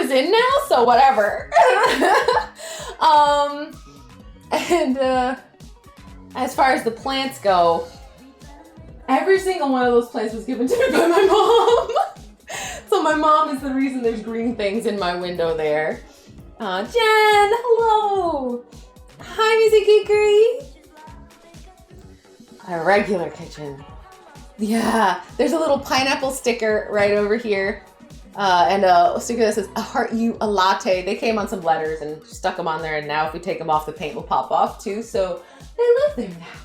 is in now, so whatever. And as far as the plants go, every single one of those plants was given to me by my mom. So my mom is the reason there's green things in my window there. Jen, hello. Hi, Music Geekery. A regular kitchen. Yeah, there's a little pineapple sticker right over here. And a sticker that says, "I heart you a latte." They came on some letters and stuck them on there, and now if we take them off, the paint will pop off too, so they live there now.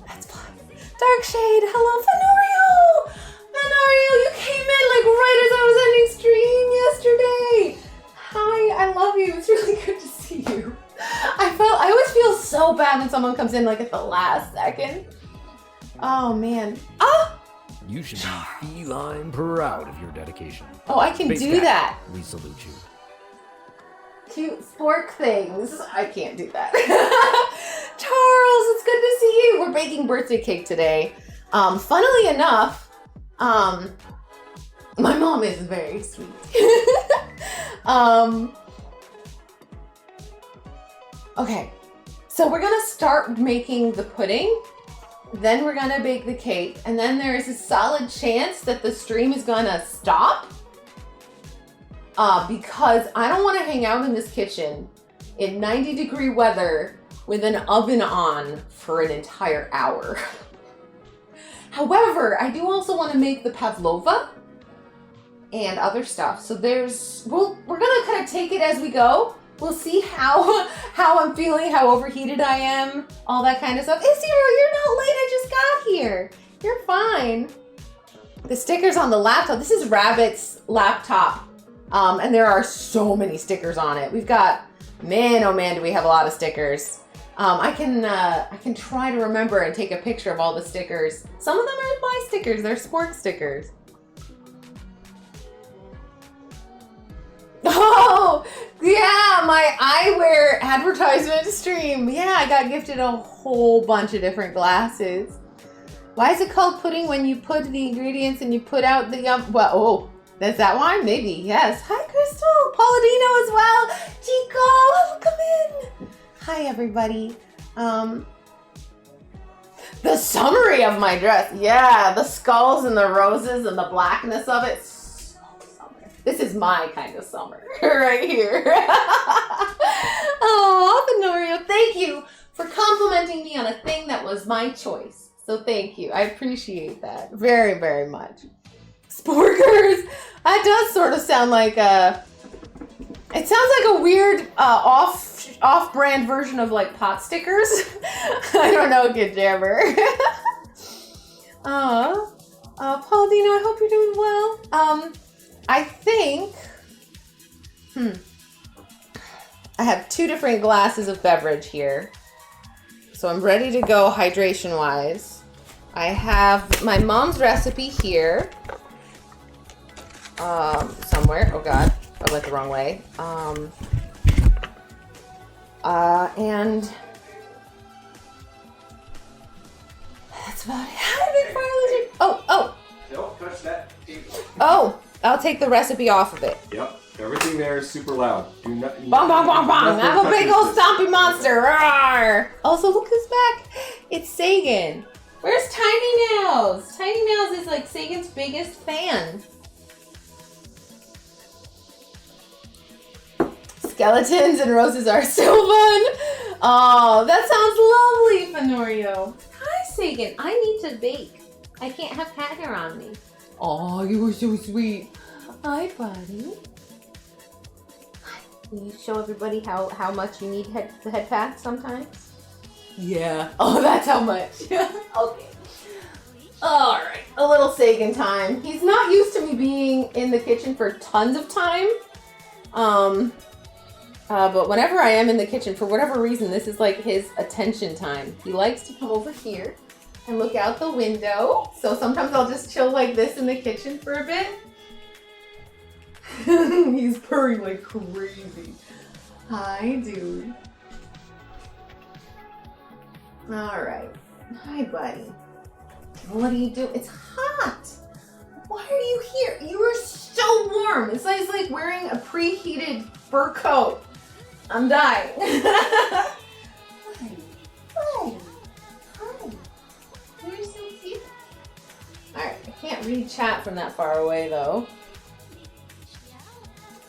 That's fun. Dark Shade, hello, Fenorio! Fenorio, you came in like right as I was ending stream yesterday. Hi, I love you. It's really good to see you. I always feel so bad when someone comes in like at the last second. Oh man. Oh! You should be feline proud of your dedication. Oh, I can do that. We salute you. Cute spork things. I can't do that. Charles, it's good to see you. We're baking birthday cake today. Funnily enough, my mom is very sweet. Okay, so we're gonna start making the pudding. Then we're gonna bake the cake, and then there's a solid chance that the stream is gonna stop because I don't want to hang out in this kitchen in 90-degree weather with an oven on for an entire hour. However, I do also want to make the pavlova and other stuff. So we're gonna kind of take it as we go. We'll see how I'm feeling, how overheated I am, all that kind of stuff. Isiro, you're not late, I just got here. You're fine. The stickers on the laptop, this is Rabbit's laptop, and there are so many stickers on it. We've got, man, oh man, do we have a lot of stickers. I can try to remember and take a picture of all the stickers. Some of them are my stickers, they're Spork stickers. Oh, yeah, my eyewear advertisement stream. Yeah, I got gifted a whole bunch of different glasses. Why is it called pudding when you put the ingredients and you put out the well, oh, that's that why? Maybe, yes. Hi, Crystal. Pauladino as well. Chico, welcome in. Hi, everybody. The summary of my dress. Yeah, the skulls and the roses and the blackness of it. This is my kind of summer right here. Oh, Fenorio, thank you for complimenting me on a thing that was my choice. So thank you. I appreciate that very, very much. Sporkers. That does sort of sound like it sounds like a weird off-brand version of like pot stickers. I don't know, Kid Jammer. Pauladino, I hope you're doing well. I think, I have 2 different glasses of beverage here. So I'm ready to go hydration-wise. I have my mom's recipe here. Somewhere. Oh God, I went the wrong way. And that's about it. Oh. Don't touch that table. Oh. I'll take the recipe off of it. Yep. Everything there is super loud. Do not. Bong, bong, bong, bong. I'm a big old stompy monster. Rawr. Also, look who's back. It's Sagan. Where's Tiny Nails? Tiny Nails is like Sagan's biggest fan. Skeletons and roses are so fun. Oh, that sounds lovely, Fenorio. Hi, Sagan. I need to bake. I can't have cat hair on me. Oh, you were so sweet. Hi, buddy. Can you show everybody how much you need the head pads sometimes? Yeah. Oh, that's how much. Okay. All right. A little Sagan time. He's not used to me being in the kitchen for tons of time. But whenever I am in the kitchen, for whatever reason, this is like his attention time. He likes to come over here and look out the window. So sometimes I'll just chill like this in the kitchen for a bit. He's purring like crazy. Hi, dude. All right. Hi, buddy. What do you do? It's hot. Why are you here? You are so warm. It's like wearing a preheated fur coat. I'm dying. Hi. You're so cute. Alright, I can't read chat from that far away though.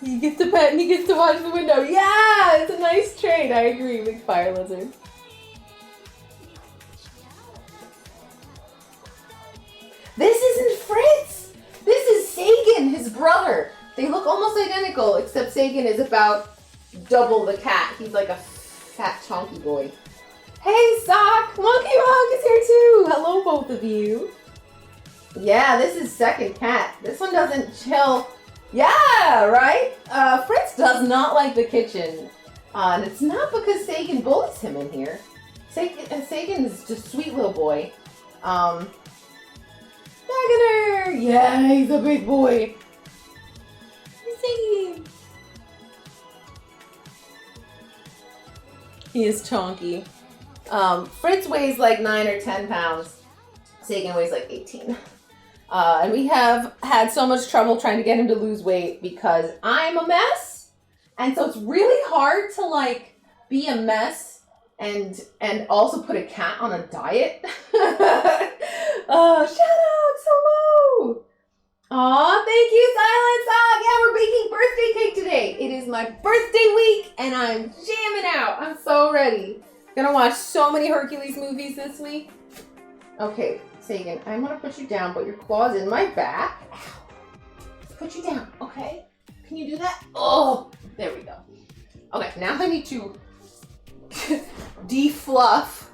He gets to pet and he gets to watch the window. Yeah, it's a nice trade. I agree, big fire lizard. This isn't Fritz. This is Sagan, his brother. They look almost identical, except Sagan is about double the cat. He's like a fat, chunky boy. Hey, Sock! Monkey Rock is here too! Hello, both of you. Yeah, this is second cat. This one doesn't chill. Yeah, right? Fritz does not like the kitchen. And it's not because Sagan bullies him in here. Sagan is just a sweet little boy. Wagner! Yeah, he's a big boy. Sagan. He is chunky. Fritz weighs like 9 or 10 pounds. Sagan weighs like 18. And we have had so much trouble trying to get him to lose weight because I'm a mess. And so it's really hard to like be a mess and also put a cat on a diet. Shout out, hello. Aw, thank you, Silence Dog. Yeah, we're baking birthday cake today. It is my birthday week and I'm jamming out. I'm so ready. Gonna watch so many Hercules movies this week. Okay, Sagan, I'm gonna put you down, but your claw's in my back. Ow. Let's put you down, okay? Can you do that? Oh, there we go. Okay, now I need to defluff.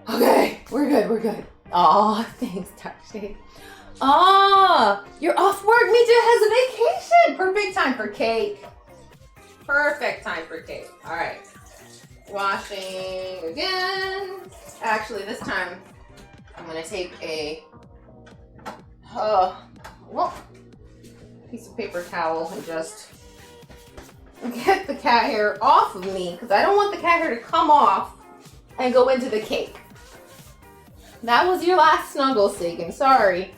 Okay, we're good, we're good. Aw, thanks, Touchshade. Ah, you're off work. Mija has a vacation. Perfect time for cake. Perfect time for cake. All right. Washing again. Actually, this time I'm going to take a piece of paper towel and just get the cat hair off of me because I don't want the cat hair to come off and go into the cake. That was your last snuggle, Sagan. Sorry.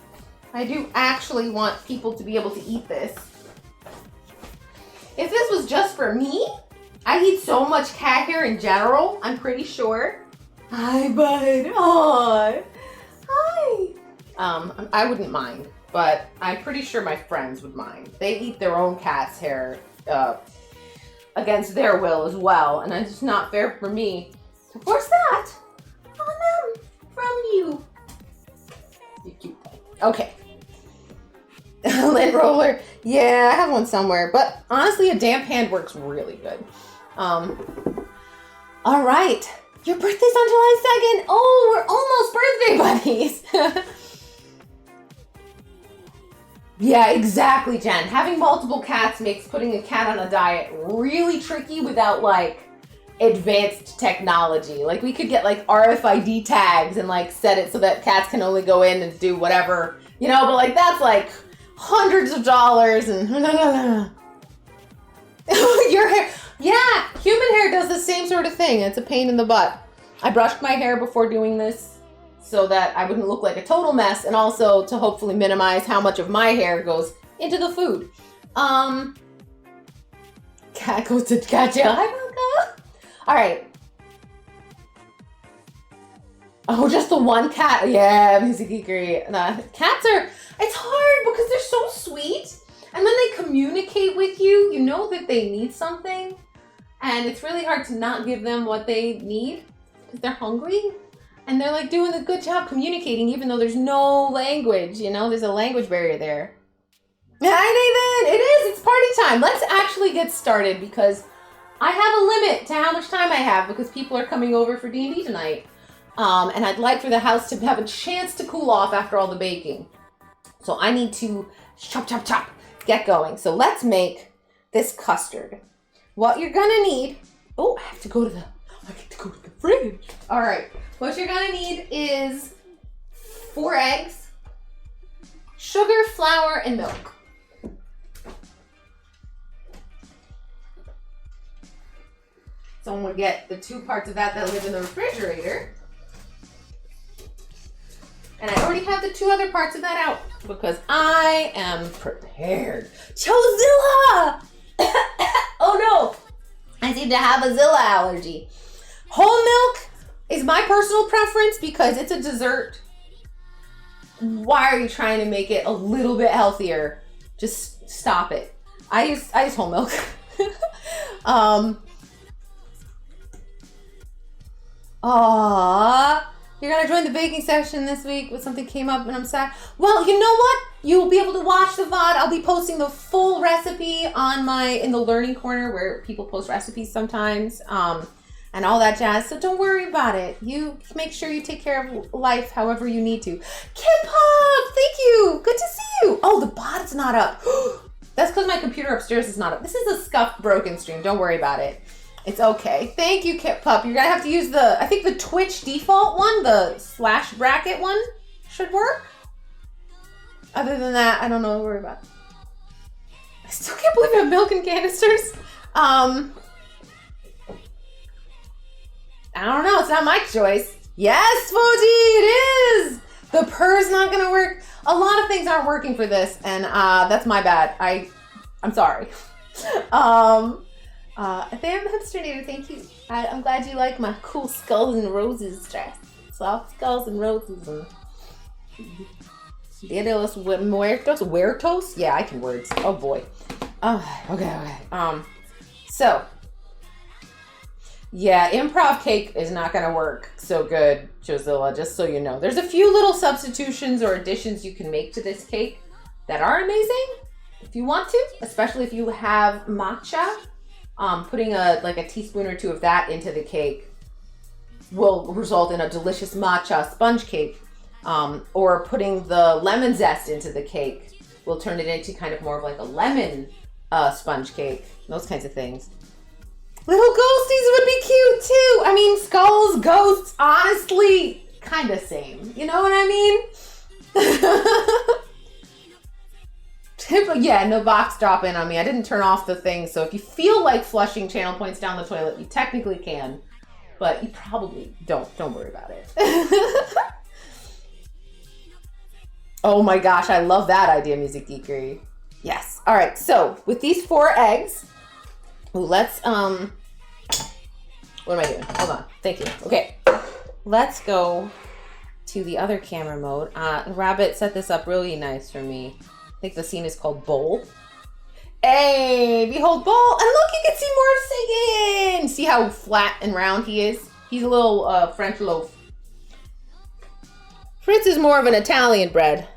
I do actually want people to be able to eat this. If this was just for me, I eat so much cat hair in general, I'm pretty sure. Hi, bud. Aww. Hi. I wouldn't mind, but I'm pretty sure my friends would mind. They eat their own cat's hair against their will as well, and it's just not fair for me to force that on them from you. You cute thing. Okay. Lid roller. Yeah, I have one somewhere. But honestly, a damp hand works really good. All right. Your birthday's on July 2nd. Oh, we're almost birthday buddies. Yeah, exactly, Jen. Having multiple cats makes putting a cat on a diet really tricky without, like, advanced technology. Like, we could get, like, RFID tags and, like, set it so that cats can only go in and do whatever, you know, but, like, that's, like, hundreds of dollars and your hair. Yeah, human hair does the same sort of thing. It's a pain in the butt. I brushed my hair before doing this so that I wouldn't look like a total mess and also to hopefully minimize how much of my hair goes into the food. Cat goes to cat jail. Hi, Malka. All right. Oh, just the one cat. Yeah, music geekery. Cats are, it's hard because they're so sweet. And when they communicate with you, you know that they need something. And it's really hard to not give them what they need because they're hungry. And they're like doing a good job communicating even though there's no language, you know, there's a language barrier there. Hi, Nathan. It is. It's party time. Let's actually get started because I have a limit to how much time I have because people are coming over for D&D tonight. And I'd like for the house to have a chance to cool off after all the baking. So I need to chop, chop, chop, get going. So let's make this custard. What you're gonna need, I get to go to the fridge. All right, what you're gonna need is 4 eggs, sugar, flour, and milk. So I'm gonna get the 2 parts of that live in the refrigerator. And I already have the 2 other parts of that out because I am prepared. Chozilla! likely to have a Zilla allergy. Whole milk is my personal preference because it's a dessert. Why are you trying to make it a little bit healthier? Just stop it. I use whole milk. Aww. You're gonna join the baking session this week when something came up and I'm sad. Well, you know what? You'll be able to watch the VOD. I'll be posting the full recipe in the learning corner where people post recipes sometimes, and all that jazz. So don't worry about it. You make sure you take care of life however you need to. Kip Hop, thank you. Good to see you. Oh, the bot's not up. That's because my computer upstairs is not up. This is a scuffed, broken stream. Don't worry about it. It's okay. Thank you, Kip Pup. You're gonna have to use I think the Twitch default one, the slash bracket one should work. Other than that, I don't know what to worry about. I still can't believe I have milk in canisters. I don't know. It's not my choice. Yes, Foji, it is. The purr's not gonna work. A lot of things aren't working for this, and that's my bad. I'm sorry. Bam Hipsternator, thank you. I'm glad you like my cool skulls and roses dress. Soft skulls and roses and Dia de los Muertos. Yeah, I can words. Oh boy. Okay. So yeah, improv cake is not gonna work so good, Josilla, just so you know. There's a few little substitutions or additions you can make to this cake that are amazing if you want to, especially if you have matcha. Putting a teaspoon or two of that into the cake will result in a delicious matcha sponge cake. Or putting the lemon zest into the cake will turn it into kind of more of like a lemon sponge cake. Those kinds of things. Little ghosties would be cute too. I mean, skulls, ghosts, honestly, kind of same. You know what I mean? Yeah, no box drop in on me. I didn't turn off the thing, so if you feel like flushing channel points down the toilet, you technically can, but you probably don't. Don't worry about it. Oh my gosh, I love that idea, Music Geekery. Yes. All right, so with these 4 eggs, let's, what am I doing? Hold on. Thank you. Okay. Let's go to the other camera mode. Rabbit set this up really nice for me. I think the scene is called Bowl. Hey, behold Bowl. And look, you can see more singing. See how flat and round he is? He's a little French loaf. Fritz is more of an Italian bread.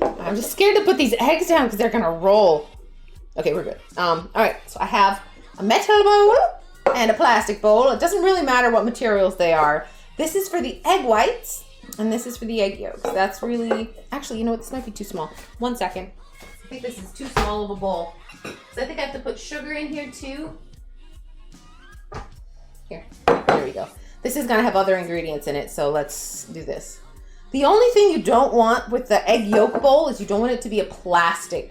I'm just scared to put these eggs down because they're going to roll. Okay, we're good. All right, so I have a metal bowl and a plastic bowl. It doesn't really matter what materials they are. This is for the egg whites. And this is for the egg yolks. That's really... Actually, you know what? This might be too small. 1 second. I think this is too small of a bowl. So I think I have to put sugar in here too. Here. There we go. This is going to have other ingredients in it, so let's do this. The only thing you don't want with the egg yolk bowl is you don't want it to be a plastic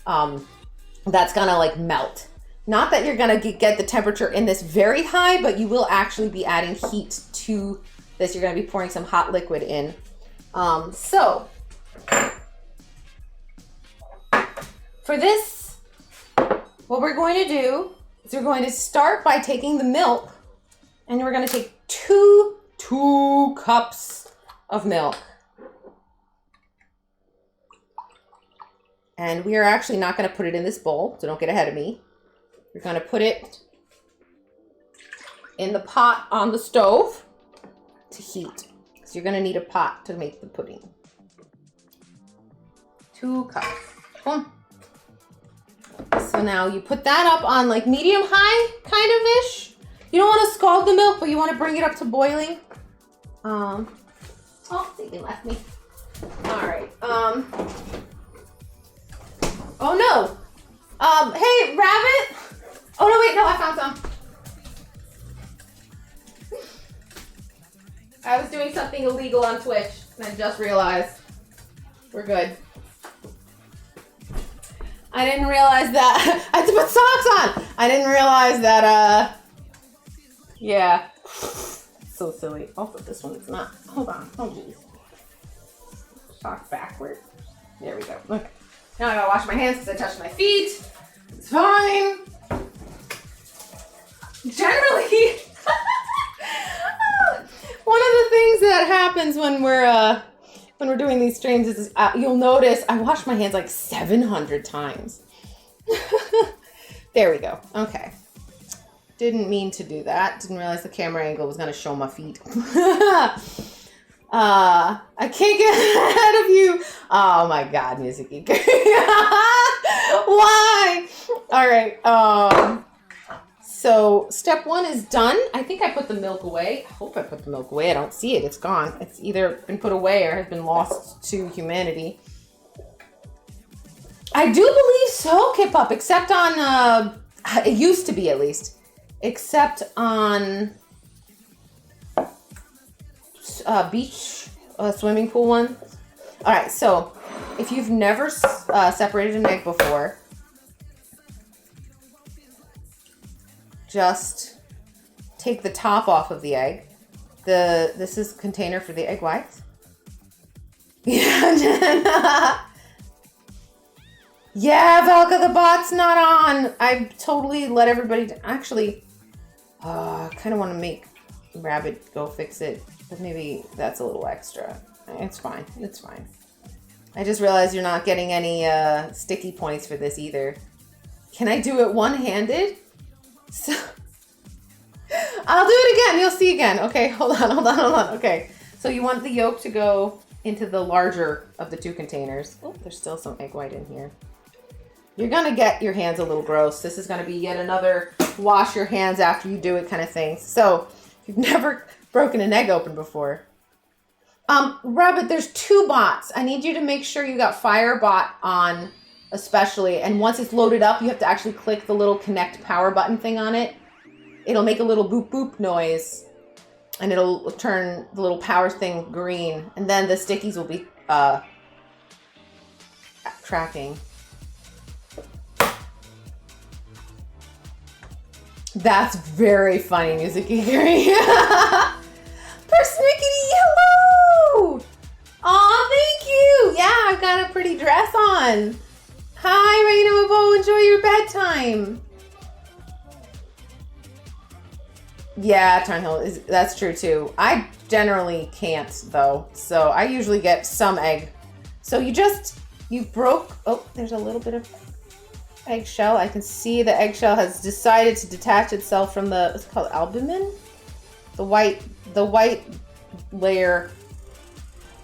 that's going to like melt. Not that you're going to get the temperature in this very high, but you will actually be adding heat to this. You're going to be pouring some hot liquid in. So for this, what we're going to do is we're going to start by taking the milk, and we're going to take two cups of milk. And we are actually not going to put it in this bowl, so don't get ahead of me. We're going to put it in the pot on the stove to heat. So you're going to need a pot to make the pudding. 2 cups. Boom. So now you put that up on like medium high kind of ish. You don't want to scald the milk, but you want to bring it up to boiling. Oh, something left me. All right. Oh no. Hey, Rabbit. Oh no, wait, no, I found some. I was doing something illegal on Twitch, and I just realized. We're good. I didn't realize that. I had to put socks on. I didn't realize that, yeah. So silly. Also, this one is not. Hold on. Oh, geez. Sock backward. There we go. Okay. Now I gotta wash my hands because I touched my feet. It's fine. generally, one of the things that happens when we're doing these streams is you'll notice I wash my hands like 700 times. There we go. Okay. Didn't mean to do that. Didn't realize the camera angle was going to show my feet. I can't get ahead of you. Oh my God, music geek. Why? All right. So step 1 is done. I think I put the milk away. I hope I put the milk away. I don't see it. It's gone. It's either been put away or has been lost to humanity. I do believe so, Kip Up, except on, it used to be at least, except on beach swimming pool one. All right, so if you've never separated an egg before, just take the top off of the egg. This is a container for the egg whites. Yeah. Yeah, Valka, the bot's not on. I totally let everybody... Actually, I kind of want to make Rabbit go fix it. But maybe that's a little extra. It's fine. It's fine. I just realized you're not getting any sticky points for this either. Can I do it one-handed? So, I'll do it again. You'll see again. Okay, hold on. Okay, so you want the yolk to go into the larger of the 2 containers. Oh, there's still some egg white in here. You're going to get your hands a little gross. This is going to be yet another wash your hands after you do it kind of thing. So, if you've never broken an egg open before. Rabbit, there's 2 bots. I need you to make sure you got Firebot on especially. And once it's loaded up, you have to actually click the little connect power button thing on it. It'll make a little boop boop noise. And it'll turn the little power thing green. And then the stickies will be tracking. That's very funny, Music Geekery. Persnickety, hello! Aw, thank you! Yeah, I've got a pretty dress on. Hi, Raina Mabo, enjoy your bedtime. Yeah, Tarnhill, that's true too. I generally can't though, so I usually get some egg. So you broke, oh, there's a little bit of eggshell. I can see the eggshell has decided to detach itself from the, what's it called, albumin? The white layer.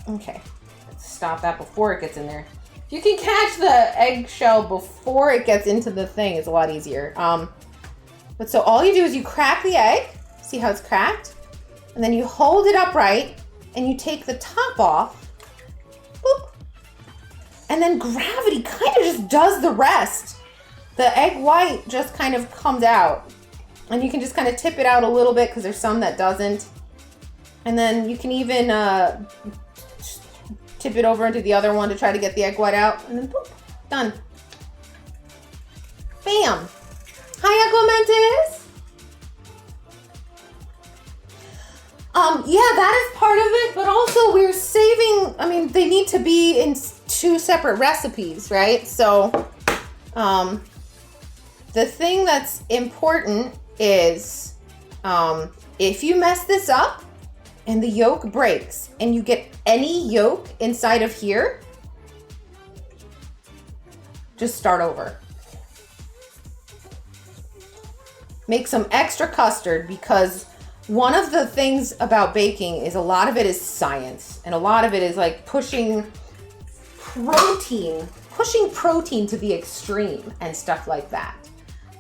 Okay, let's stop that before it gets in there. If you can catch the eggshell before it gets into the thing, it's a lot easier. But so all you do is you crack the egg. See how it's cracked? And then you hold it upright and you take the top off. Boop. And then gravity kind of just does the rest. The egg white just kind of comes out. And you can just kind of tip it out a little bit because there's some that doesn't. And then you can even tip it over into the other one to try to get the egg white out. And then boop, done. Bam. Hi, Aquamentis. Yeah, that is part of it, but also we're saving, I mean, they need to be in 2 separate recipes, right? So, the thing that's important is, if you mess this up and the yolk breaks and you get any yolk inside of here, just start over. Make some extra custard because one of the things about baking is a lot of it is science and a lot of it is like pushing protein to the extreme and stuff like that.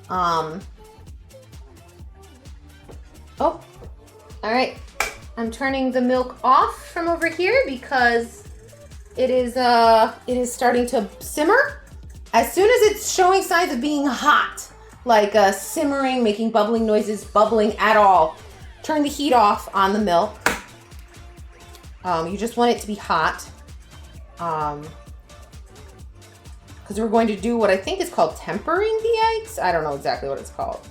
Oh, all right. I'm turning the milk off from over here because it is starting to simmer. As soon as it's showing signs of being hot, like simmering, making bubbling noises, bubbling at all, turn the heat off on the milk. You just want it to be hot. Because we're going to do what I think is called tempering the eggs. I don't know exactly what it's called.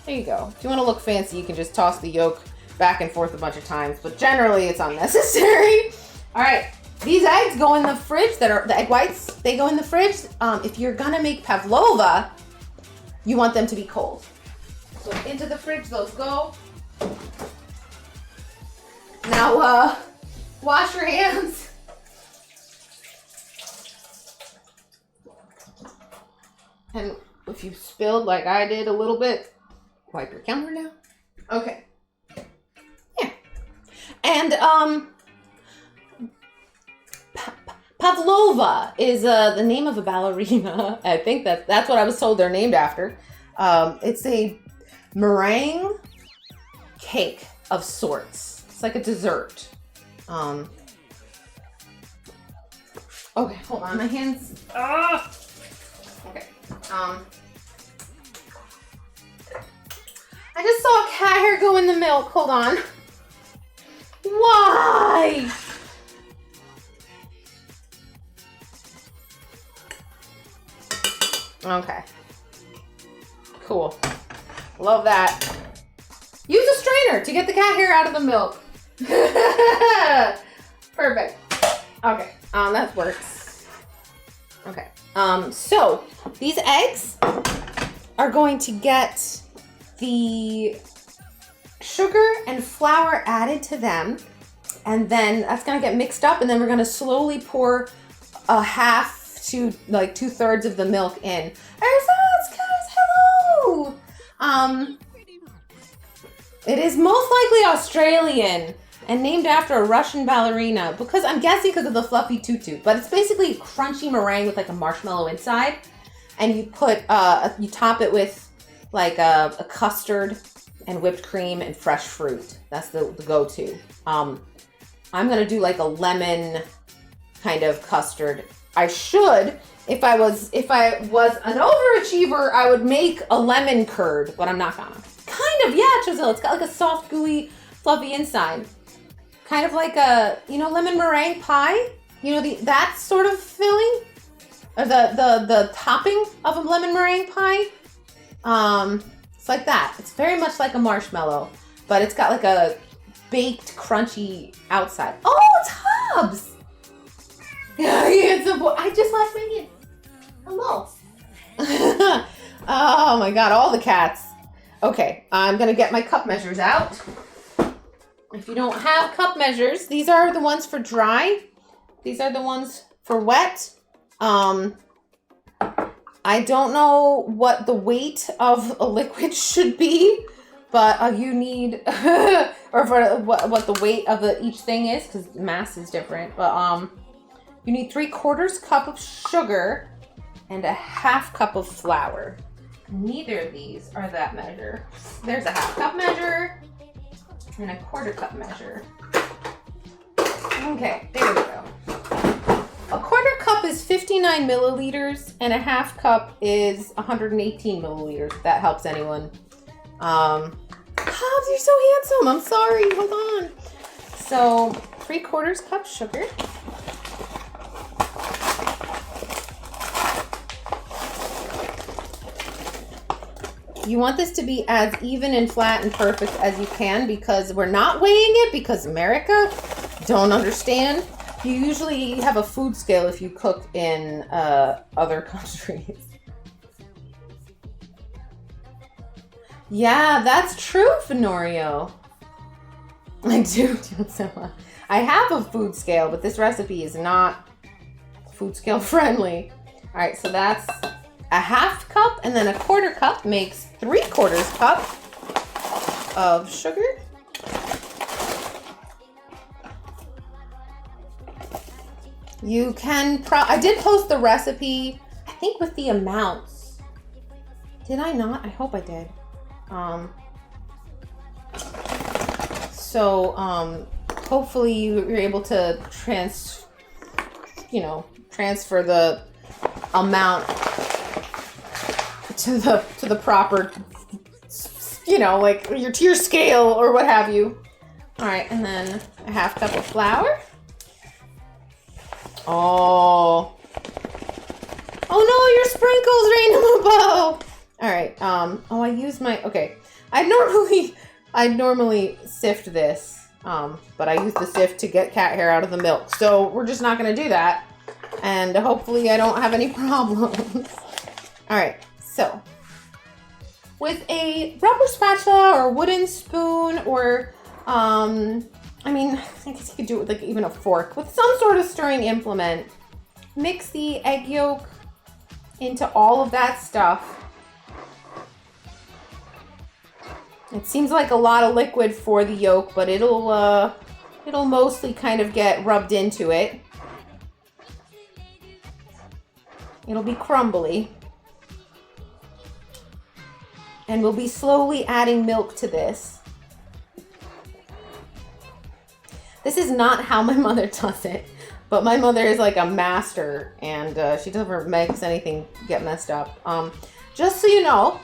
There you go. If you want to look fancy, you can just toss the yolk back and forth a bunch of times, but generally it's unnecessary. All right, these eggs go in the fridge. That are the egg whites, they go in the fridge. If you're gonna make pavlova, you want them to be cold. So into the fridge those go. Now, wash your hands. And if you spilled like I did a little bit, wipe your counter down. Okay. Yeah. And, Pavlova is the name of a ballerina. I think that's what I was told they're named after. It's a meringue cake of sorts. It's like a dessert. Okay, hold on, my hands. Okay. I just saw a cat hair go in the milk. Hold on. Why? Okay. Cool. Love that. Use a strainer to get the cat hair out of the milk. Perfect. Okay. That works. Okay. So these eggs are going to get the sugar and flour added to them, and then that's gonna get mixed up, and then we're gonna slowly pour a half to like 2/3 of the milk in. Hello. It is most likely Australian and named after a Russian ballerina, because I'm guessing because of the fluffy tutu, but it's basically crunchy meringue with like a marshmallow inside, and you put you top it with like a custard and whipped cream and fresh fruit. That's the go-to. I'm gonna do like a lemon kind of custard. I should, if I was an overachiever, I would make a lemon curd, but I'm not gonna. Kind of, yeah, Chazelle. It's got like a soft, gooey, fluffy inside. Kind of like a, lemon meringue pie. That sort of filling, or the topping of a lemon meringue pie. It's like that. It's very much like a marshmallow, but it's got like a baked, crunchy outside. Oh, it's Hubs! Yeah, it's a boy. I just left Megan. Hello. Oh my God, all the cats. Okay, I'm gonna get my cup measures out. If you don't have cup measures, these are the ones for dry. These are the ones for wet. I don't know what the weight of a liquid should be, but you need, or for what the weight of each thing is, because mass is different. But you need 3/4 cup of sugar and a 1/2 cup of flour. Neither of these are that measure. There's a 1/2 cup measure and a 1/4 cup measure. Okay, there we go. A 1/4 cup is 59 milliliters and a 1/2 cup is 118 milliliters, if that helps anyone. Hobbs, you're so handsome. I'm sorry, hold on. So 3/4 cup sugar. You want this to be as even and flat and perfect as you can, because we're not weighing it, because America don't understand. You usually have a food scale if you cook in other countries. Yeah, that's true, Fenorio. I do so much. I have a food scale, but this recipe is not food scale friendly. All right, so that's a 1/2 cup, and then a 1/4 cup makes 3/4 cup of sugar. You can I did post the recipe, I think, with the amounts. Did I not? I hope I did. Hopefully you're able to transfer the amount to the proper, like your tier scale or what have you. All right, and then a 1/2 cup of flour. Oh no, your sprinkles rain on the bow. All right. I used my, okay. I'd normally sift this, but I use the sift to get cat hair out of the milk. So we're just not going to do that. And hopefully I don't have any problems. All right. So with a a rubber spatula or wooden spoon or, I mean, I guess you could do it with like even a fork with some sort of stirring implement. Mix the egg yolk into all of that stuff. It seems like a lot of liquid for the yolk, but it'll mostly kind of get rubbed into it. It'll be crumbly. And we'll be slowly adding milk to this. This is not how my mother does it, but my mother is like a master, and she never makes anything get messed up. Just so you know,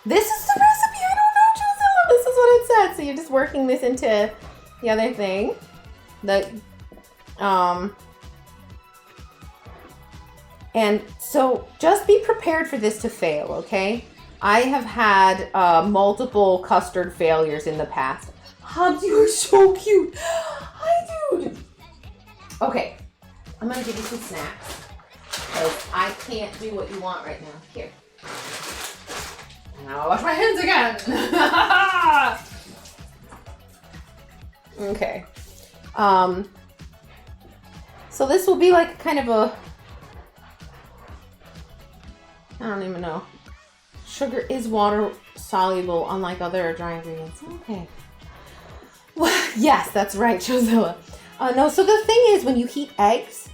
this is the recipe. I don't know, Josella. This is what it said. So you're just working this into the other thing. And so just be prepared for this to fail, okay? I have had multiple custard failures in the past. Hobbs, you are so cute. Hi, dude. Okay, I'm gonna give you some snacks because I can't do what you want right now. Here. Now I'll wash my hands again. Okay. So this will be like kind of a, I don't even know. Sugar is water soluble, unlike other dry ingredients. Okay. Well, yes, that's right, Josella. No, so the thing is, when you heat eggs,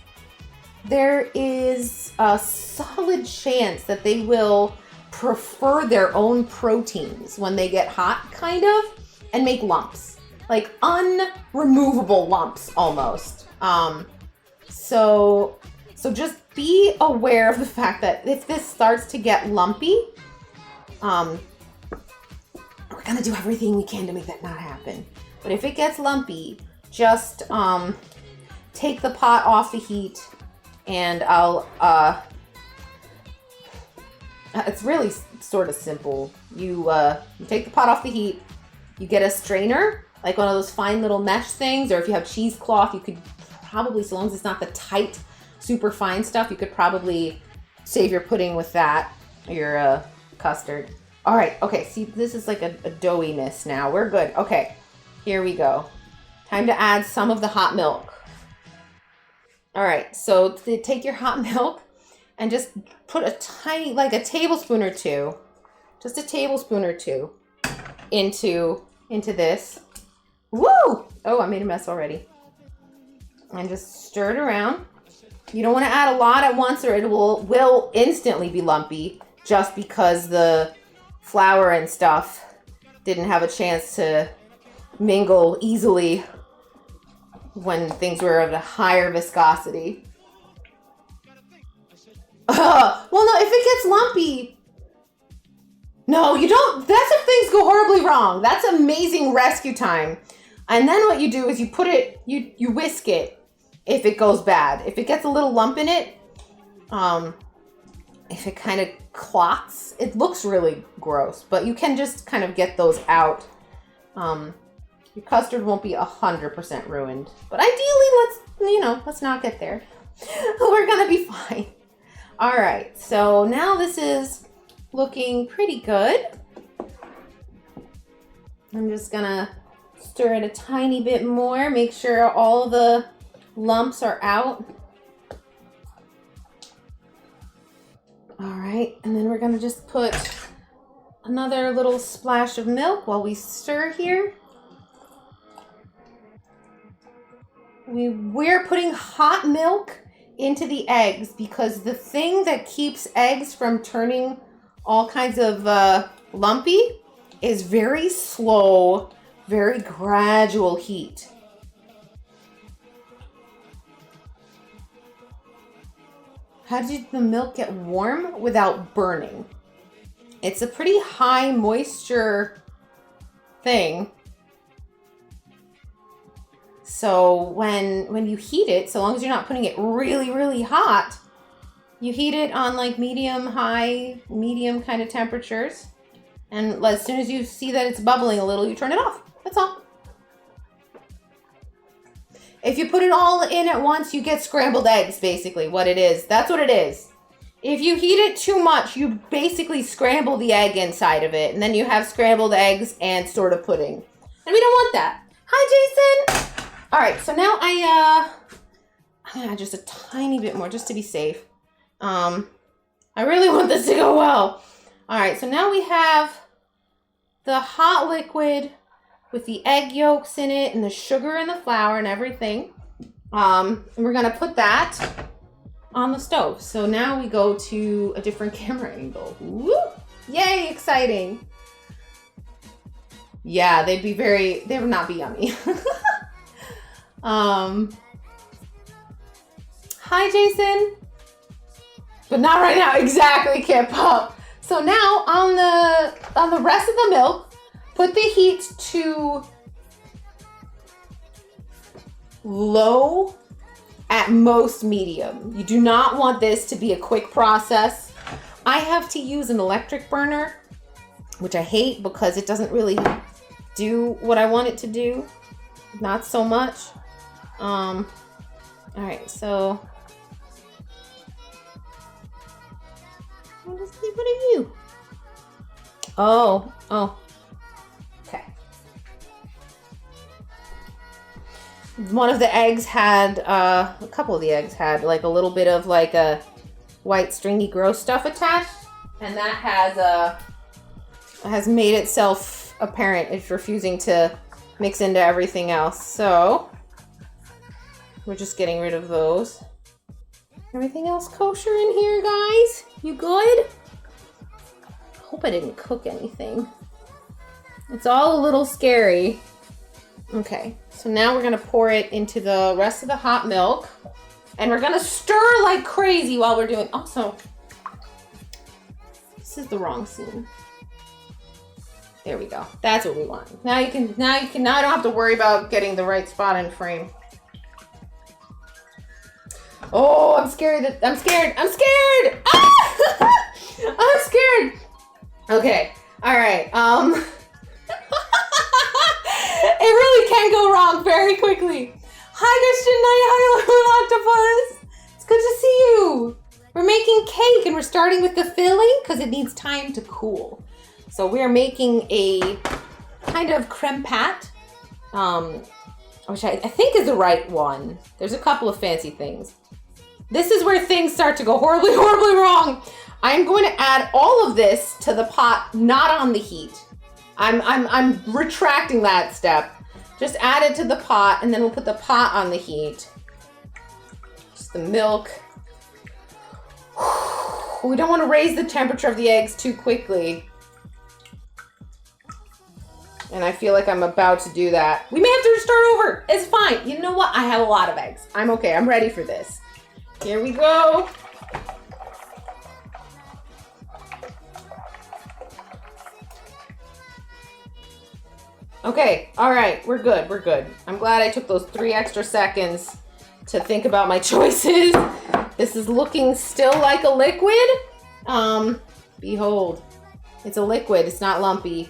there is a solid chance that they will prefer their own proteins when they get hot, kind of, and make lumps. Like unremovable lumps, almost. So just be aware of the fact that if this starts to get lumpy, we're gonna do everything we can to make that not happen. But if it gets lumpy, just take the pot off the heat, and I'll it's really sort of simple. You take the pot off the heat, you get a strainer, like one of those fine little mesh things, or if you have cheesecloth, you could probably, so long as it's not the tight, super fine stuff, you could probably save your pudding with that, your custard. All right, okay, see, this is like a doughiness now. We're good. Okay, here we go. Time to add some of the hot milk. All right, so take your hot milk and just put a tiny, like a tablespoon or two, just a tablespoon or two into this. Woo! Oh, I made a mess already. And just stir it around. You don't want to add a lot at once or it will instantly be lumpy, just because the flour and stuff didn't have a chance to mingle easily when things were of a higher viscosity. Well, no, if it gets lumpy, no, you don't. That's if things go horribly wrong. That's amazing rescue time. And then what you do is you put it, you whisk it if it goes bad. If it gets a little lump in it, if it kind of clots, it looks really gross, but you can just kind of get those out. Your custard won't be 100% ruined, but ideally, let's not get there. We're gonna be fine. All right, so now this is looking pretty good. I'm just gonna stir it a tiny bit more, make sure all the lumps are out. All right, and then we're gonna just put another little splash of milk while we stir here. We're putting hot milk into the eggs because the thing that keeps eggs from turning all kinds of lumpy is very slow, very gradual heat. How did the milk get warm without burning? It's a pretty high moisture thing. So when you heat it, so long as you're not putting it really, really hot, you heat it on like medium, high, medium kind of temperatures. And as soon as you see that it's bubbling a little, you turn it off. That's all. If you put it all in at once, you get scrambled eggs, basically, what it is. That's what it is. If you heat it too much, you basically scramble the egg inside of it. And then you have scrambled eggs and sort of pudding. And we don't want that. Hi, Jason. All right, so now I'm gonna add just a tiny bit more just to be safe. I really want this to go well. All right, so now we have the hot liquid with the egg yolks in it and the sugar and the flour and everything. And we're gonna put that on the stove. So now we go to a different camera angle. Woo! Yay, exciting. Yeah, they would not be yummy. Hi, Jason. But not right now, exactly, Kip. So now on the rest of the milk, put the heat to low, at most medium. You do not want this to be a quick process. I have to use an electric burner, which I hate because it doesn't really do what I want it to do. Not so much. All right, so what are you? Oh, okay. One of the eggs had, a couple of the eggs had like a little bit of like a white stringy gross stuff attached, and that has made itself apparent. It's refusing to mix into everything else, so we're just getting rid of those. Everything else kosher in here, guys? You good? Hope I didn't cook anything. It's all a little scary. Okay, so now we're gonna pour it into the rest of the hot milk, and we're gonna stir like crazy while we're doing. Also, this is the wrong scene. There we go. That's what we want. Now I don't have to worry about getting the right spot in frame. Oh, I'm scared. I'm scared. Ah! I'm scared. Okay. All right. It really can go wrong very quickly. Hi, Christian Knight. Hi, Little Octopus. It's good to see you. We're making cake and we're starting with the filling because it needs time to cool. So we are making a kind of creme pat, which I think is the right one. There's a couple of fancy things. This is where things start to go horribly, horribly wrong. I'm going to add all of this to the pot, not on the heat. I'm retracting that step. Just add it to the pot, and then we'll put the pot on the heat. Just the milk. We don't want to raise the temperature of the eggs too quickly. And I feel like I'm about to do that. We may have to start over. It's fine. You know what? I have a lot of eggs. I'm okay. I'm ready for this. Here we go. Okay, all right, we're good, we're good. I'm glad I took those 3 extra seconds to think about my choices. This is looking still like a liquid. Behold, it's a liquid, it's not lumpy.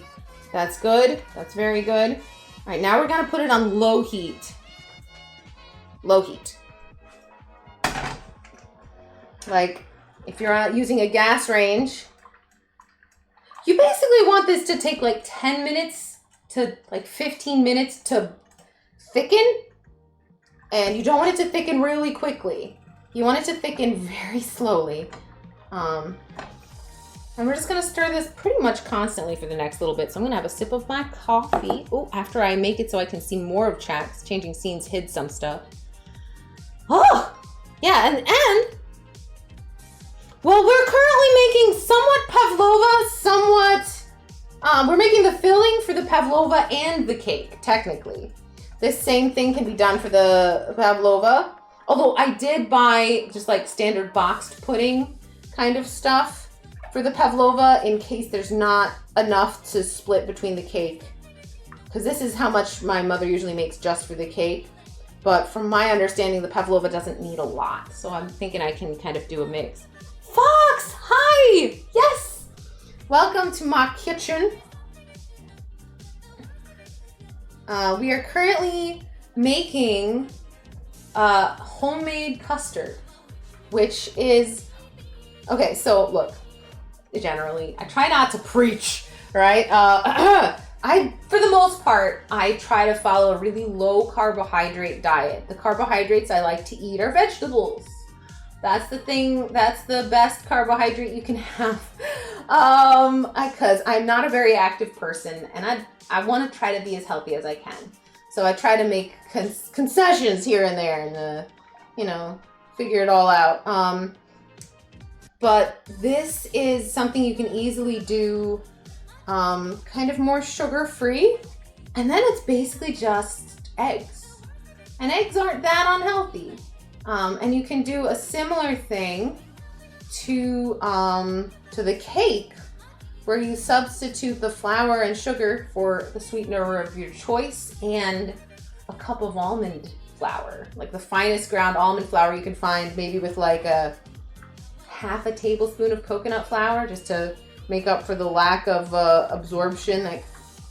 That's good, that's very good. All right, now we're gonna put it on low heat. Low heat. Like, if you're using a gas range, you basically want this to take like 10 minutes to like 15 minutes to thicken, and you don't want it to thicken really quickly. You want it to thicken very slowly. And we're just gonna stir this pretty much constantly for the next little bit. So I'm gonna have a sip of my coffee. Oh, after I make it so I can see more of chat, 'cause changing scenes hid some stuff. Oh, yeah, and well, we're currently making somewhat pavlova, somewhat. We're making the filling for the pavlova and the cake, technically. This same thing can be done for the pavlova. Although I did buy just like standard boxed pudding kind of stuff for the pavlova in case there's not enough to split between the cake. Because this is how much my mother usually makes just for the cake. But from my understanding, the pavlova doesn't need a lot. So I'm thinking I can kind of do a mix. Fox, hi! Yes! Welcome to my kitchen. We are currently making homemade custard, which is Okay, so look, generally, I try not to preach, right? For the most part, I try to follow a really low carbohydrate diet. The carbohydrates I like to eat are vegetables. That's the thing, that's the best carbohydrate you can have. Because I'm not a very active person and I want to try to be as healthy as I can. So I try to make concessions here and there and, figure it all out. But this is something you can easily do kind of more sugar-free. And then it's basically just eggs. And eggs aren't that unhealthy. And you can do a similar thing to the cake, where you substitute the flour and sugar for the sweetener of your choice and a cup of almond flour, like the finest ground almond flour you can find, maybe with like a half a tablespoon of coconut flour, just to make up for the lack of absorption that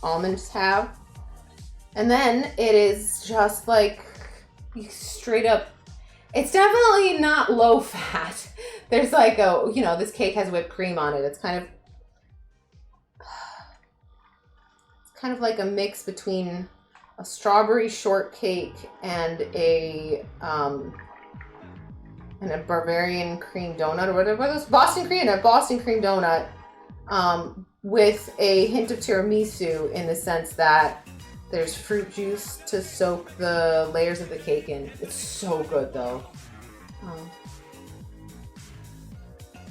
almonds have. And then it is just like straight up, it's definitely not low fat. There's like this cake has whipped cream on it. It's kind of like a mix between a strawberry shortcake and a Bavarian cream donut, or whatever those, Boston cream donut, with a hint of tiramisu, in the sense that there's fruit juice to soak the layers of the cake in. It's so good though.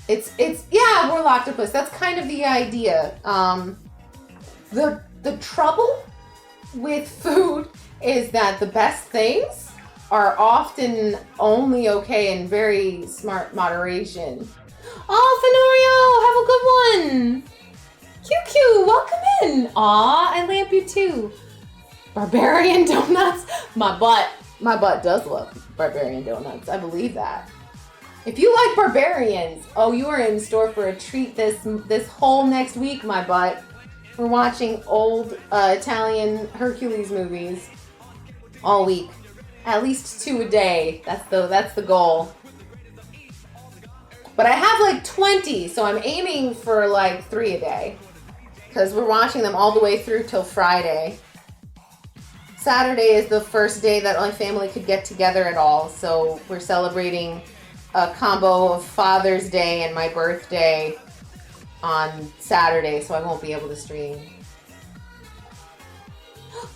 We're octopus. That's kind of the idea. The trouble with food is that the best things are often only okay in very smart moderation. Oh, Fenorio, have a good one. QQ, welcome in. Aw, I lamp you too. Barbarian donuts. My butt does love barbarian donuts. I believe that. If you like barbarians, you are in store for a treat this whole next week, my butt. We're watching old Italian Hercules movies all week. At least 2 a day. That's the goal. But I have like 20, so I'm aiming for like 3 a day, because we're watching them all the way through till Friday. Saturday is the first day that my family could get together at all, so we're celebrating a combo of Father's Day and my birthday on Saturday, so I won't be able to stream.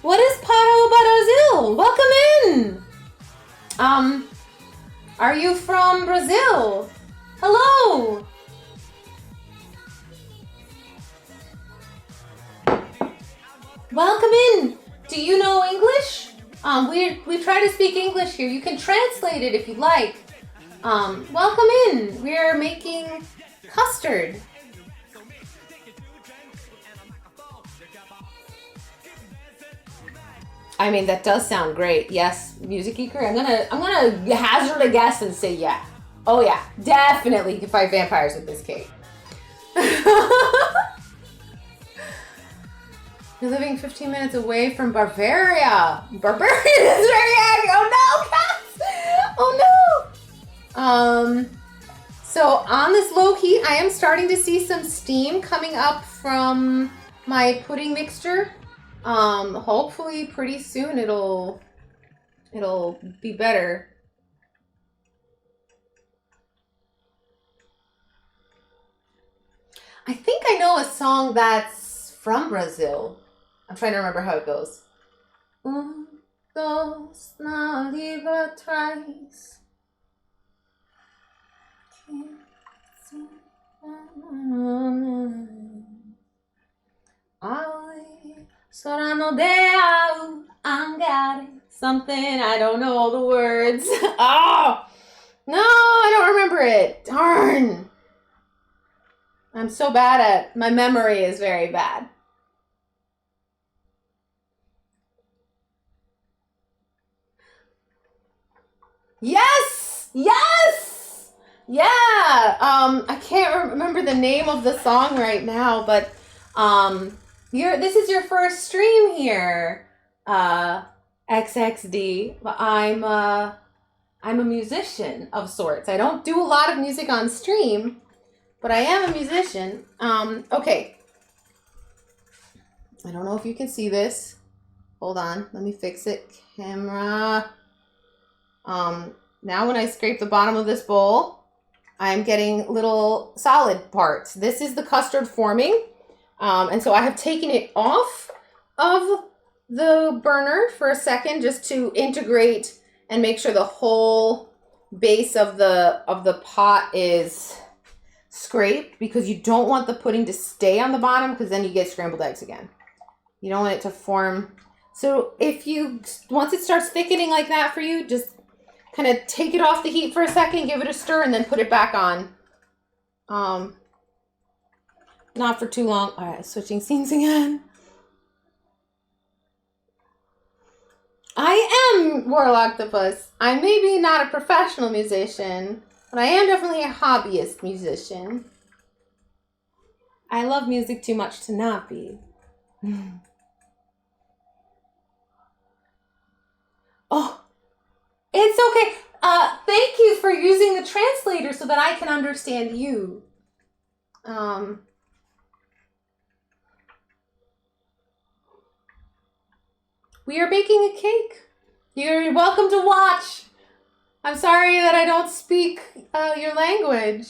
What is Paro Brazil? Welcome in! Are you from Brazil? Hello! Welcome in! Do you know English? We try to speak English here. You can translate it if you'd like. Welcome in. We're making custard. I mean, that does sound great. Yes, Music Geeker. I'm gonna hazard a guess and say yeah. Oh yeah, definitely you can fight vampires with this cake. You're living 15 minutes away from Bavaria. Barbarian is very angry. Oh no, cats! Oh no! So on this low heat, I am starting to see some steam coming up from my pudding mixture. Hopefully pretty soon it'll be better. I think I know a song that's from Brazil. I'm trying to remember how it goes. Dos, na liga atrás. Sorano de angare. Something, I don't know all the words. Oh! No, I don't remember it. Darn. I'm so bad at, my memory is very bad. Yes! Yes! Yeah! I can't remember the name of the song right now, but this is your first stream here, XXD. But I'm a musician of sorts. I don't do a lot of music on stream, but I am a musician. Okay. I don't know if you can see this. Hold on, let me fix it. Camera. Now when I scrape the bottom of this bowl, I'm getting little solid parts. This is the custard forming. And so I have taken it off of the burner for a second just to integrate and make sure the whole base of the pot is scraped, because you don't want the pudding to stay on the bottom, because then you get scrambled eggs again. You don't want it to form. So once it starts thickening like that for you, just kind of take it off the heat for a second, give it a stir, and then put it back on. Not for too long. All right, switching scenes again. I am Warlock-topus. I'm maybe not a professional musician, but I am definitely a hobbyist musician. I love music too much to not be. Oh, it's okay. Thank you for using the translator so that I can understand you. We are baking a cake. You're welcome to watch. I'm sorry that I don't speak your language.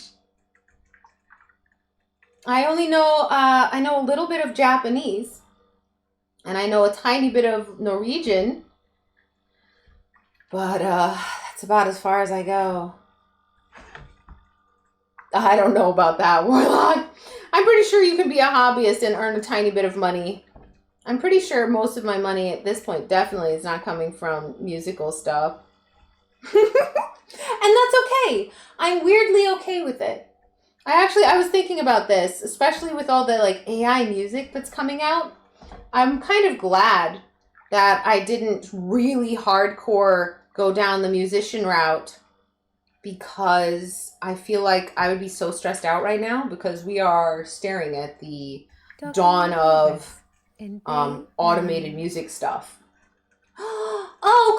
I only know, I know a little bit of Japanese. And I know a tiny bit of Norwegian. But that's about as far as I go. I don't know about that, Warlock. I'm pretty sure you can be a hobbyist and earn a tiny bit of money. I'm pretty sure most of my money at this point definitely is not coming from musical stuff. And that's okay. I'm weirdly okay with it. I was thinking about this, especially with all the like AI music that's coming out. I'm kind of glad that I didn't really hardcore go down the musician route, because I feel like I would be so stressed out right now, because we are staring at the dawn of automated music stuff. Oh,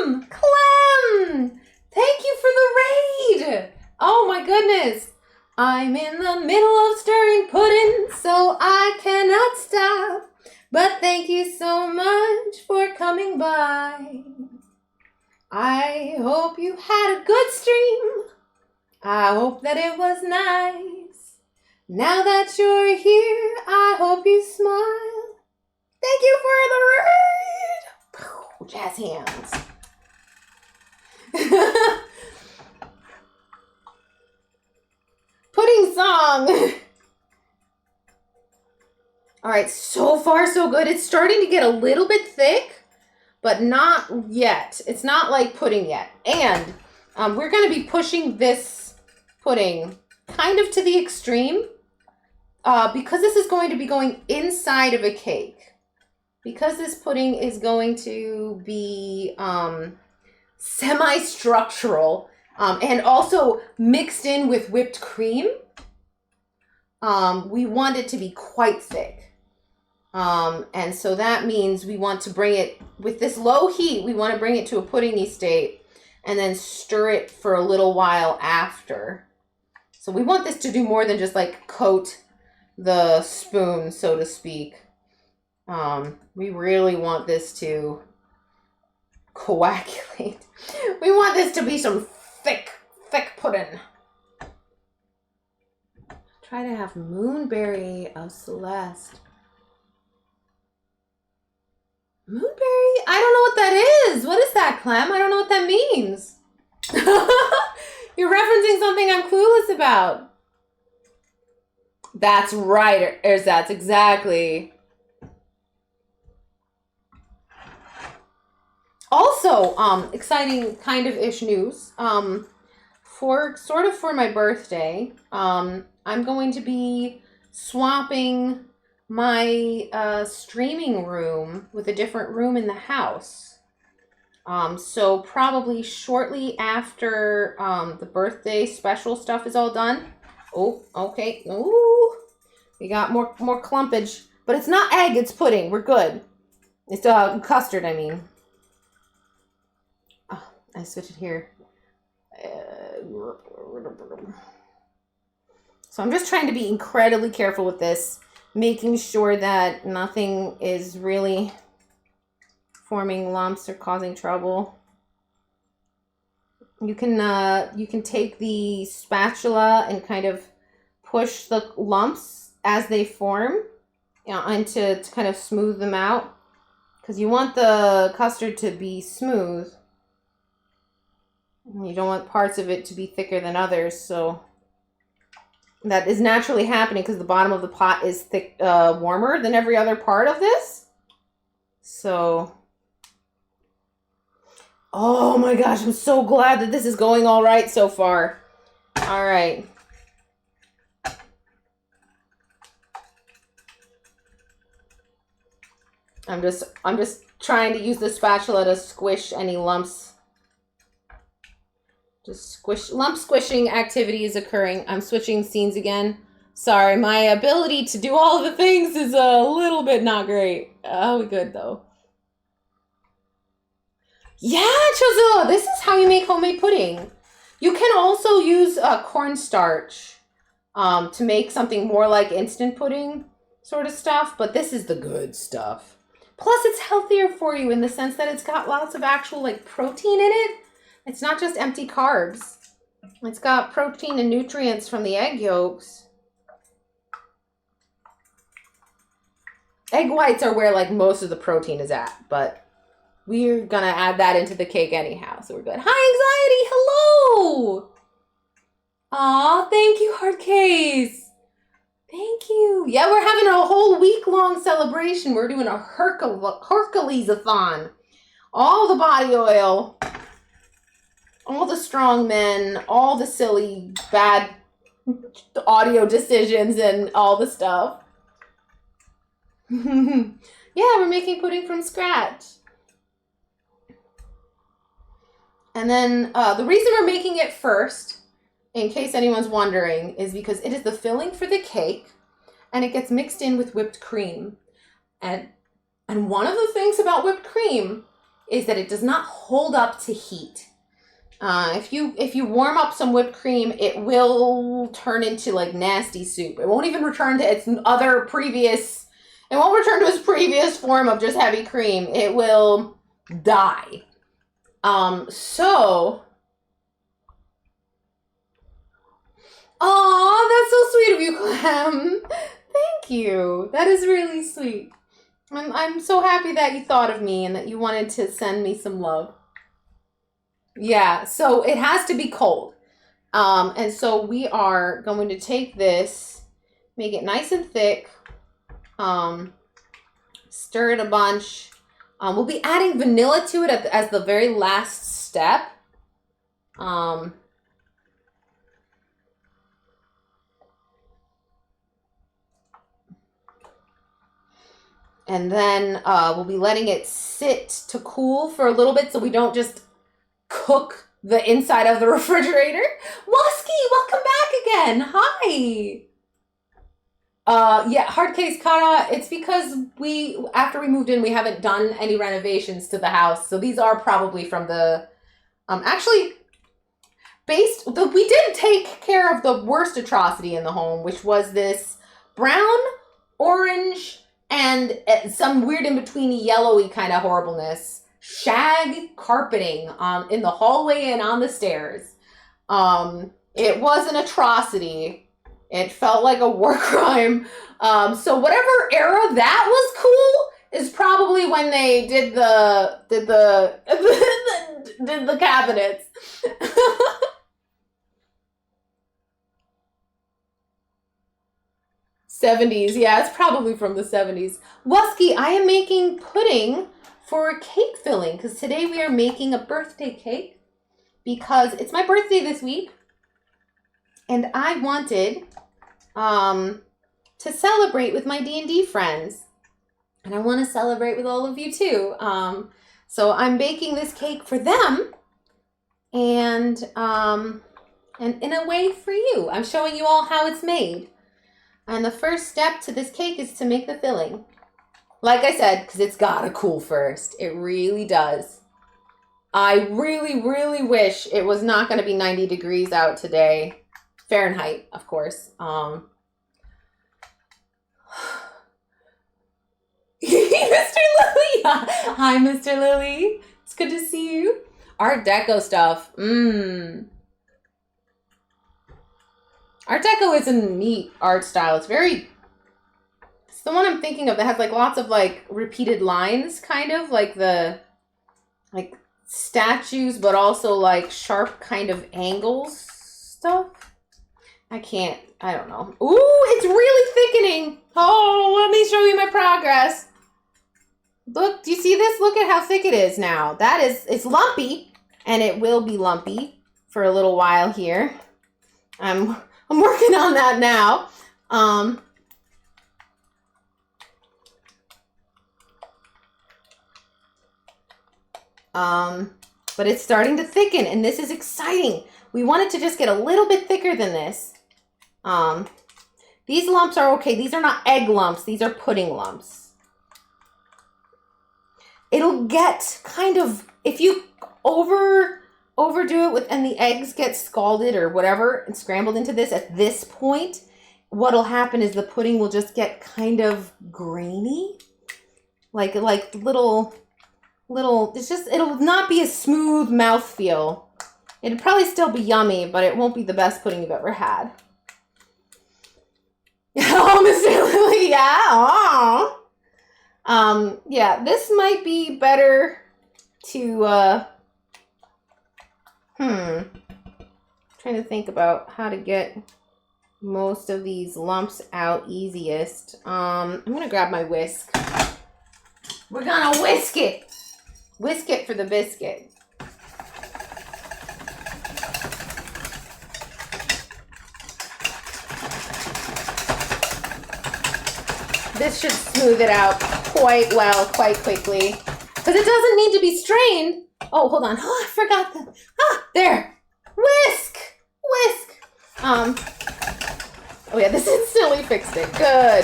Clem! Clem! Thank you for the raid! Oh my goodness! I'm in the middle of stirring pudding, so I cannot stop. But thank you so much for coming by. I hope you had a good stream. I hope that it was nice. Now that you're here, I hope you smile. Thank you for the raid. Jazz hands. Pudding song. All right, so far so good. It's starting to get a little bit thick, but not yet. It's not like pudding yet. And we're going to be pushing this pudding kind of to the extreme because this is going to be going inside of a cake. Because this pudding is going to be semi-structural and also mixed in with whipped cream, we want it to be quite thick. And so that means we want to bring it, with this low heat, we want to bring it to a puddingy state and then stir it for a little while after. So we want this to do more than just like coat the spoon, so to speak. We really want this to coagulate. We want this to be some thick pudding. Try to have Moonberry of Celeste. Moonberry? I don't know what that is. What is that, Clem? I don't know what that means. You're referencing something I'm clueless about. That's right, that's exactly. Also, exciting kind of ish news. For my birthday, I'm going to be swapping my streaming room with a different room in the house. So probably shortly after the birthday special stuff is all done. Oh, okay. Ooh, we got more clumpage, but it's not egg, it's pudding. We're good. It's custard, I mean. Oh, I switch it here. So I'm just trying to be incredibly careful with this, making sure that nothing is really forming lumps or causing trouble. You can take the spatula and kind of push the lumps as they form, and to kind of smooth them out, because you want the custard to be smooth. You don't want parts of it to be thicker than others, so that is naturally happening because the bottom of the pot is thick, warmer than every other part of this. So, oh my gosh, I'm so glad that this is going all right so far. All right. I'm just trying to use the spatula to squish any lumps. Just squish, lump squishing activity is occurring. I'm switching scenes again. Sorry, my ability to do all the things is a little bit not great. Oh, we good though. Yeah, Chozilla, this is how you make homemade pudding. You can also use cornstarch to make something more like instant pudding sort of stuff, but this is the good stuff. Plus, it's healthier for you in the sense that it's got lots of actual like protein in it. It's not just empty carbs. It's got protein and nutrients from the egg yolks. Egg whites are where like most of the protein is at, but we're gonna add that into the cake anyhow, so we're good. Hi, Anxiety, hello! Aw, thank you, Hardcase. Thank you. Yeah, we're having a whole week-long celebration. We're doing a Hercules-a-thon. All the body oil, all the strong men, all the silly, bad audio decisions, and all the stuff. Yeah, we're making pudding from scratch. And then the reason we're making it first, in case anyone's wondering, is because it is the filling for the cake, and it gets mixed in with whipped cream. And one of the things about whipped cream is that it does not hold up to heat. If you warm up some whipped cream, it will turn into like nasty soup. It won't even return to its previous form of just heavy cream. It will die. Aw, that's so sweet of you, Clem. Thank you. That is really sweet. I'm so happy that you thought of me and that you wanted to send me some love. Yeah, so it has to be cold. And so we are going to take this, make it nice and thick, stir it a bunch. We'll be adding vanilla to it as the very last step. And then we'll be letting it sit to cool for a little bit so we don't just cook the inside of the refrigerator. Wusky, welcome back again. Hi. Yeah, Hardcase Kara, it's because after we moved in, we haven't done any renovations to the house. So these are probably from the, we did take care of the worst atrocity in the home, which was this brown, orange, and some weird in-between yellowy kind of horribleness. Shag carpeting in the hallway and on the stairs. It was an atrocity. It felt like a war crime. So whatever era that was cool is probably when they did the cabinets. '70s, yeah, it's probably from the '70s. Wusky, I am making pudding for a cake filling because today we are making a birthday cake because it's my birthday this week and I wanted to celebrate with my D&D friends, and I want to celebrate with all of you too. So I'm baking this cake for them and in a way for you. I'm showing you all how it's made. And the first step to this cake is to make the filling. Like I said, because it's gotta cool first. It really does. I really, really wish it was not going to be 90 degrees out today. Fahrenheit, of course. Mr. Lily! Hi, Mr. Lily. It's good to see you. Art Deco stuff. Art Deco is a neat art style. It's the one I'm thinking of that has like lots of like repeated lines, kind of like like statues, but also like sharp kind of angles stuff. I don't know. Ooh, it's really thickening. Oh, let me show you my progress. Look, do you see this? Look at how thick it is now. It's lumpy, and it will be lumpy for a little while here. I'm working on that now. But it's starting to thicken, and this is exciting. We want it to just get a little bit thicker than this. These lumps are okay. These are not egg lumps. These are pudding lumps. It'll get kind of, if you overdo it and the eggs get scalded or whatever and scrambled into this at this point, what'll happen is the pudding will just get kind of grainy. Like little, it'll not be a smooth mouthfeel. It'd probably still be yummy, but it won't be the best pudding you've ever had. Oh, Mr. Lily, yeah. Aww. Yeah, this might be better to, trying to think about how to get most of these lumps out easiest. I'm gonna grab my whisk. We're gonna whisk it. Whisk it for the biscuit. This should smooth it out quite well, quite quickly. Because it doesn't need to be strained. Oh, hold on. Oh, I forgot the... there. Whisk. Whisk. Oh yeah, this instantly fixed it. Good.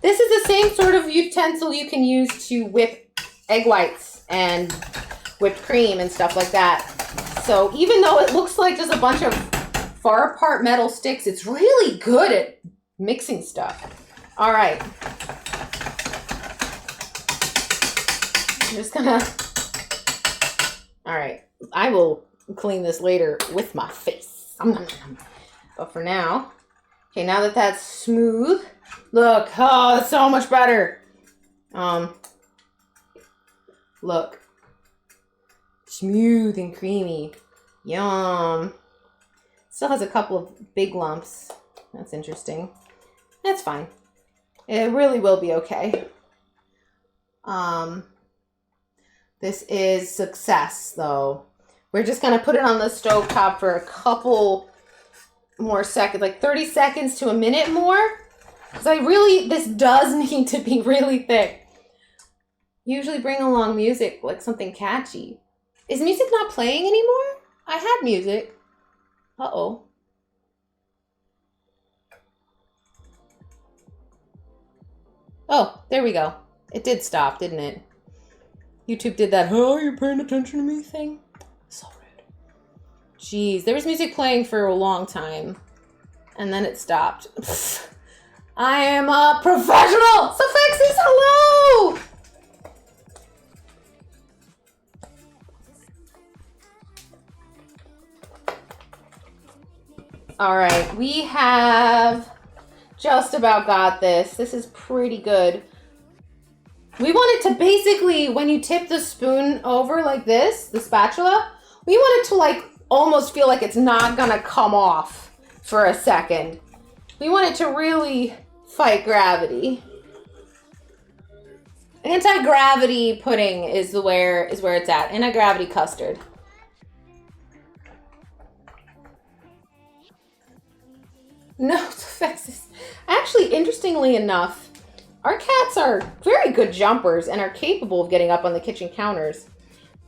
This is the same sort of utensil you can use to whip egg whites and whipped cream and stuff like that. So even though it looks like just a bunch of far apart metal sticks, it's really good at mixing stuff. All right. I'm just gonna... All right. I will clean this later with my face. But for now... Okay, now that that's smooth... Look. Oh, it's so much better. Look. Smooth and creamy. Yum. Still has a couple of big lumps. That's interesting. That's fine. It really will be okay. This is success, though. We're just going to put it on the stove top for a couple more seconds, like 30 seconds to a minute more. Because this does need to be really thick. Usually bring along music, like something catchy. Is music not playing anymore? I had music. Uh-oh. Oh, there we go. It did stop, didn't it? YouTube did that, oh, you're paying attention to me thing. So rude. Jeez, there was music playing for a long time. And then it stopped. I am a professional! Suffixes, hello! All right, we have just about got this. This is pretty good. We want it to basically, when you tip the spoon over like this, the spatula, we want it to like almost feel like it's not gonna come off for a second. We want it to really fight gravity. Anti-gravity pudding is where it's at. Anti-gravity custard. No, Suffixes. Actually, interestingly enough, our cats are very good jumpers and are capable of getting up on the kitchen counters.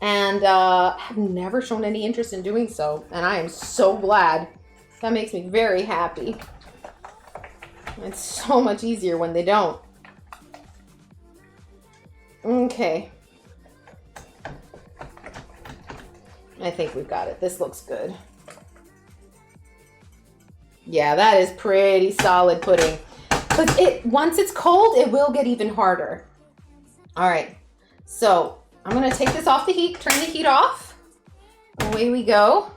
And have never shown any interest in doing so. And I am so glad. That makes me very happy. It's so much easier when they don't. Okay. I think we've got it. This looks good. Yeah, that is pretty solid pudding. But once it's cold, it will get even harder. All right, so I'm gonna take this off the heat, turn the heat off. Away we go.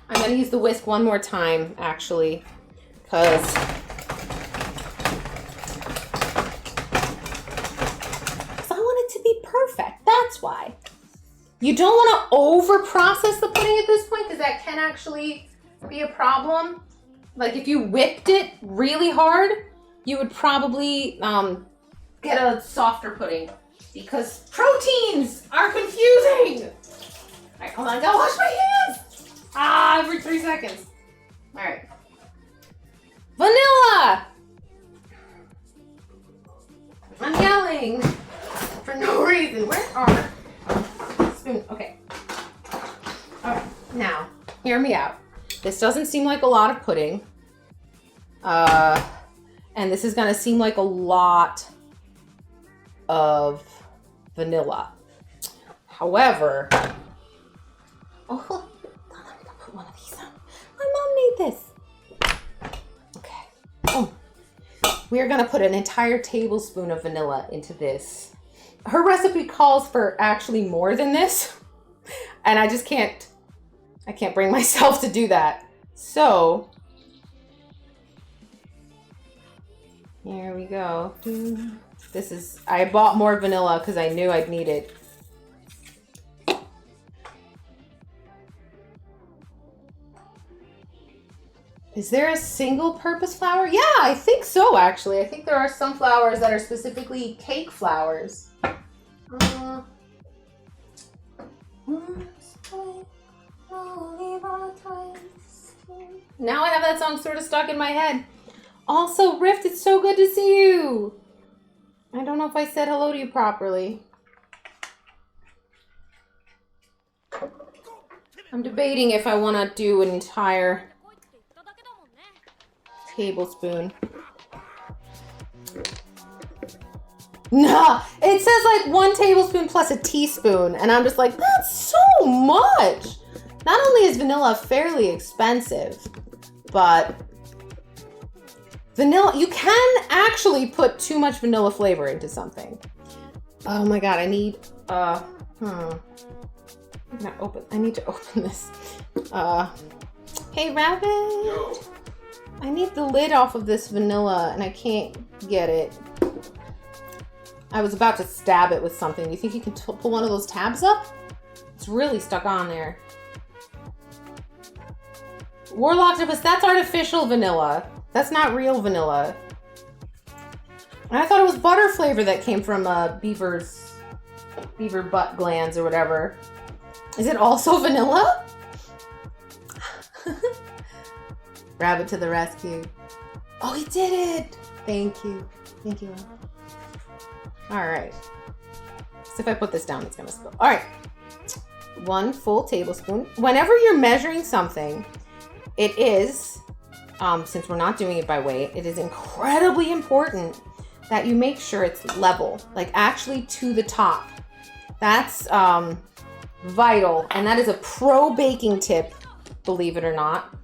I'm gonna use the whisk one more time, actually, because I want it to be perfect. That's why. You don't want to over-process the pudding at this point, because that can actually be a problem. Like if you whipped it really hard, you would probably get a softer pudding, because proteins are confusing. All right, hold on, I gotta wash my hands. Every 3 seconds. All right. Vanilla. I'm yelling for no reason. Where are spoon? Okay. All right, now hear me out. This doesn't seem like a lot of pudding. And this is gonna seem like a lot of vanilla. However, oh, let me go put one of these on. My mom made this. Okay. Oh, we are gonna put an entire tablespoon of vanilla into this. Her recipe calls for actually more than this, and I just can't bring myself to do that. So here we go. I bought more vanilla because I knew I'd need it. Is there a single purpose flour? Yeah, I think so, actually. I think there are some flours that are specifically cake flours. Now I have that song sort of stuck in my head. Also, Rift, it's so good to see you. I don't know if I said hello to you properly. I'm debating if I want to do an entire tablespoon. Nah, it says like 1 tablespoon plus a teaspoon, and I'm just like, that's so much. Not only is vanilla fairly expensive, but vanilla, you can actually put too much vanilla flavor into something. Oh my god, I need, I need to open this. Hey Rabbit! Yo. I need the lid off of this vanilla and I can't get it. I was about to stab it with something. Do you think you can pull one of those tabs up? It's really stuck on there. Warlocktopus, that's artificial vanilla. That's not real vanilla. And I thought it was butter flavor that came from beaver butt glands or whatever. Is it also vanilla? Rabbit to the rescue. Oh, he did it! Thank you. Thank you. All right. So if I put this down, it's gonna spill. All right. 1 full tablespoon. Whenever you're measuring something, it is, since we're not doing it by weight, it is incredibly important that you make sure it's level, like actually to the top. That's vital, and that is a pro baking tip, believe it or not.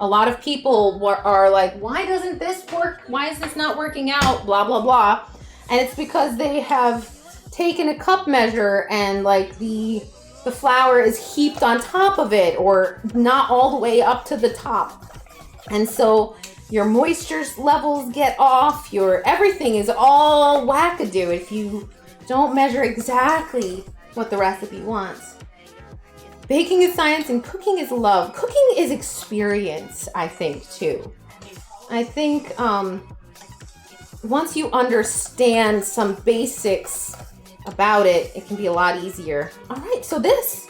A lot of people are like, why doesn't this work? Why is this not working out? Blah, blah, blah. And it's because they have taken a cup measure and like the flour is heaped on top of it or not all the way up to the top. And so your moisture levels get off, everything is all wackadoo if you don't measure exactly what the recipe wants. Baking is science and cooking is love. Cooking is experience, I think, too. I think once you understand some basics about it, it can be a lot easier. All right, so this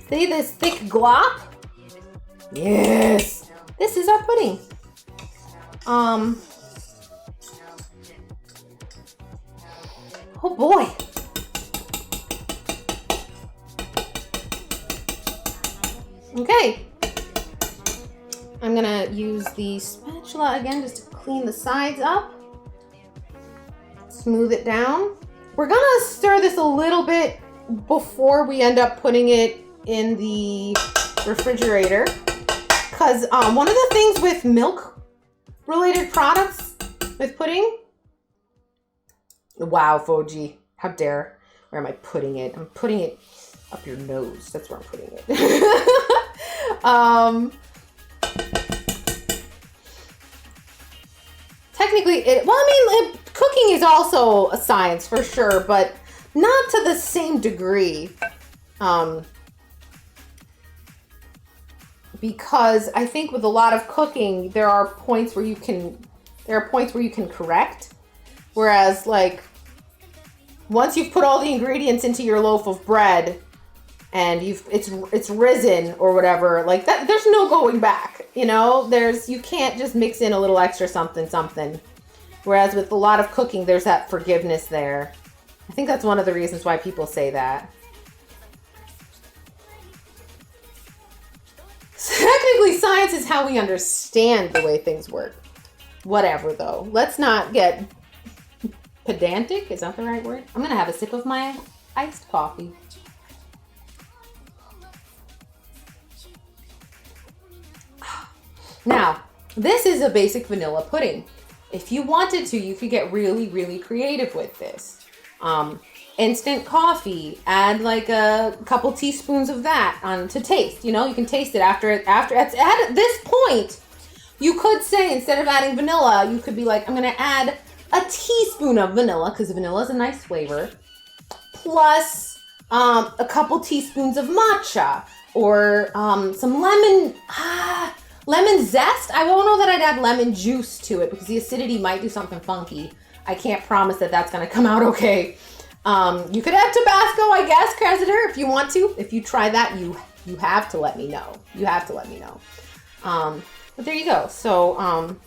thick glop? Yes, this is our pudding. Oh boy. Okay. I'm gonna use the spatula again just to clean the sides up. Smooth it down. We're gonna stir this a little bit before we end up putting it in the refrigerator, because one of the things with milk-related products with pudding. Wow, Foji, how dare! Where am I putting it? I'm putting it up your nose. That's where I'm putting it. Technically, cooking is also a science for sure, but not to the same degree. Because I think with a lot of cooking, there are points where you can correct. Whereas, like, once you've put all the ingredients into your loaf of bread and it's risen or whatever, like that, there's no going back. You know, you can't just mix in a little extra something. Whereas with a lot of cooking, there's that forgiveness there. I think that's one of the reasons why people say that. Technically, science is how we understand the way things work. Whatever, though. Let's not get pedantic. Is that the right word? I'm going to have a sip of my iced coffee. Now, this is a basic vanilla pudding. If you wanted to, you could get really, really creative with this. Instant coffee, add like a couple teaspoons of that to taste. You know, you can taste it after at this point, you could say instead of adding vanilla, you could be like, I'm going to add a teaspoon of vanilla because vanilla is a nice flavor, plus a couple teaspoons of matcha or some lemon zest. I won't know that I'd add lemon juice to it because the acidity might do something funky. I can't promise that that's going to come out okay. You could add Tabasco, I guess, Cressiter, if you want to. If you try that, you have to let me know. You have to let me know. But there you go. So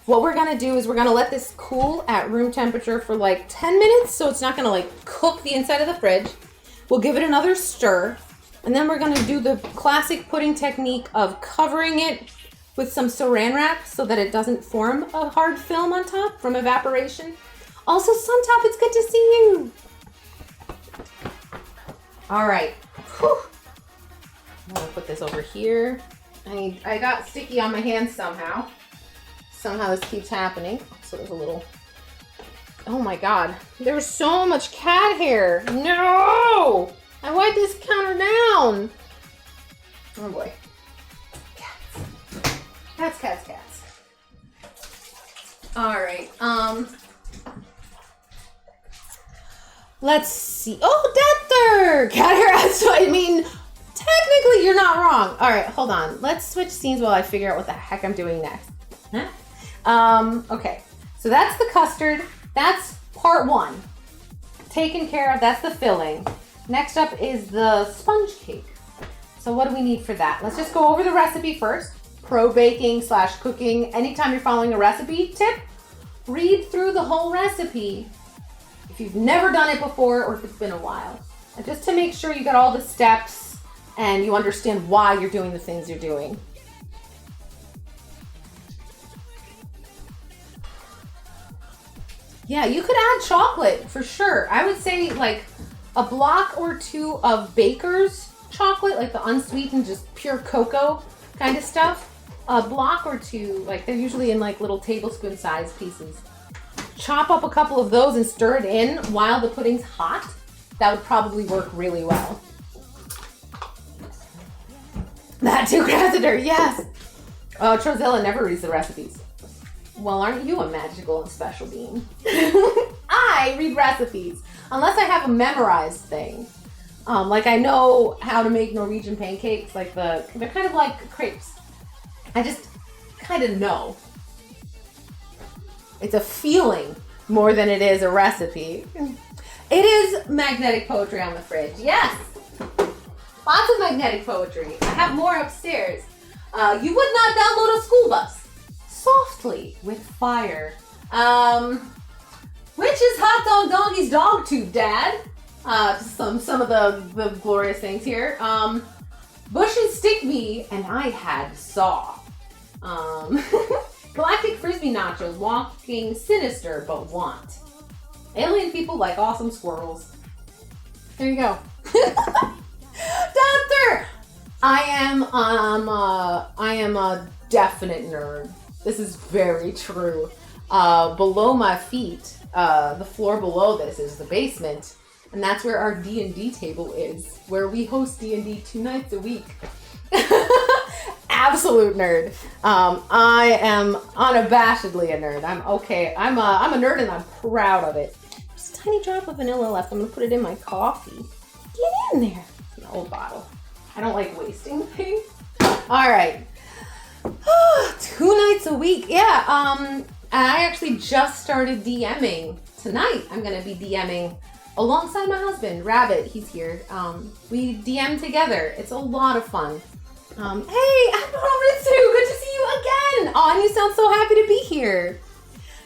what we're going to do is we're going to let this cool at room temperature for like 10 minutes. So it's not going to like cook the inside of the fridge. We'll give it another stir. And then we're going to do the classic pudding technique of covering it with some saran wrap so that it doesn't form a hard film on top from evaporation. Also, Suntop, it's good to see you. All right. Whew. I'm going to put this over here. I got sticky on my hands somehow. Somehow this keeps happening. So there's a little... Oh my God. There's so much cat hair. No! I wiped this counter down. Oh boy. Cats. All right. Let's see. Oh, Deather! Cat hair. So I mean, technically you're not wrong. All right, hold on. Let's switch scenes while I figure out what the heck I'm doing next. Huh? Okay. So that's the custard. That's part one. Taken care of. That's the filling. Next up is the sponge cake. So what do we need for that? Let's just go over the recipe first. Pro baking / cooking. Anytime you're following a recipe tip, read through the whole recipe if you've never done it before or if it's been a while. And just to make sure you got all the steps and you understand why you're doing the things you're doing. Yeah, you could add chocolate for sure. I would say like a block or two of Baker's chocolate, like the unsweetened, just pure cocoa kind of stuff. A block or two, like they're usually in like little tablespoon sized pieces. Chop up a couple of those and stir it in while the pudding's hot. That would probably work really well. That too, Cressiter, yes. Oh, Trozilla never reads the recipes. Well, aren't you a magical and special being? I read recipes, unless I have a memorized thing. Like I know how to make Norwegian pancakes, like they're kind of like crepes. I just kind of know. It's a feeling more than it is a recipe. It is magnetic poetry on the fridge. Yes. Lots of magnetic poetry. I have more upstairs. You would not download a school bus softly with fire. Which is hot dog doggy's dog tube, Dad? Some of the glorious things here. Bushes stick me, and I had saw. Galactic Frisbee nachos, walking sinister but want. Alien people like awesome squirrels. There you go. Doctor! I am a definite nerd. This is very true. Below my feet, the floor below this is the basement, and that's where our D&D table is, where we host D&D 2 nights a week. Absolute nerd. I am unabashedly a nerd. I'm okay. I'm a nerd, and I'm proud of it. Just a tiny drop of vanilla left. I'm gonna put it in my coffee. Get in there. It's an old bottle. I don't like wasting things. All right. 2 nights a week. Yeah. I actually just started DMing tonight. I'm gonna be DMing alongside my husband, Rabbit. He's here. We DM together. It's a lot of fun. Hey, Ritsu, good to see you again. Oh, and you sound so happy to be here.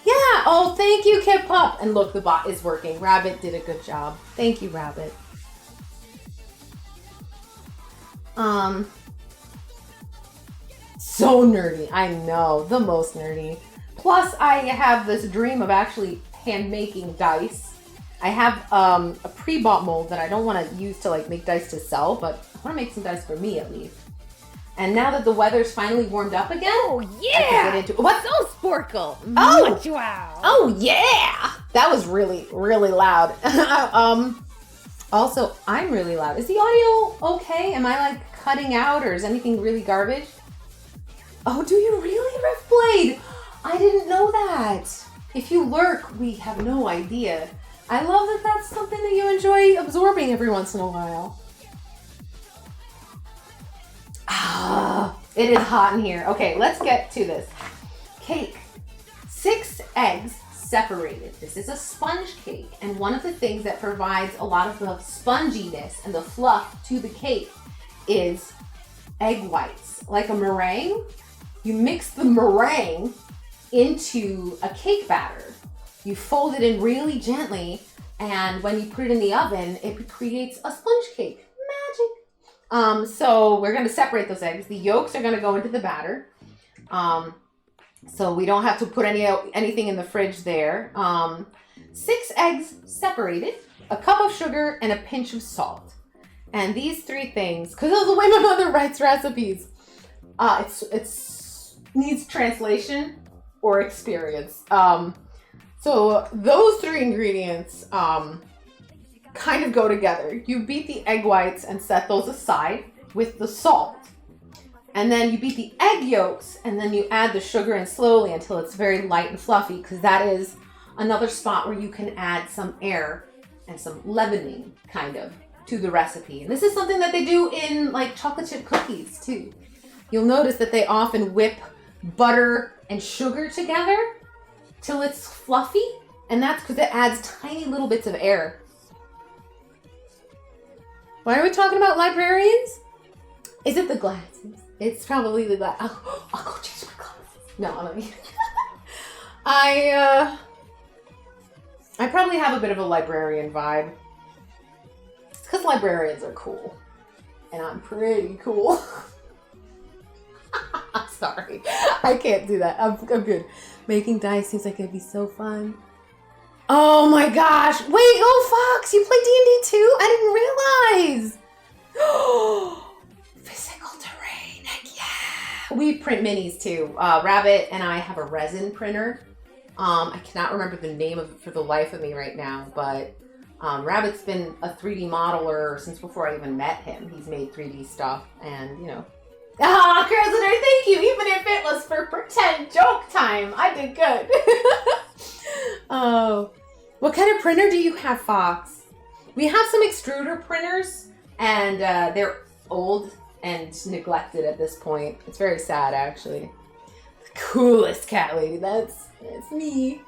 Yeah. Oh, thank you, Kid Pup. And look, the bot is working. Rabbit did a good job. Thank you, Rabbit. So nerdy. I know, the most nerdy. Plus, I have this dream of actually hand making dice. I have a pre-bought mold that I don't want to use to like make dice to sell, but I want to make some dice for me at least. And now that the weather's finally warmed up again, oh yeah, I can get into what's so Sporkle. Oh, wow. Oh yeah, that was really loud. Also, I'm really loud. Is the audio okay? Am I like cutting out, or is anything really garbage? Oh, do you really, Riftblade? I didn't know that. If you lurk, we have no idea. I love that that's something that you enjoy absorbing every once in a while. It is hot in here. Okay, let's get to this. Cake. 6 eggs separated. This is a sponge cake, and one of the things that provides a lot of the sponginess and the fluff to the cake is egg whites. Like a meringue, you mix the meringue into a cake batter. You fold it in really gently, and when you put it in the oven, it creates a sponge cake. Magic. So we're gonna separate those eggs. The yolks are gonna go into the batter. So we don't have to put anything in the fridge there. 6 eggs separated, a cup of sugar, and a pinch of salt. And these 3 things, because of the way my mother writes recipes, it's needs translation or experience. So those 3 ingredients kind of go together. You beat the egg whites and set those aside with the salt. And then you beat the egg yolks, and then you add the sugar in slowly until it's very light and fluffy, because that is another spot where you can add some air and some leavening, kind of, to the recipe. And this is something that they do in like chocolate chip cookies too. You'll notice that they often whip butter and sugar together till it's fluffy, and that's because it adds tiny little bits of air. Why are we talking about librarians? Is it the glasses? It's probably the glasses. I'll go change my glasses. No, let me. I probably have a bit of a librarian vibe. It's because librarians are cool, and I'm pretty cool. I'm sorry, I can't do that. I'm good. Making dice seems like it'd be so fun. Oh my gosh! Wait, oh Fox, you play D&D too? I didn't realize. Physical terrain, heck yeah! We print minis too. Rabbit and I have a resin printer. I cannot remember the name of it for the life of me right now, but Rabbit's been a 3D modeler since before I even met him. He's made 3D stuff, and you know. Ah, Crusader, thank you! Even if it was for pretend joke time, I did good. Oh, what kind of printer do you have, Fox? We have some extruder printers, and they're old and neglected at this point. It's very sad, actually. The coolest cat lady, that's me.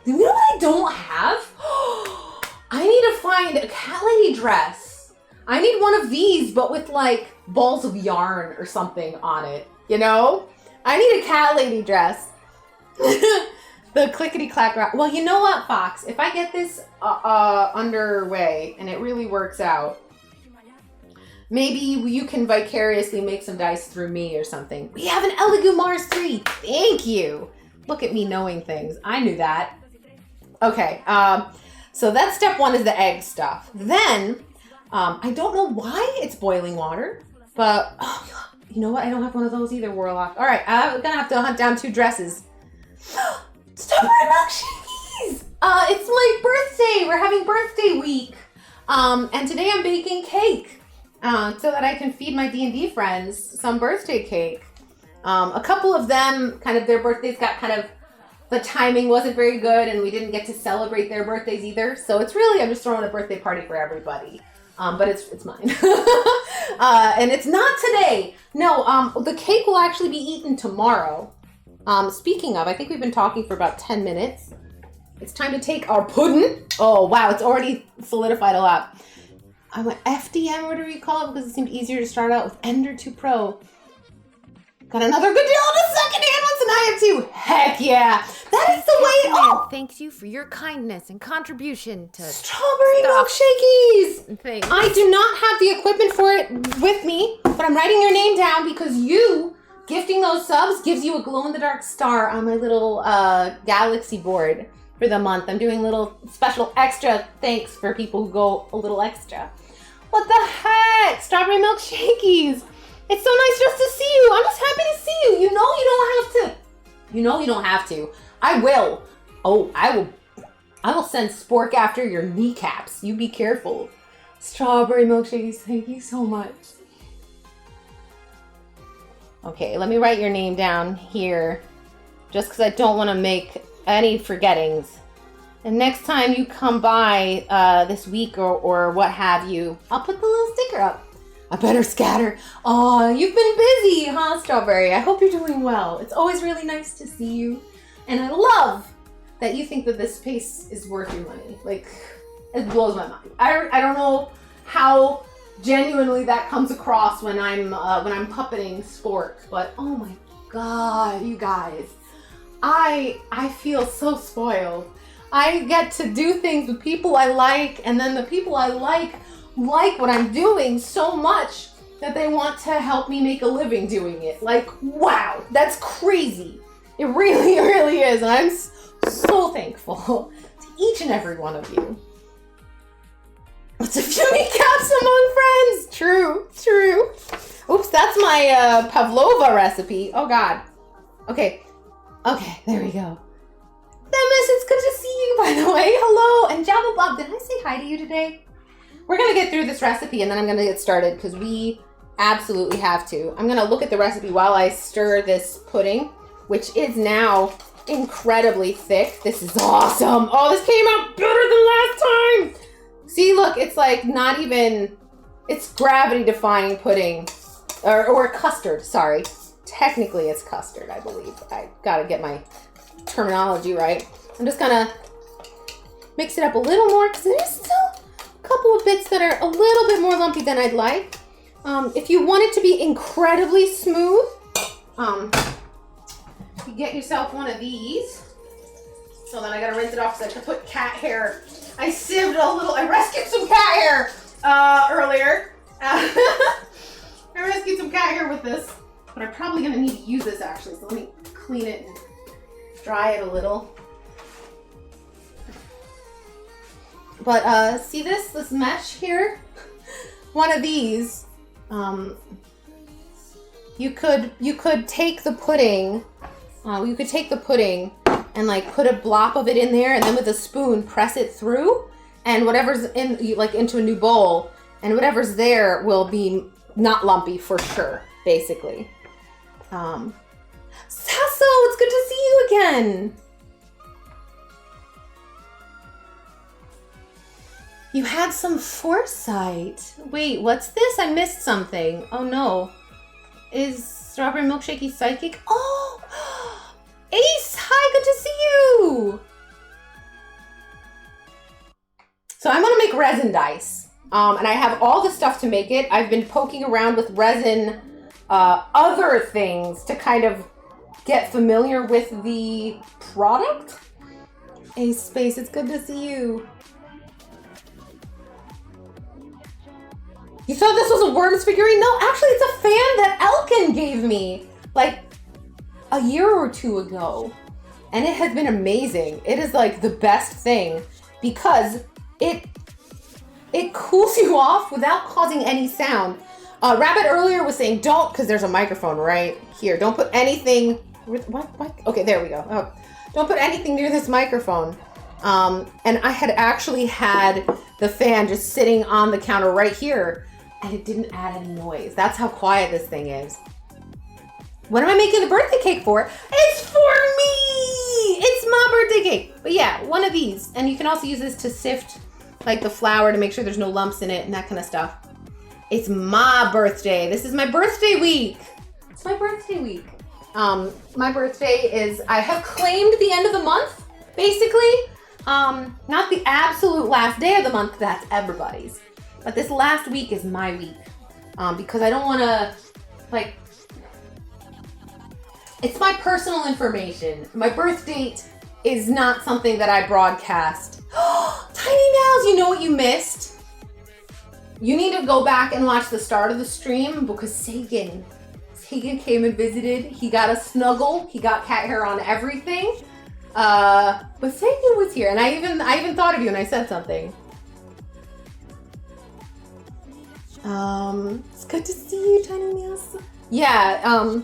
You know what I don't have? I need to find a cat lady dress. I need one of these, but with like balls of yarn or something on it, you know? I need a cat lady dress. The clickety-clack rock. Well, you know what, Fox? If I get this underway and it really works out, maybe you can vicariously make some dice through me or something. We have an Elegoo Mars 3. Thank you. Look at me knowing things. I knew that. Okay, so that's step 1 is the egg stuff. Then, I don't know why it's boiling water. But, oh, you know what? I don't have one of those either, Warlock. All right, I'm gonna have to hunt down 2 dresses. Strawberry milkshakes! It's my birthday. We're having birthday week. And today I'm baking cake so that I can feed my D&D friends some birthday cake. A couple of them, kind of their birthdays got kind of, the timing wasn't very good and we didn't get to celebrate their birthdays either. So it's really, I'm just throwing a birthday party for everybody. But it's mine. And it's not today. No, the cake will actually be eaten tomorrow. Speaking of, I think we've been talking for about 10 minutes. It's time to take our pudding. Oh, wow, it's already solidified a lot. I'm an FDM, whatever you call it, because it seemed easier to start out with Ender 2 Pro. Got another good deal on the second-hand ones, and I have 2. Heck yeah. That is the way. Oh, thanks you for your kindness and contribution to strawberry milkshakies. I do not have the equipment for it with me, but I'm writing your name down because you gifting those subs gives you a glow-in-the-dark star on my little galaxy board for the month. I'm doing little special extra thanks for people who go a little extra. What the heck? Strawberry milkshakies. It's so nice just to see you. I'm just happy to see you. You know you don't have to. You know you don't have to. I will. Oh, I will send Spork after your kneecaps. You be careful. Strawberry milkshakes, thank you so much. Okay, let me write your name down here. Just because I don't want to make any forgettings. And next time you come by this week or what have you, I'll put the little sticker up. I better scatter. Oh, you've been busy, huh, Strawberry? I hope you're doing well. It's always really nice to see you. And I love that you think that this space is worth your money. Like, it blows my mind. I don't know how genuinely that comes across when I'm puppeting Spork, but oh my God, you guys. I feel so spoiled. I get to do things with people I like, and then the people I like what I'm doing so much that they want to help me make a living doing it. Like, wow, that's crazy. It really, really is. And I'm so thankful to each and every one of you. What's a few kneecaps among friends? True, true. Oops, that's my pavlova recipe. Oh God. Okay, there we go. Themis, it's good to see you, by the way. Hello, and Jabba Bob, did I say hi to you today? We're gonna get through this recipe and then I'm gonna get started because we absolutely have to. I'm gonna look at the recipe while I stir this pudding, which is now incredibly thick. This is awesome. Oh, this came out better than last time. See, look, it's like not even, it's gravity defying pudding or custard, sorry. Technically it's custard, I believe. I gotta get my terminology right. I'm just gonna mix it up a little more because there's still a couple of bits that are a little bit more lumpy than I'd like. If you want it to be incredibly smooth, you get yourself one of these. So then I gotta rinse it off because I put cat hair. I sieved a little, I rescued some cat hair earlier. I rescued some cat hair with this, but I'm probably gonna need to use this actually. So let me clean it and dry it a little. But see this mesh here? One of these, you could take the pudding, and like put a blob of it in there, and then with a spoon press it through, and whatever's in, like into a new bowl, and whatever's there will be not lumpy for sure, basically. Sasso, it's good to see you again. You had some foresight. Wait, what's this? I missed something. Oh no. Is Strawberry Milkshakey psychic? Oh! Ace, hi, good to see you! So I'm gonna make resin dice. And I have all the stuff to make it. I've been poking around with resin, other things to kind of get familiar with the product. Ace Space, it's good to see you. You thought this was a Worms figurine? No, actually it's a fan that Elkin gave me like a year or two ago. And it has been amazing. It is like the best thing because it cools you off without causing any sound. Rabbit earlier was saying don't, because there's a microphone right here. Don't put anything. What? Okay, there we go. Oh, don't put anything near this microphone. And I had actually had the fan just sitting on the counter right here, and it didn't add any noise. That's how quiet this thing is. What am I making the birthday cake for? It's for me! It's my birthday cake. But yeah, one of these. And you can also use this to sift like the flour to make sure there's no lumps in it and that kind of stuff. It's my birthday. This is my birthday week. It's my birthday week. My birthday is, I have claimed the end of the month, basically. Not the absolute last day of the month, that's everybody's. But this last week is my week. Because I don't want to, like, it's my personal information. My birth date is not something that I broadcast. Tiny Mouse, you know what you missed? You need to go back and watch the start of the stream because Sagan came and visited. He got a snuggle. He got cat hair on everything. But Sagan was here, and I even thought of you, and I said something. It's good to see you, Tiny Mouse. Yeah.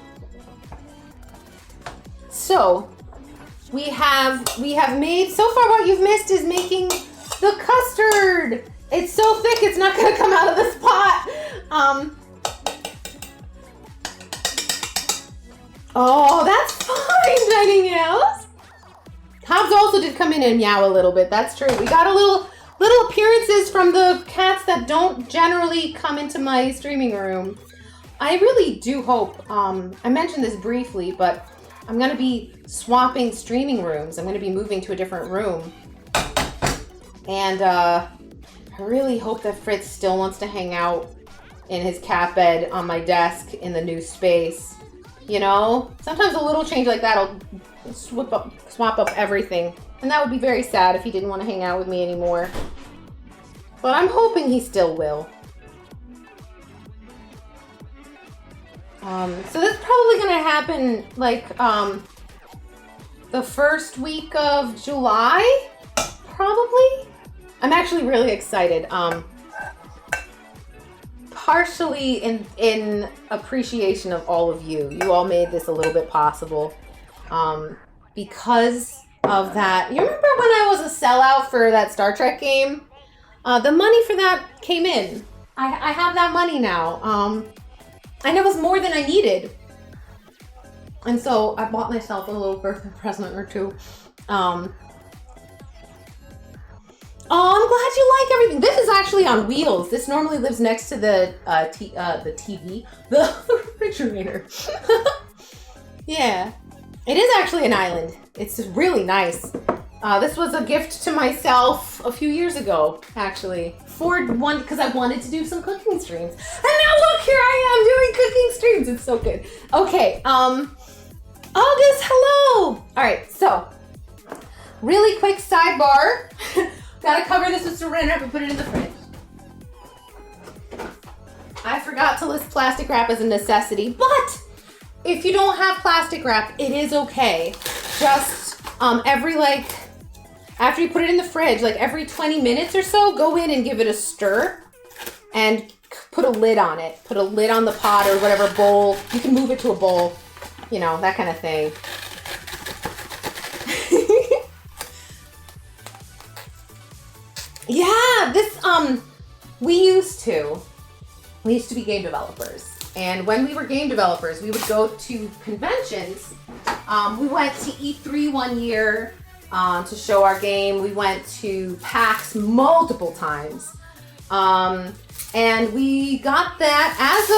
So we have made so far. What you've missed is making the custard. It's so thick, it's not gonna come out of this pot. Oh, that's fine, Tiny Mouse. Hobbs also did come in and meow a little bit. That's true. We got a little appearances from the cats that don't generally come into my streaming room. I really do hope. I mentioned this briefly, but I'm gonna be swapping streaming rooms. I'm gonna be moving to a different room, and I really hope that Fritz still wants to hang out in his cat bed on my desk in the new space. You know, sometimes a little change like that'll swap up everything. And that would be very sad if he didn't want to hang out with me anymore. But I'm hoping he still will. So this is probably going to happen like the first week of July, probably. I'm actually really excited. Partially in appreciation of all of you. You all made this a little bit possible. Because of that. You remember when I was a sellout for that Star Trek game? The money for that came in. I have that money now. And it was more than I needed. And so I bought myself a little birthday present or two. Oh, I'm glad you like everything. This is actually on wheels. This normally lives next to the TV, the refrigerator. Yeah, it is actually an island. It's really nice. This was a gift to myself a few years ago, actually, because I wanted to do some cooking streams. And now look, here I am doing cooking streams. It's so good. Okay, August, hello. All right, so really quick sidebar. Gotta cover this with saran wrap and put it in the fridge. I forgot to list plastic wrap as a necessity, but if you don't have plastic wrap, it is okay. Just after you put it in the fridge, like every 20 minutes or so, go in and give it a stir and put a lid on it. Put a lid on the pot or whatever bowl. You can move it to a bowl, you know, that kind of thing. Yeah, we used to be game developers. And when we were game developers, we would go to conventions. We went to E3 one year to show our game. We went to PAX multiple times. And we got that as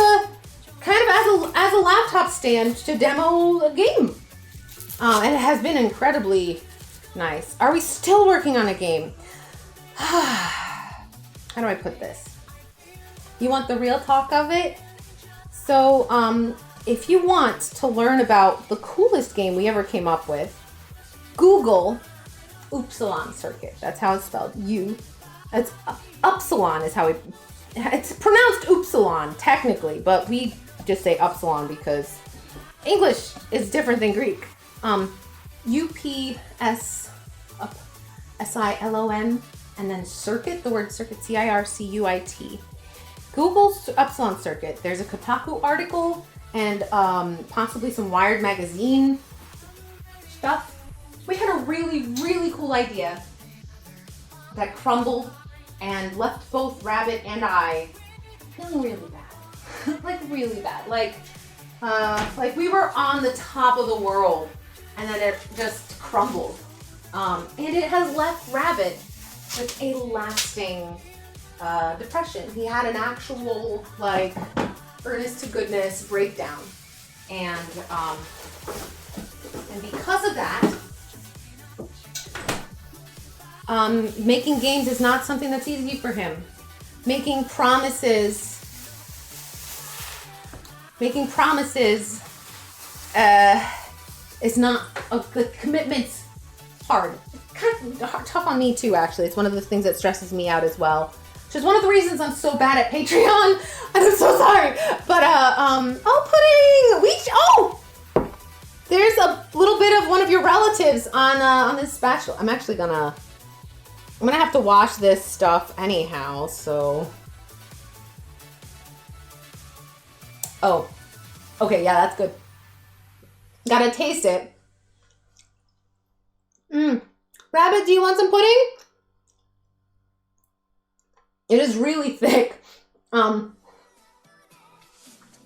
a laptop stand to demo a game. And it has been incredibly nice. Are we still working on a game? How do I put this? You want the real talk of it? So, if you want to learn about the coolest game we ever came up with, Google Upsilon Circuit. That's how it's spelled. It's Upsilon is how it's pronounced Upsilon technically, but we just say Upsilon because English is different than Greek. UPSILON. And then circuit, the word circuit, CIRCUIT. Google Epsilon Circuit. There's a Kotaku article and possibly some Wired magazine stuff. We had a really, really cool idea that crumbled and left both Rabbit and I feeling really bad. Like really bad. Like we were on the top of the world and then it just crumbled. And it has left Rabbit with a lasting depression. He had an actual like earnest to goodness breakdown. And because of that, making games is not something that's easy for him. Making promises is not the commitment's hard. Kind of tough on me too, actually. It's one of the things that stresses me out as well. Which is one of the reasons I'm so bad at Patreon. And I'm so sorry. But pudding! There's a little bit of one of your relatives on this spatula. I'm gonna have to wash this stuff anyhow, so. Oh. Okay, yeah, that's good. Gotta taste it. Rabbit, do you want some pudding? It is really thick. But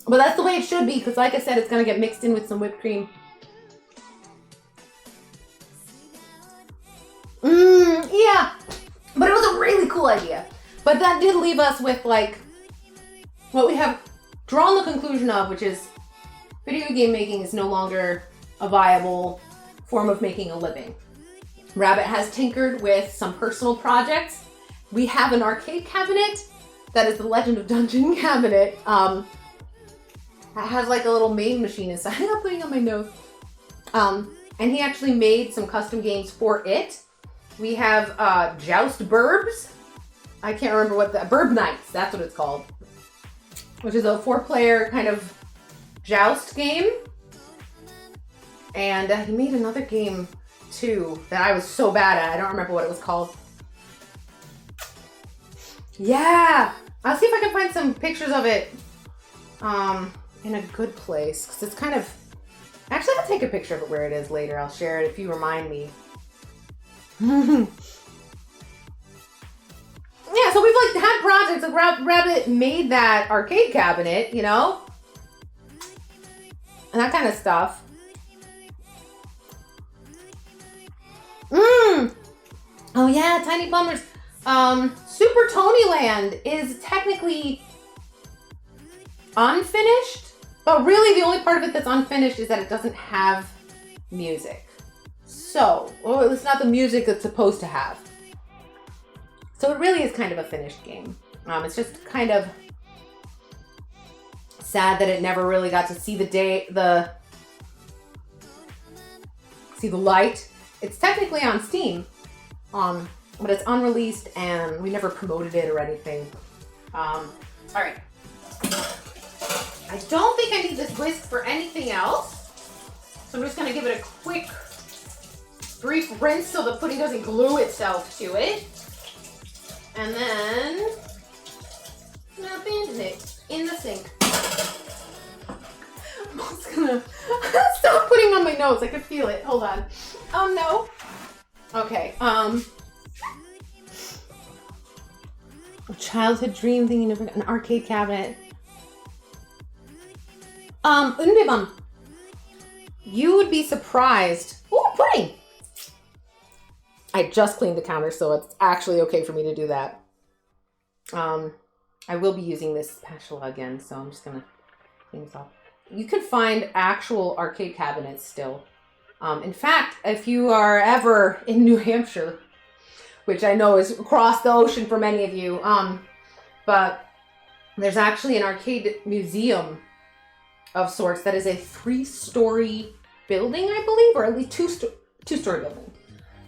that's the way it should be, because like I said, it's gonna get mixed in with some whipped cream. Yeah. But it was a really cool idea. But that did leave us with like what we have drawn the conclusion of, which is video game making is no longer a viable form of making a living. Rabbit has tinkered with some personal projects. We have an arcade cabinet that is the Legend of Dungeon cabinet. It has like a little main machine inside. I'm putting on my nose. And he actually made some custom games for it. We have Joust Burbs. I can't remember what Burb Nights, that's what it's called. Which is a 4-player kind of joust game. And he made another game too that I was so bad at. I don't remember what it was called. Yeah! I'll see if I can find some pictures of it in a good place. Because it's kind of... Actually, I'll take a picture of it where it is later. I'll share it if you remind me. Yeah, so we've like had projects. Like Rabbit made that arcade cabinet, you know? And that kind of stuff. Oh yeah, Tiny Plumbers. Super Tonyland is technically unfinished, but really the only part of it that's unfinished is that it doesn't have music. So, or it's not the music it's supposed to have. So it really is kind of a finished game. It's just kind of sad that it never really got to see the light. It's technically on Steam, but it's unreleased and we never promoted it or anything. All right. I don't think I need this whisk for anything else. So I'm just gonna give it a quick, brief rinse so the pudding doesn't glue itself to it. And then snap it in the sink. I'm just gonna stop putting on my nose. I can feel it. Hold on. Oh no. Okay. A childhood dream thinking of an arcade cabinet. Unbibam. You would be surprised. Ooh, pudding! I just cleaned the counter, so it's actually okay for me to do that. I will be using this spatula again, so I'm just gonna clean this off. You can find actual arcade cabinets still. In fact, if you are ever in New Hampshire, which I know is across the ocean for many of you, but there's actually an arcade museum of sorts that is a 3-story building, I believe, or at least two-story building.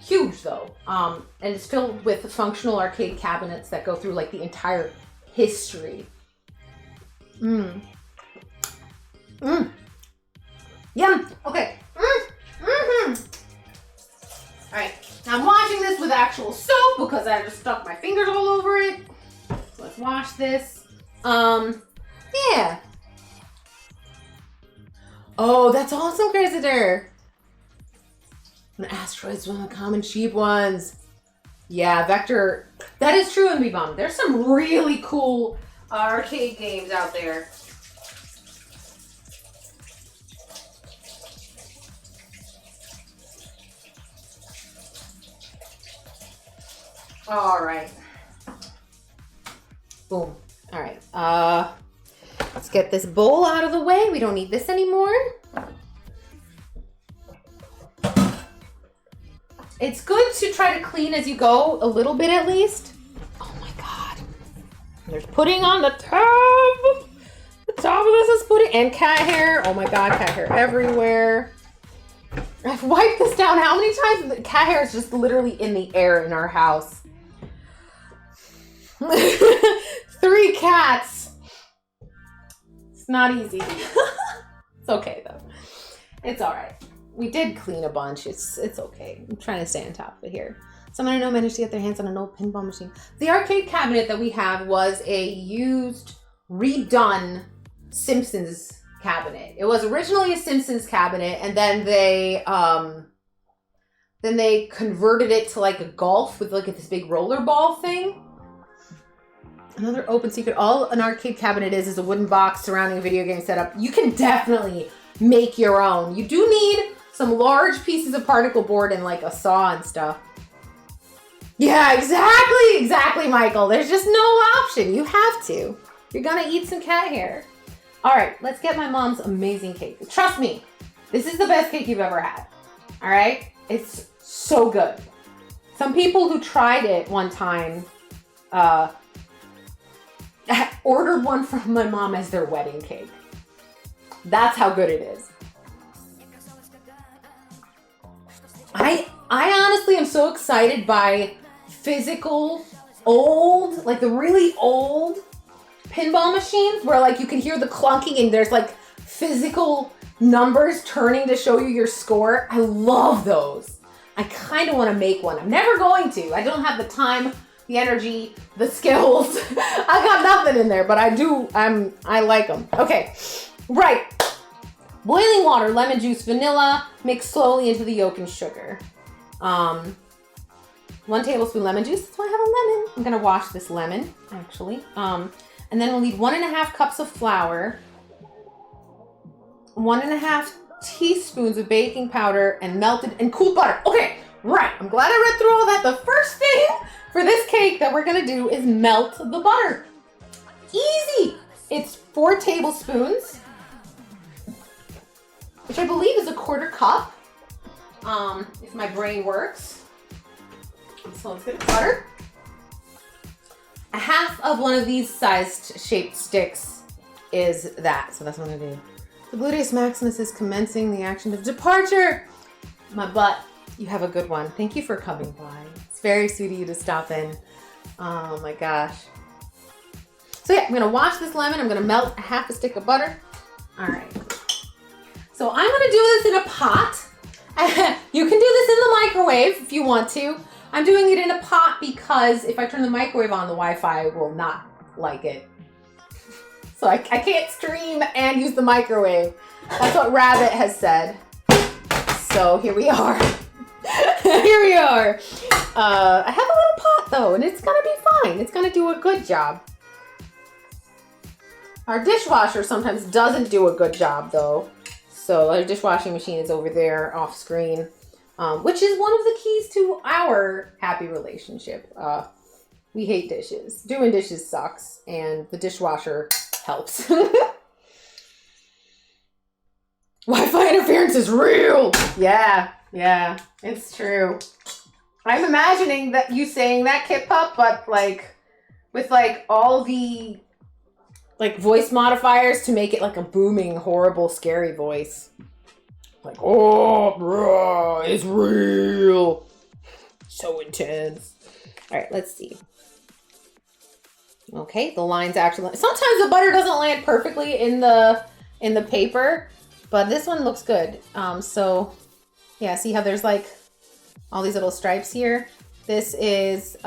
Huge though, and it's filled with functional arcade cabinets that go through like the entire history. Yum. Okay. All right. Now I'm washing this with actual soap because I just stuck my fingers all over it. So let's wash this. Yeah. Oh, that's awesome, Cressitor. An asteroid's one of the common cheap ones. Yeah, Vector. That is true in B-Bomb. There's some really cool arcade games out there. All right. Boom. All right. Let's get this bowl out of the way. We don't need this anymore. It's good to try to clean as you go, a little bit at least. Oh my God. There's pudding on the top. The top of this is pudding and cat hair. Oh my God, cat hair everywhere. I've wiped this down how many times? The cat hair is just literally in the air in our house. 3 cats. It's not easy. It's okay though. It's all right. We did clean a bunch. It's okay. I'm trying to stay on top of it here. Someone I know managed to get their hands on an old pinball machine. The arcade cabinet that we have was a used, redone Simpsons cabinet. It was originally a Simpsons cabinet, and then they converted it to like a golf with like this big roller ball thing. Another open secret. All an arcade cabinet is a wooden box surrounding a video game setup. You can definitely make your own. You do need some large pieces of particle board and like a saw and stuff. Yeah, exactly, Michael. There's just no option. You have to. You're gonna eat some cat hair. All right, let's get my mom's amazing cake. Trust me, this is the best cake you've ever had. All right? It's so good. Some people who tried it one time ordered one from my mom as their wedding cake. That's how good it is. I honestly am so excited by physical, old, like the really old pinball machines where like you can hear the clunking and there's like physical numbers turning to show you your score. I love those. I kind of want to make one. I'm never going to. I don't have the time, the energy, the skills. I got nothing in there, but I like them. Okay, right. Boiling water, lemon juice, vanilla, mix slowly into the yolk and sugar. 1 tablespoon lemon juice. That's why I have a lemon. I'm gonna wash this lemon, actually. And then we'll need 1.5 cups of flour, 1.5 teaspoons of baking powder, and melted and cooled butter. Okay, right. I'm glad I read through all that. The first thing for this cake that we're gonna do is melt the butter. Easy. It's 4 tablespoons. Which I believe is a 1/4 cup, if my brain works. So let's get the butter. 1/2 of one of these sized shaped sticks is that. So that's what I'm gonna do. The Gluteus Maximus is commencing the action of departure. My butt, you have a good one. Thank you for coming by. It's very sweet of you to stop in. Oh my gosh. So yeah, I'm gonna wash this lemon. I'm gonna melt 1/2 stick of butter. All right. So I'm gonna do this in a pot. You can do this in the microwave if you want to. I'm doing it in a pot because if I turn the microwave on, the Wi-Fi will not like it. So I can't stream and use the microwave. That's what Rabbit has said. So here we are. Here we are. I have a little pot though, and it's gonna be fine. It's gonna do a good job. Our dishwasher sometimes doesn't do a good job though. So our dishwashing machine is over there off screen, which is one of the keys to our happy relationship. We hate dishes. Doing dishes sucks, and the dishwasher helps. Wi-Fi interference is real. Yeah, it's true. I'm imagining that you saying that, Kit Pup, but like with like all the like voice modifiers to make it like a booming, horrible, scary voice. Like, oh, bro, it's real. So intense. All right, let's see. Okay, the lines actually. Sometimes the butter doesn't land perfectly in the paper, but this one looks good. So yeah, see how there's like all these little stripes here? This is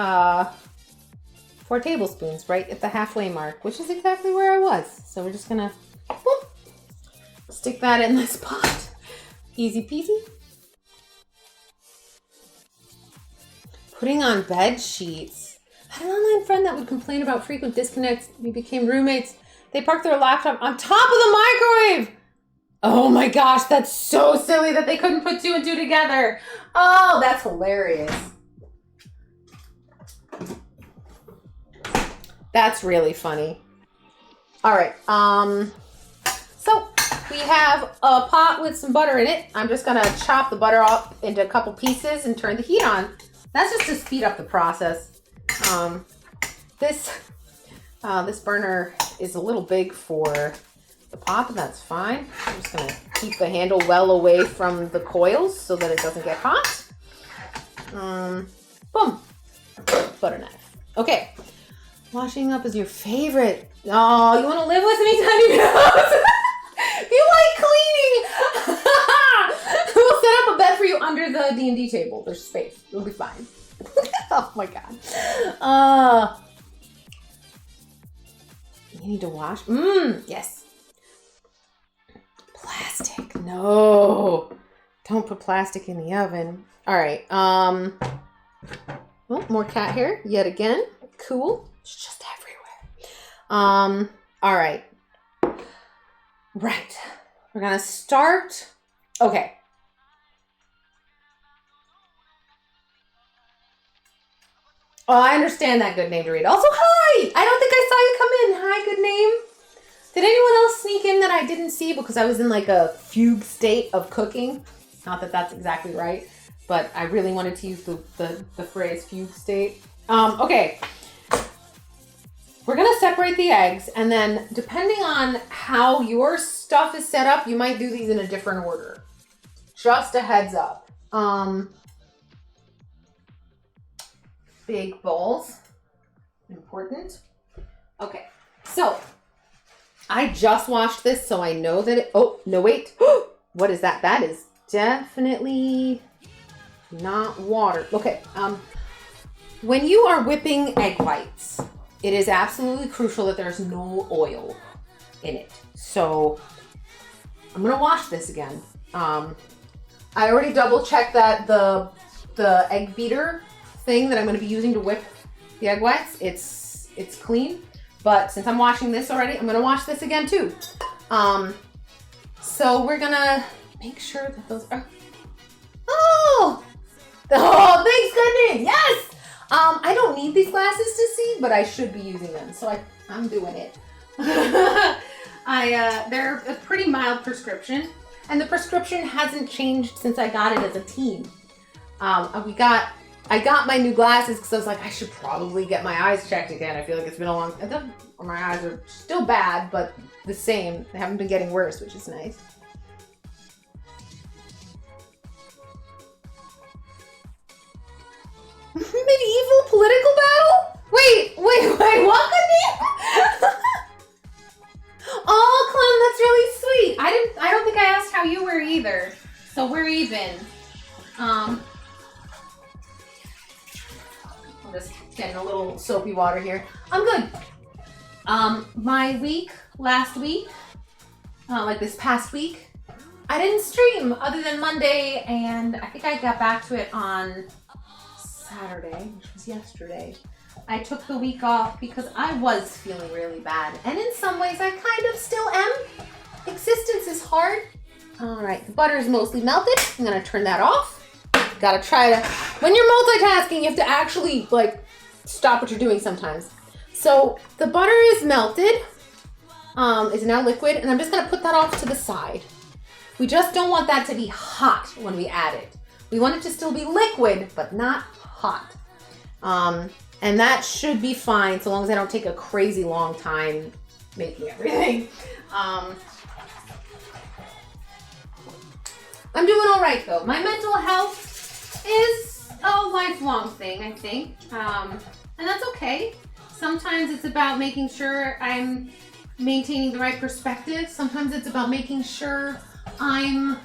4 tablespoons right at the halfway mark, which is exactly where I was. So we're just gonna whoop, stick that in this pot. Easy peasy. Putting on bed sheets. I had an online friend that would complain about frequent disconnects. We became roommates. They parked their laptop on top of the microwave. Oh my gosh, that's so silly that they couldn't put 2 and 2 together. Oh, that's hilarious. That's really funny. All right, so we have a pot with some butter in it. I'm just gonna chop the butter up into a couple pieces and turn the heat on. That's just to speed up the process. This burner is a little big for the pot, but that's fine. I'm just gonna keep the handle well away from the coils so that it doesn't get hot. Boom, butter knife. Okay, washing up is your favorite. Oh, you wanna live with me, Tiny Nose? You like cleaning. We'll set up a bed for you under the D&D table. There's space, it'll be fine. Oh my God. You need to wash. Yes. Plastic. No. Don't put plastic in the oven. All right. Oh, more cat hair yet again. Cool. It's just everywhere. All right. Right. We're gonna start. Okay. Oh, I understand that good name to read. Also, hi! I don't think I saw you come in. Hi, good name. Did anyone else sneak in that I didn't see because I was in like a fugue state of cooking? Not that that's exactly right, but I really wanted to use the phrase fugue state. Okay. We're gonna separate the eggs, and then depending on how your stuff is set up, you might do these in a different order. Just a heads up. Big bowls, important. Okay, so I just washed this, so I know that it, oh, no, wait. What is that? That is definitely not water. Okay, when you are whipping egg whites, it is absolutely crucial that there's no oil in it. So I'm gonna wash this again. I already double checked that the egg beater thing that I'm gonna be using to whip the egg whites, it's clean. But since I'm washing this already, I'm gonna wash this again too. So we're gonna make sure that those are, oh, thanks goodness, yes! I don't need these glasses to see, but I should be using them, so I'm doing it. They're a pretty mild prescription, and the prescription hasn't changed since I got it as a teen. I got my new glasses because I was like, I should probably get my eyes checked again. I feel like it's been a long time. My eyes are still bad, but the same. They haven't been getting worse, which is nice. Medieval political battle? Wait, what could be? Oh, Clem, that's really sweet. I don't think I asked how you were either. So we're even. I'm just getting a little soapy water here. I'm good. My week, last week, like this past week, I didn't stream other than Monday, and I think I got back to it on Saturday, which was yesterday. I took the week off because I was feeling really bad, and in some ways I kind of still am. Existence is hard. All right, the butter is mostly melted. I'm gonna turn that off. Gotta try to, when you're multitasking, you have to actually like stop what you're doing sometimes. So the butter is melted, is now liquid, and I'm just gonna put that off to the side. We just don't want that to be hot when we add it. We want it to still be liquid, but not hot. And that should be fine so long as I don't take a crazy long time making everything. I'm doing all right though. My mental health is a lifelong thing, I think. And that's okay. Sometimes it's about making sure I'm maintaining the right perspective. Sometimes it's about making sure I'm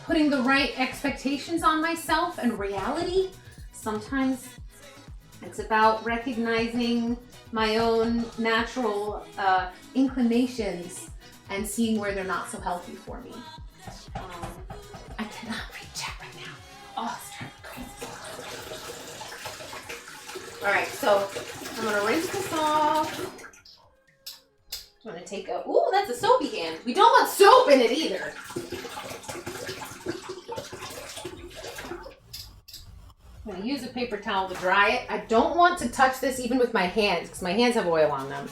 putting the right expectations on myself and reality. Sometimes It's about recognizing my own natural inclinations and seeing where they're not so healthy for me. I cannot read chat right now. Oh, it's driving me crazy. All right, so I'm gonna rinse this off. I'm gonna take a, ooh, that's a soapy hand. We don't want soap in it either. I'm gonna use a paper towel to dry it. I don't want to touch this even with my hands because my hands have oil on them.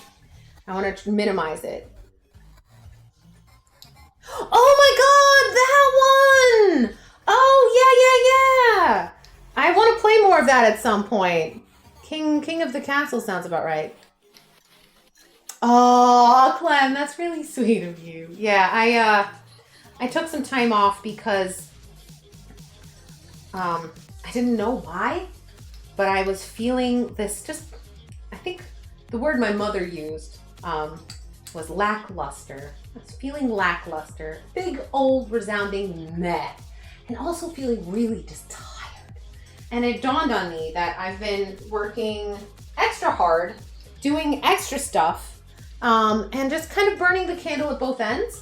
I want to minimize it. Oh my god, that one! Oh, yeah. I want to play more of that at some point. King of the Castle sounds about right. Oh, Clem, that's really sweet of you. Yeah, I took some time off because I didn't know why, but I was feeling this I think the word my mother used was lackluster. I was feeling lackluster, big old resounding meh, and also feeling really just tired. And it dawned on me that I've been working extra hard, doing extra stuff, and just kind of burning the candle at both ends,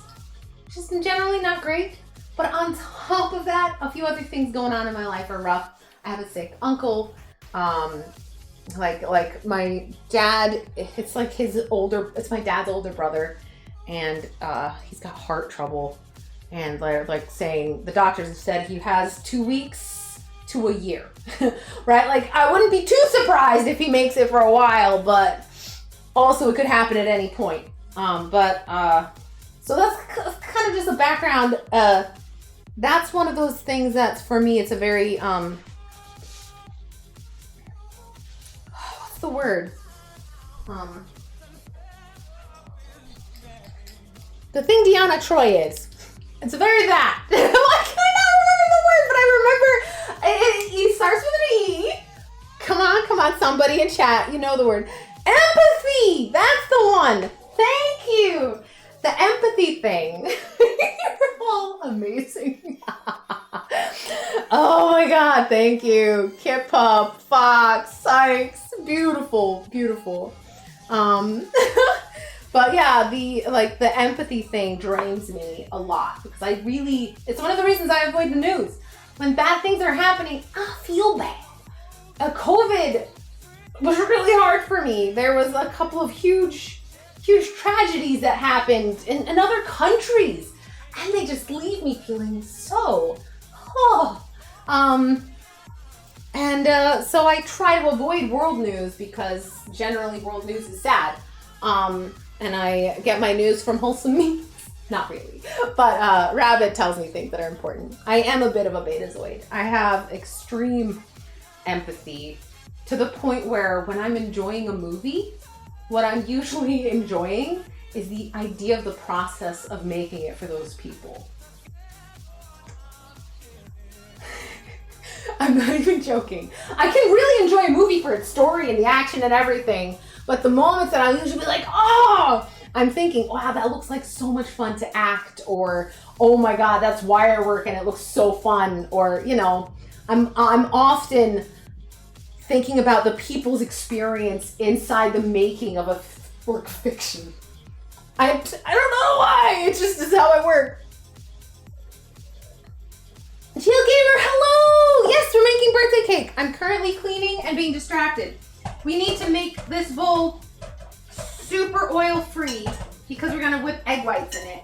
which is generally not great. But on top of that, a few other things going on in my life are rough. I have a sick uncle. Like my dad, it's my dad's older brother, and he's got heart trouble. And like saying, the doctors have said he has 2 weeks to a year, right? Like, I wouldn't be too surprised if he makes it for a while, but also it could happen at any point. So that's kind of just a background. That's one of those things that's, for me, it's a very, what's the word? The thing Deanna Troy is. It's very that. Why can I not remember the word? But I remember it starts with an E. Come on, somebody in chat. You know the word. Empathy. That's the one. Thank you. The empathy thing. You're all amazing. Oh my god, thank you. Kip Pup, Fox, Sykes. Beautiful, beautiful. But yeah, the empathy thing drains me a lot because it's one of the reasons I avoid the news. When bad things are happening, I feel bad. COVID was really hard for me. There was a couple of huge tragedies that happened in other countries, and they just leave me feeling so, so I try to avoid world news because generally world news is sad. And I get my news from wholesome memes. Not really, but Rabbit tells me things that are important. I am a bit of a betazoid. I have extreme empathy to the point where when I'm enjoying a movie, what I'm usually enjoying is the idea of the process of making it for those people. I'm not even joking. I can really enjoy a movie for its story and the action and everything, but the moments that I'll usually be like, oh, I'm thinking, wow, that looks like so much fun to act, or oh my god, that's wire work and it looks so fun, or I'm often thinking about the people's experience inside the making of a work of fiction. I don't know why. It just is how I work. Jill Gamer, hello! Yes, we're making birthday cake. I'm currently cleaning and being distracted. We need to make this bowl super oil-free because we're gonna whip egg whites in it.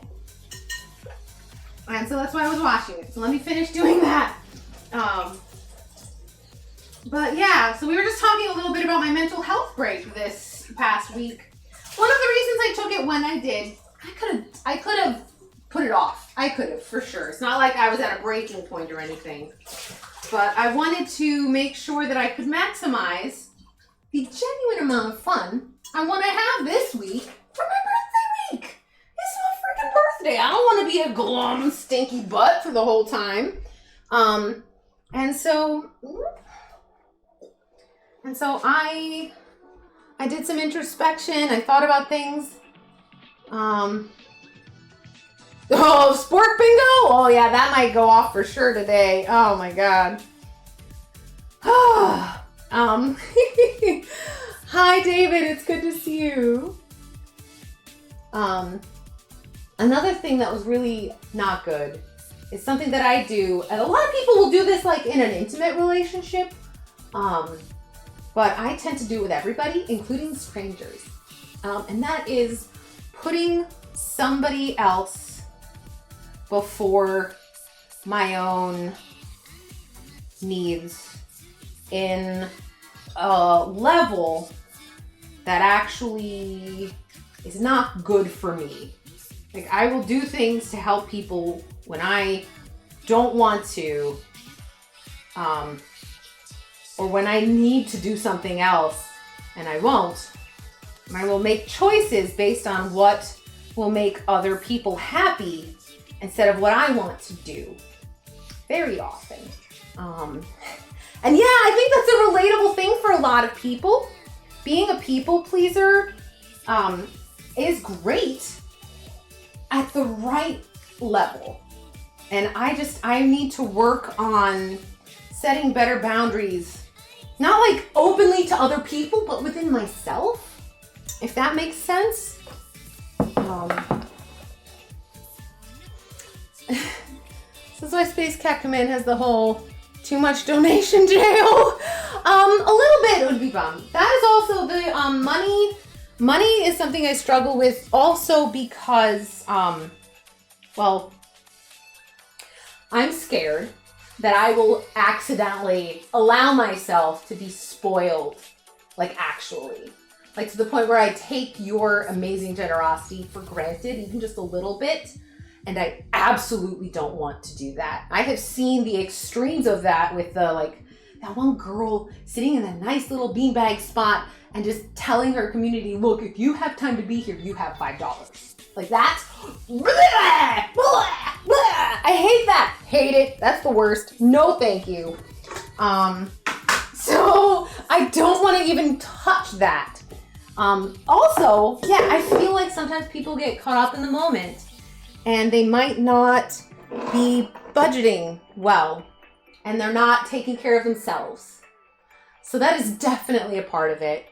And so that's why I was washing it. So let me finish doing that. But yeah, so we were just talking a little bit about my mental health break this past week. One of the reasons I took it when I did, I could have put it off. I could have, for sure. It's not like I was at a breaking point or anything. But I wanted to make sure that I could maximize the genuine amount of fun I want to have this week for my birthday week. It's my freaking birthday. I don't want to be a glum, stinky butt for the whole time. And so I did some introspection. I thought about things. Oh, Spork Bingo? Oh yeah, that might go off for sure today. Oh my god. Hi, David. It's good to see you. Another thing that was really not good is something that I do, and a lot of people will do this like in an intimate relationship, but I tend to do it with everybody, including strangers. And that is putting somebody else before my own needs in a level that actually is not good for me. Like, I will do things to help people when I don't want to, or when I need to do something else and I won't. I will make choices based on what will make other people happy instead of what I want to do. Very often. And yeah, I think that's a relatable thing for a lot of people. Being a people pleaser is great at the right level. And I need to work on setting better boundaries, not like openly to other people, but within myself, if that makes sense. This is why Space Cat Command has the whole too much donation jail. A little bit would be bummed. That is also the money. Money is something I struggle with also because, well, I'm scared that I will accidentally allow myself to be spoiled, like actually. Like to the point where I take your amazing generosity for granted, even just a little bit. And I absolutely don't want to do that. I have seen the extremes of that with the, like, that one girl sitting in a nice little beanbag spot and just telling her community, look, if you have time to be here, you have $5. Like that's, blah, blah, blah. I hate that. Hate it. That's the worst. No, thank you. So I don't want to even touch that. Also, yeah, I feel like sometimes people get caught up in the moment and they might not be budgeting well and they're not taking care of themselves. So that is definitely a part of it.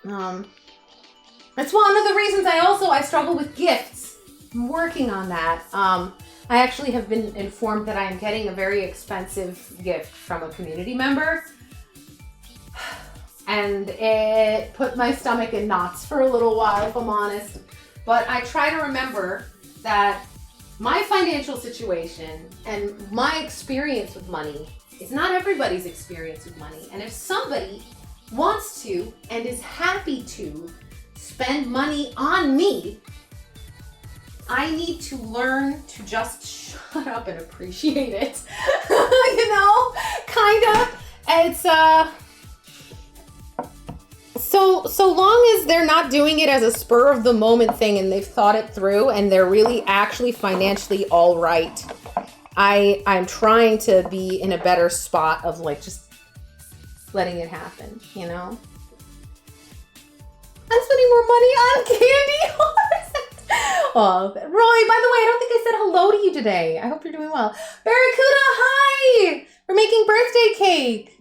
That's one of the reasons I struggle with gifts. I'm working on that. I actually have been informed that I am getting a very expensive gift from a community member. And it put my stomach in knots for a little while, if I'm honest. But I try to remember that my financial situation and my experience with money is not everybody's experience with money. And if somebody wants to and is happy to spend money on me, I need to learn to just shut up and appreciate it. You know, kinda. It's so long as they're not doing it as a spur of the moment thing and they've thought it through and they're really actually financially all right, I'm trying to be in a better spot of like just letting it happen, you know? I'm spending more money on candy. Oh, Roy, by the way, I don't think I said hello to you today. I hope you're doing well. Barracuda, hi! We're making birthday cake.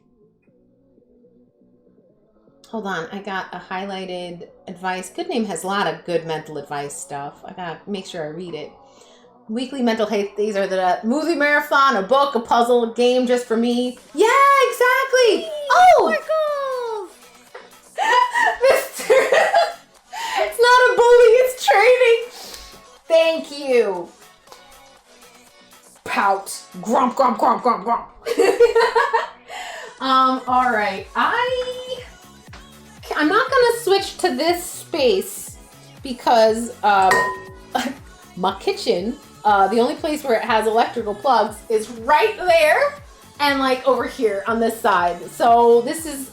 Hold on, I got a highlighted advice. Good Name has a lot of good mental advice stuff. I gotta make sure I read it. Weekly mental health. These are the movie marathon, a book, a puzzle, a game just for me. Yeah, exactly. Oh, Mr. It's not a bully, it's training. Thank you. Pout. Grump, grump, grump, grump, grump. All right. I'm not gonna switch to this space because my kitchen, the only place where it has electrical plugs is right there and like over here on this side. So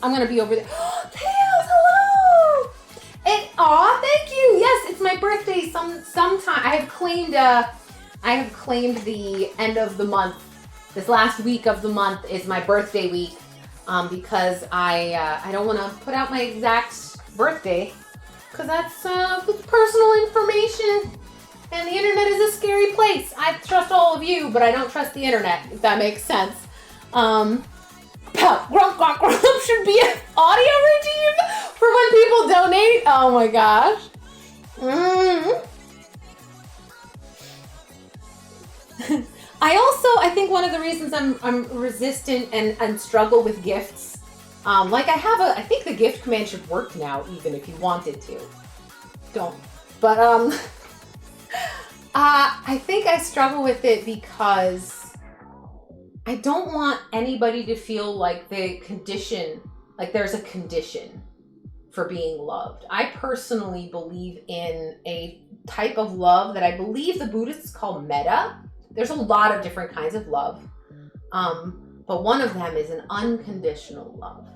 I'm gonna be over there. Tails, hello! Thank you. Yes, it's my birthday sometime. I have claimed the end of the month. This last week of the month is my birthday week. Because I don't want to put out my exact birthday because that's personal information and the internet is a scary place. I trust all of you, but I don't trust the internet, if that makes sense. Grump, grump, grump should be will donate. Oh my gosh. Mm. I think one of the reasons I'm resistant and struggle with gifts, I think the gift command should work now, even if you wanted to. Don't. But I think I struggle with it because I don't want anybody to feel like there's a condition for being loved. I personally believe in a type of love that I believe the Buddhists call metta. There's a lot of different kinds of love, but one of them is an unconditional love.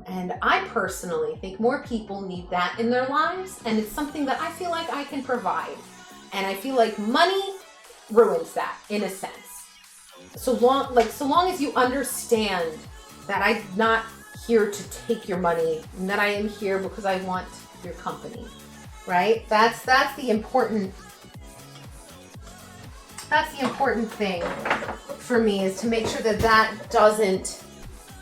And I personally think more people need that in their lives, and it's something that I feel like I can provide. And I feel like money ruins that, in a sense. So long as you understand that I'm not here to take your money, and that I am here because I want your company, right? That's the important thing for me, is to make sure that doesn't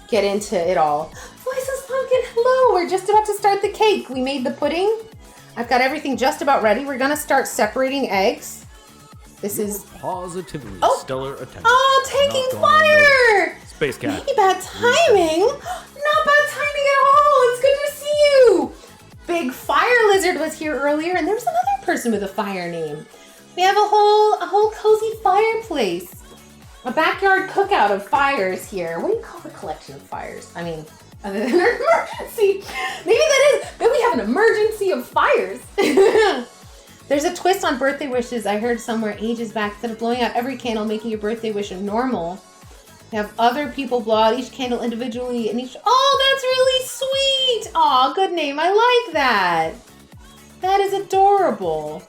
get into it all. Voiceless Pumpkin, hello. We're just about to start the cake. We made the pudding. I've got everything just about ready. We're gonna start separating eggs. This is positively stellar attention. Oh, taking fire! Space cat. Maybe bad timing. Not bad timing at all. It's good to see you. Big Fire Lizard was here earlier, and there was another person with a fire name. We have a whole cozy fireplace. A backyard cookout of fires here. What do you call the collection of fires? I mean, other than an emergency. Maybe we have an emergency of fires. There's a twist on birthday wishes I heard somewhere ages back. Instead of blowing out every candle, making your birthday wish normal, you have other people blow out each candle individually, and oh, that's really sweet. Aw, good name. I like that. That is adorable.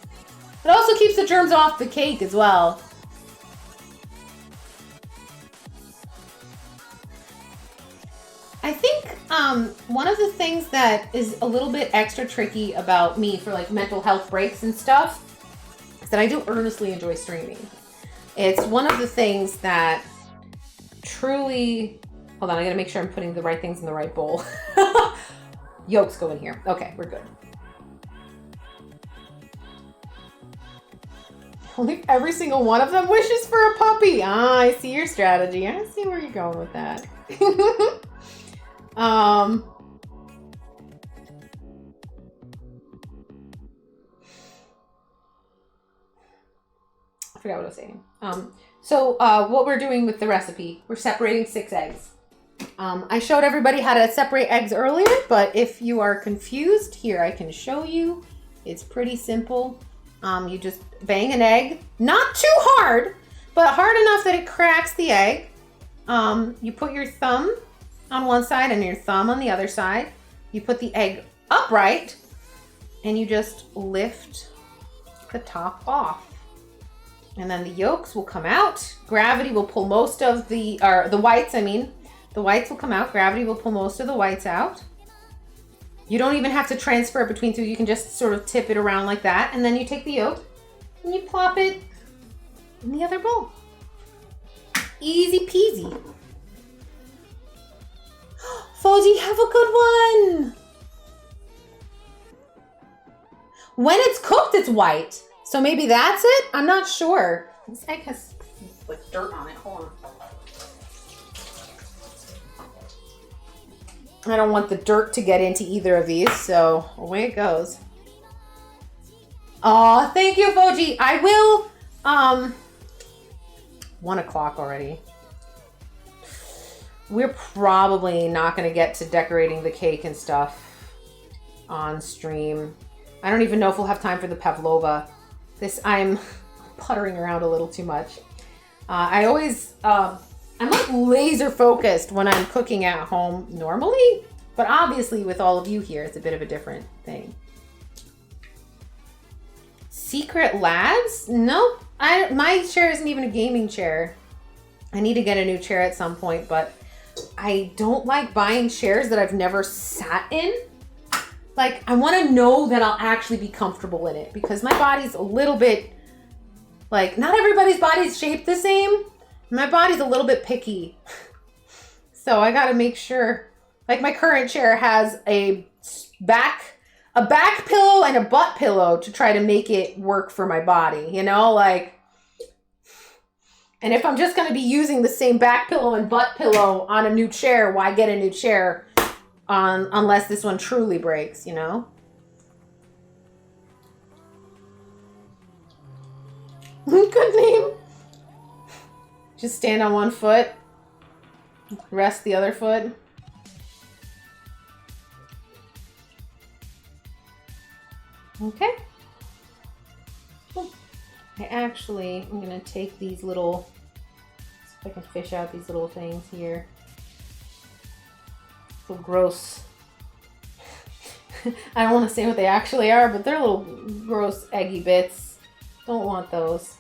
It also keeps the germs off the cake as well. I think one of the things that is a little bit extra tricky about me for like mental health breaks and stuff is that I do earnestly enjoy streaming. It's one of the things that truly... Hold on, I gotta make sure I'm putting the right things in the right bowl. Yolks go in here. Okay, we're good. Only every single one of them wishes for a puppy. Ah, I see your strategy. I see where you're going with that. I forgot what I was saying. So what we're doing with the recipe, we're separating 6 eggs. I showed everybody how to separate eggs earlier, but if you are confused, here I can show you. It's pretty simple. You just bang an egg, not too hard, but hard enough that it cracks the egg. You put your thumb on one side and your thumb on the other side. You put the egg upright and you just lift the top off. And then the yolks will come out. Gravity will pull most of the whites, The whites will come out. Gravity will pull most of the whites out. You don't even have to transfer it between two. You can just sort of tip it around like that. And then you take the yolk and you plop it in the other bowl. Easy peasy. Foji, have a good one. When it's cooked, it's white. So maybe that's it? I'm not sure. This egg has like dirt on it. Hold on. I don't want the dirt to get into either of these, so away it goes. Oh, thank you, Foji. I will, 1 o'clock already. We're probably not going to get to decorating the cake and stuff on stream. I don't even know if we'll have time for the pavlova. I'm puttering around a little too much. I'm like laser focused when I'm cooking at home normally, but obviously with all of you here, it's a bit of a different thing. Secret Labs? Nope. My chair isn't even a gaming chair. I need to get a new chair at some point, but I don't like buying chairs that I've never sat in. Like, I want to know that I'll actually be comfortable in it because my body's a little bit, like, not everybody's body's shaped the same. My body's a little bit picky. So I got to make sure, like my current chair has a a back pillow and a butt pillow to try to make it work for my body, you know, like, and if I'm just going to be using the same back pillow and butt pillow on a new chair, why get a new chair unless this one truly breaks, you know? Good name. Just stand on one foot, rest the other foot. Okay. I'm going to take these little, see if I can fish out these little things here. Little gross. I don't want to say what they actually are, but they're little gross eggy bits. Don't want those.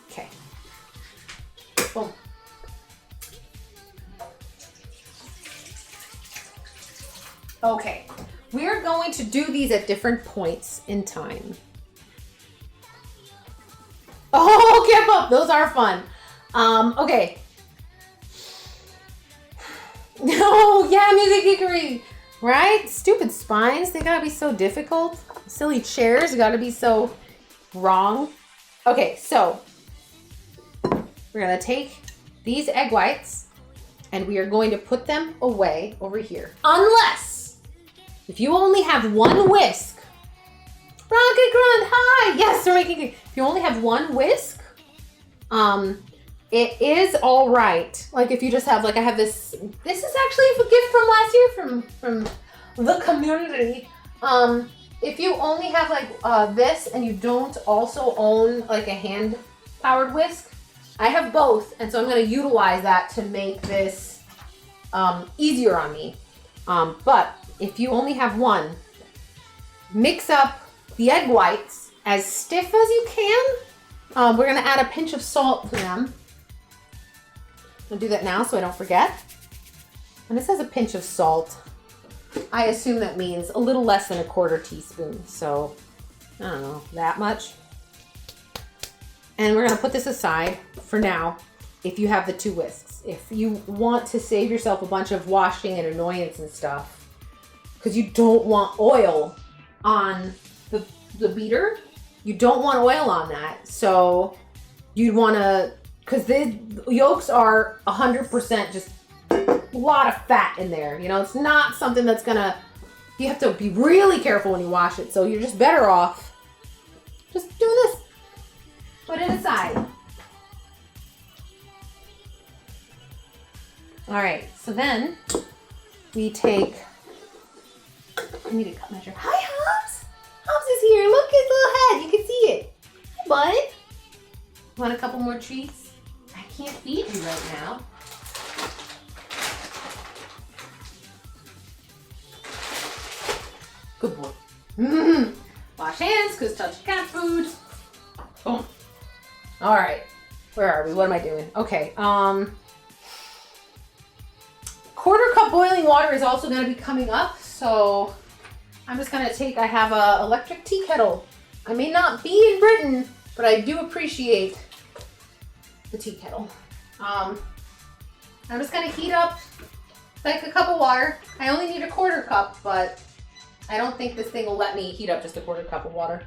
Okay. Boom. Okay. We're going to do these at different points in time. Oh, keep up. Those are fun. Okay. No, yeah, music geekery. Right? Stupid spines. They gotta be so difficult. Silly chairs gotta be so wrong. Okay, so we're gonna take these egg whites and we are going to put them away over here. Unless if you only have one whisk. Rocket Grunt, hi! Yes, we're making it. If you only have one whisk, it is all right. Like if you just have, like I have this is actually a gift from last year from the community. If you only have like this and you don't also own like a hand powered whisk, I have both. And so I'm going to utilize that to make this easier on me. But if you only have one, mix up the egg whites as stiff as you can. We're going to add a pinch of salt to them. I'll do that now so I don't forget. And it says a pinch of salt. I assume that means a little less than a quarter teaspoon. So, I don't know, that much. And we're going to put this aside for now if you have the two whisks. If you want to save yourself a bunch of washing and annoyance and stuff, because you don't want oil on the beater. You don't want oil on that. So you'd want to, because the yolks are 100% just a lot of fat in there. You know, it's not something that's going to, you have to be really careful when you wash it. So you're just better off just doing this. Put it aside. All right. So then we take, I need a cup measure. Hi, Hobbs. Hobbs is here. Look at his little head. You can see it. Hi, bud. Want a couple more treats? I can't feed you right now. Good boy. Wash hands, because touch cat food. Boom. All right. Where are we? What am I doing? Okay. Quarter cup boiling water is also going to be coming up. So I'm just going to take, I have a electric tea kettle. I may not be in Britain, but I do appreciate the tea kettle. I'm just going to heat up like a cup of water. I only need a quarter cup, but I don't think this thing will let me heat up just a quarter cup of water.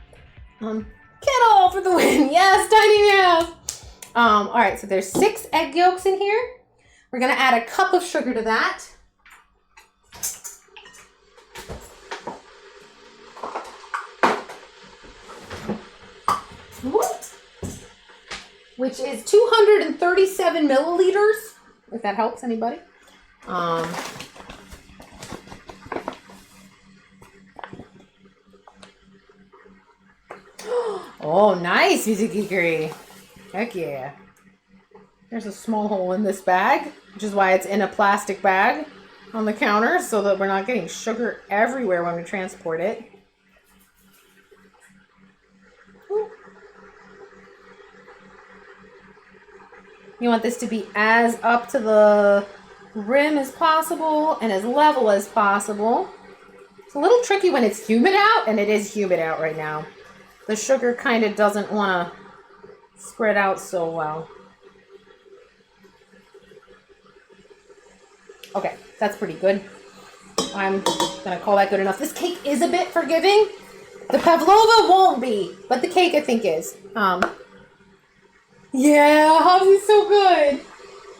Kettle for the win. Yes, tiny mouse. All right, so there's 6 egg yolks in here. We're going to add a cup of sugar to that. Which is 237 milliliters, if that helps anybody. Oh, nice, Music Geekery. Heck yeah. There's a small hole in this bag, which is why it's in a plastic bag on the counter, so that we're not getting sugar everywhere when we transport it. You want this to be as up to the rim as possible and as level as possible. It's a little tricky when it's humid out, and it is humid out right now. The sugar kind of doesn't want to spread out so well. Okay, that's pretty good. I'm gonna call that good enough. This cake is a bit forgiving. The pavlova won't be, but the cake I think is. Yeah, Hobbsy's so good.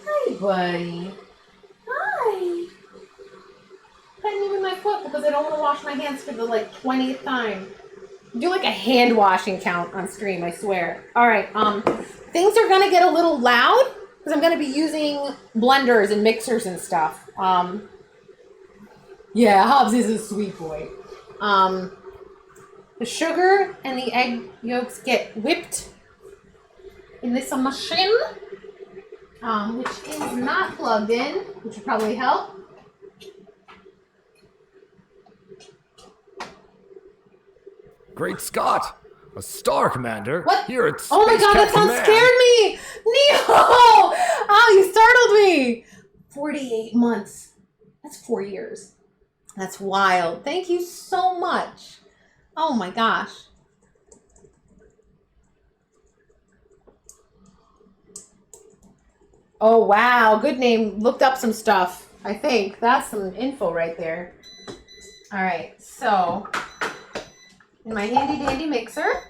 Hi, buddy. Hi. Petting you with my foot because I don't want to wash my hands for the 20th time. Do like a hand washing count on stream, I swear. All right, things are gonna get a little loud because I'm gonna be using blenders and mixers and stuff. Yeah, Hobbs is a sweet boy. The sugar and the egg yolks get whipped in this machine, which is not plugged in, which would probably help. Great Scott! A star commander What? here at Oh my Space god, that Cat sound Command. scared me! Neo! Oh, you startled me! 48 months. That's 4 years. That's wild. Thank you so much. Oh my gosh. Oh wow, good name. Looked up some stuff, I think. That's some info right there. All right, so in my handy dandy mixer,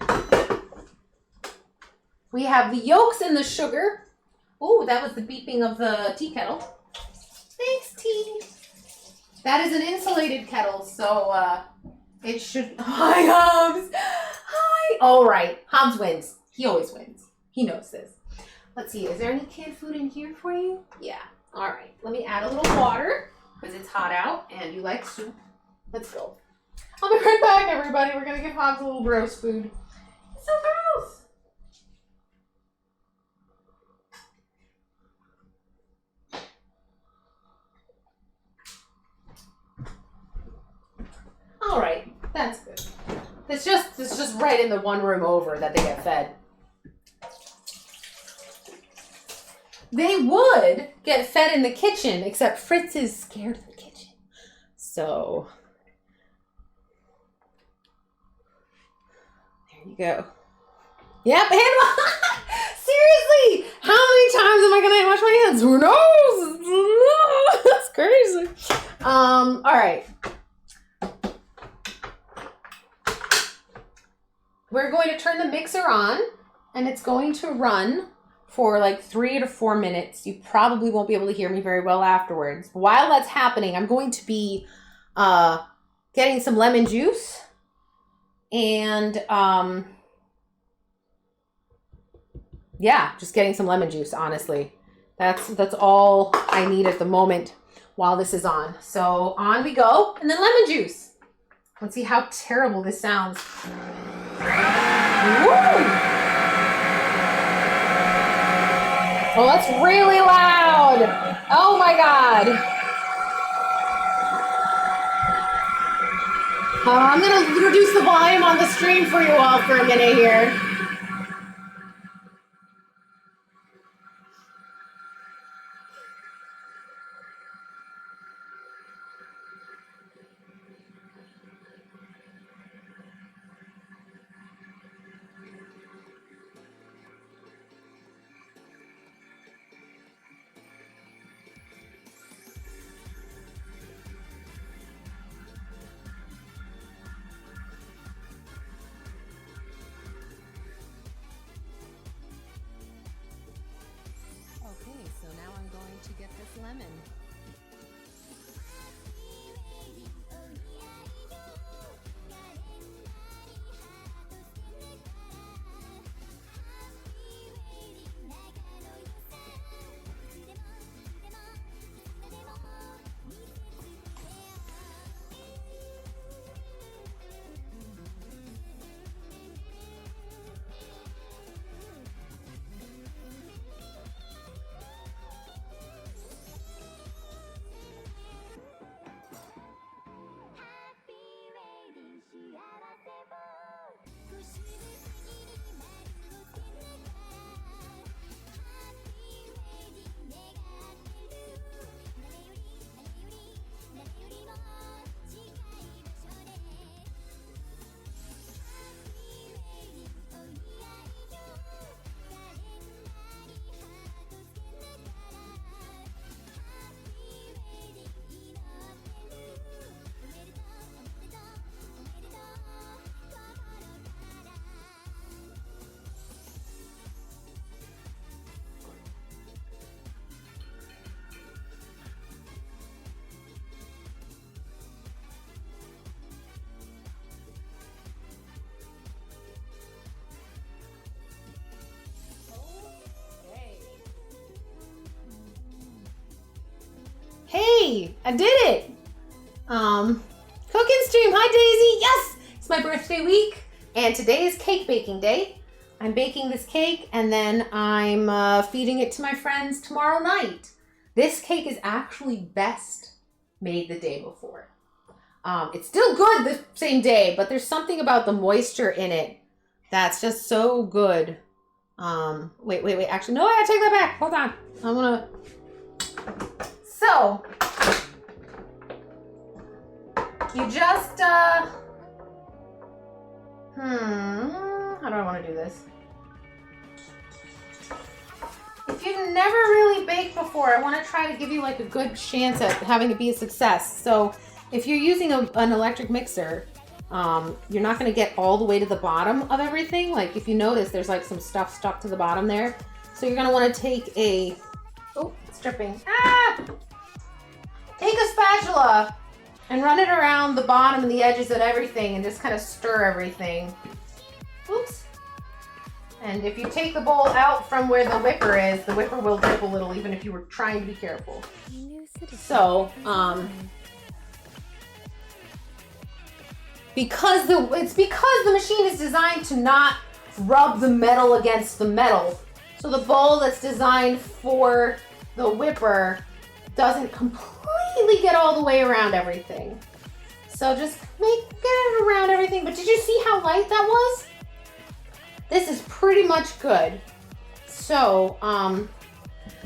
we have the yolks and the sugar. Oh, that was the beeping of the tea kettle. Thanks, tea. That is an insulated kettle, so it should. Hi, Hobbs. Hi. All right, Hobbs wins. He always wins. He knows this. Let's see. Is there any canned food in here for you? Yeah. All right. Let me add a little water because it's hot out and you like soup. Let's go. I'll be right back, everybody. We're gonna give Hobbs a little gross food. It's so gross. All right, that's good. It's just right in the one room over that they get fed. They would get fed in the kitchen, except Fritz is scared of the kitchen. So there you go. Yep, hand wash. Seriously, how many times am I gonna hand wash my hands? Who knows? That's crazy. All right. We're going to turn the mixer on, and it's going to run for like 3 to 4 minutes. You probably won't be able to hear me very well afterwards. While that's happening, I'm going to be getting some lemon juice and yeah, just getting some lemon juice, honestly. That's all I need at the moment while this is on. So on we go, and then lemon juice. Let's see how terrible this sounds. Woo! Oh, that's really loud. Oh my God. I'm gonna reduce the volume on the stream for you all for a minute here. Okay, so now I'm going to get this lemon. Yay! I did it! Cooking stream. Hi, Daisy. Yes! It's my birthday week, and today is cake baking day. I'm baking this cake, and then I'm feeding it to my friends tomorrow night. This cake is actually best made the day before. It's still good the same day, but there's something about the moisture in it that's just so good. Wait. Actually, no, I gotta take that back. Hold on. I'm gonna... So, you just, how do I want to do this? If you've never really baked before, I want to try to give you like a good chance at having it be a success. So if you're using an electric mixer, you're not going to get all the way to the bottom of everything. Like if you notice, there's like some stuff stuck to the bottom there. So you're going to want to take a, oh, it's dripping. Take a spatula and run it around the bottom and the edges of everything and just kind of stir everything. Oops. And if you take the bowl out from where the whipper is, the whipper will drip a little even if you were trying to be careful. So, because the machine is designed to not rub the metal against the metal. So the bowl that's designed for the whipper doesn't completely get all the way around everything. So just get it around everything. But did you see how light that was? This is pretty much good. So,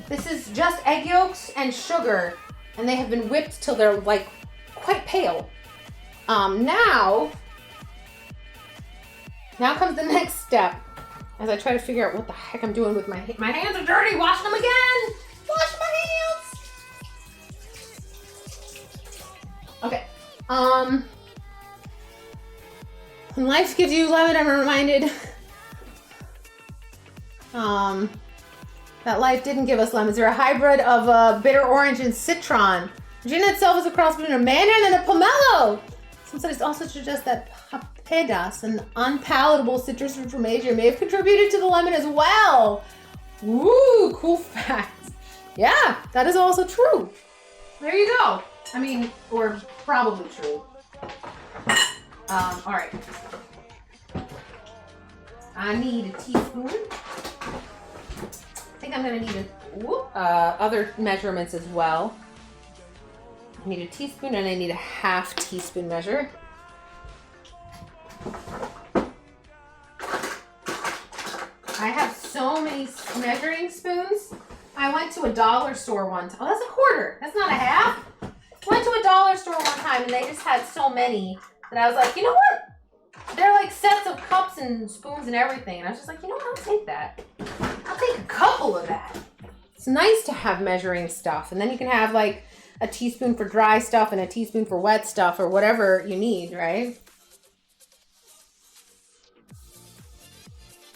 this is just egg yolks and sugar, and they have been whipped till they're like quite pale. Now comes the next step as I try to figure out what the heck I'm doing with my hands are dirty. Wash them again. Wash my hands. Okay. When life gives you lemon, I'm reminded that life didn't give us lemons. They're a hybrid of bitter orange and citron. Gin itself is a cross between a mandarin and a pomelo. Some studies also suggest that papadas, an unpalatable citrus fruit from Asia, may have contributed to the lemon as well. Woo, cool facts. Yeah, that is also true. There you go. I mean, or probably true. All right. I need a teaspoon. I think I'm gonna need other measurements as well. I need a teaspoon and I need a half teaspoon measure. I have so many measuring spoons. I went to a dollar store one time. Oh, that's a quarter. That's not a half. Went to a dollar store one time and they just had so many that I was like, you know what? They're like sets of cups and spoons and everything. And I was just like, you know what? I'll take that. I'll take a couple of that. It's nice to have measuring stuff. And then you can have like a teaspoon for dry stuff and a teaspoon for wet stuff or whatever you need, right?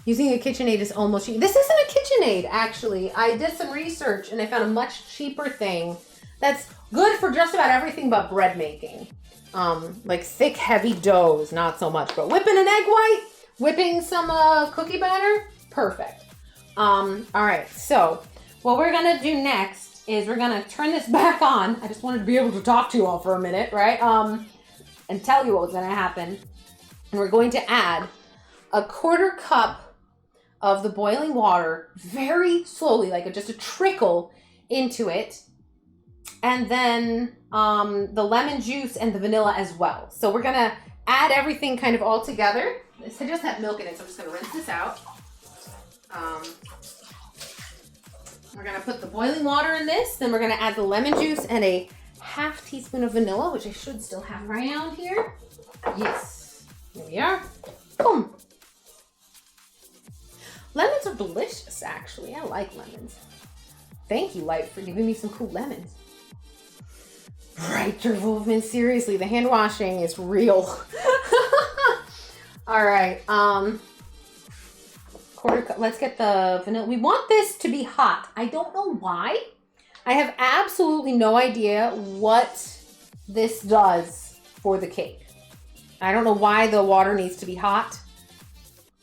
Using a KitchenAid is almost cheap. This isn't a KitchenAid, actually. I did some research and I found a much cheaper thing that's good for just about everything but bread making. Like thick, heavy doughs, not so much. But whipping an egg white, whipping some cookie batter, perfect. All right, so what we're gonna do next is we're gonna turn this back on. I just wanted to be able to talk to you all for a minute, right? And tell you what was gonna happen. And we're going to add a 1/4 cup of the boiling water very slowly, like just a trickle into it. And then the lemon juice and the vanilla as well. So we're gonna add everything kind of all together. This just had milk in it, so I'm just gonna rinse this out. We're gonna put the boiling water in this, then we're gonna add the lemon juice and a half teaspoon of vanilla, which I should still have around here. Yes, here we are. Boom. Lemons are delicious, actually. I like lemons. Thank you, Light, for giving me some cool lemons. Right, Wolfman, seriously, the hand washing is real. All right, 1/4 cup. Let's get the vanilla. We want this to be hot. I don't know why. I have absolutely no idea what this does for the cake. I don't know why the water needs to be hot.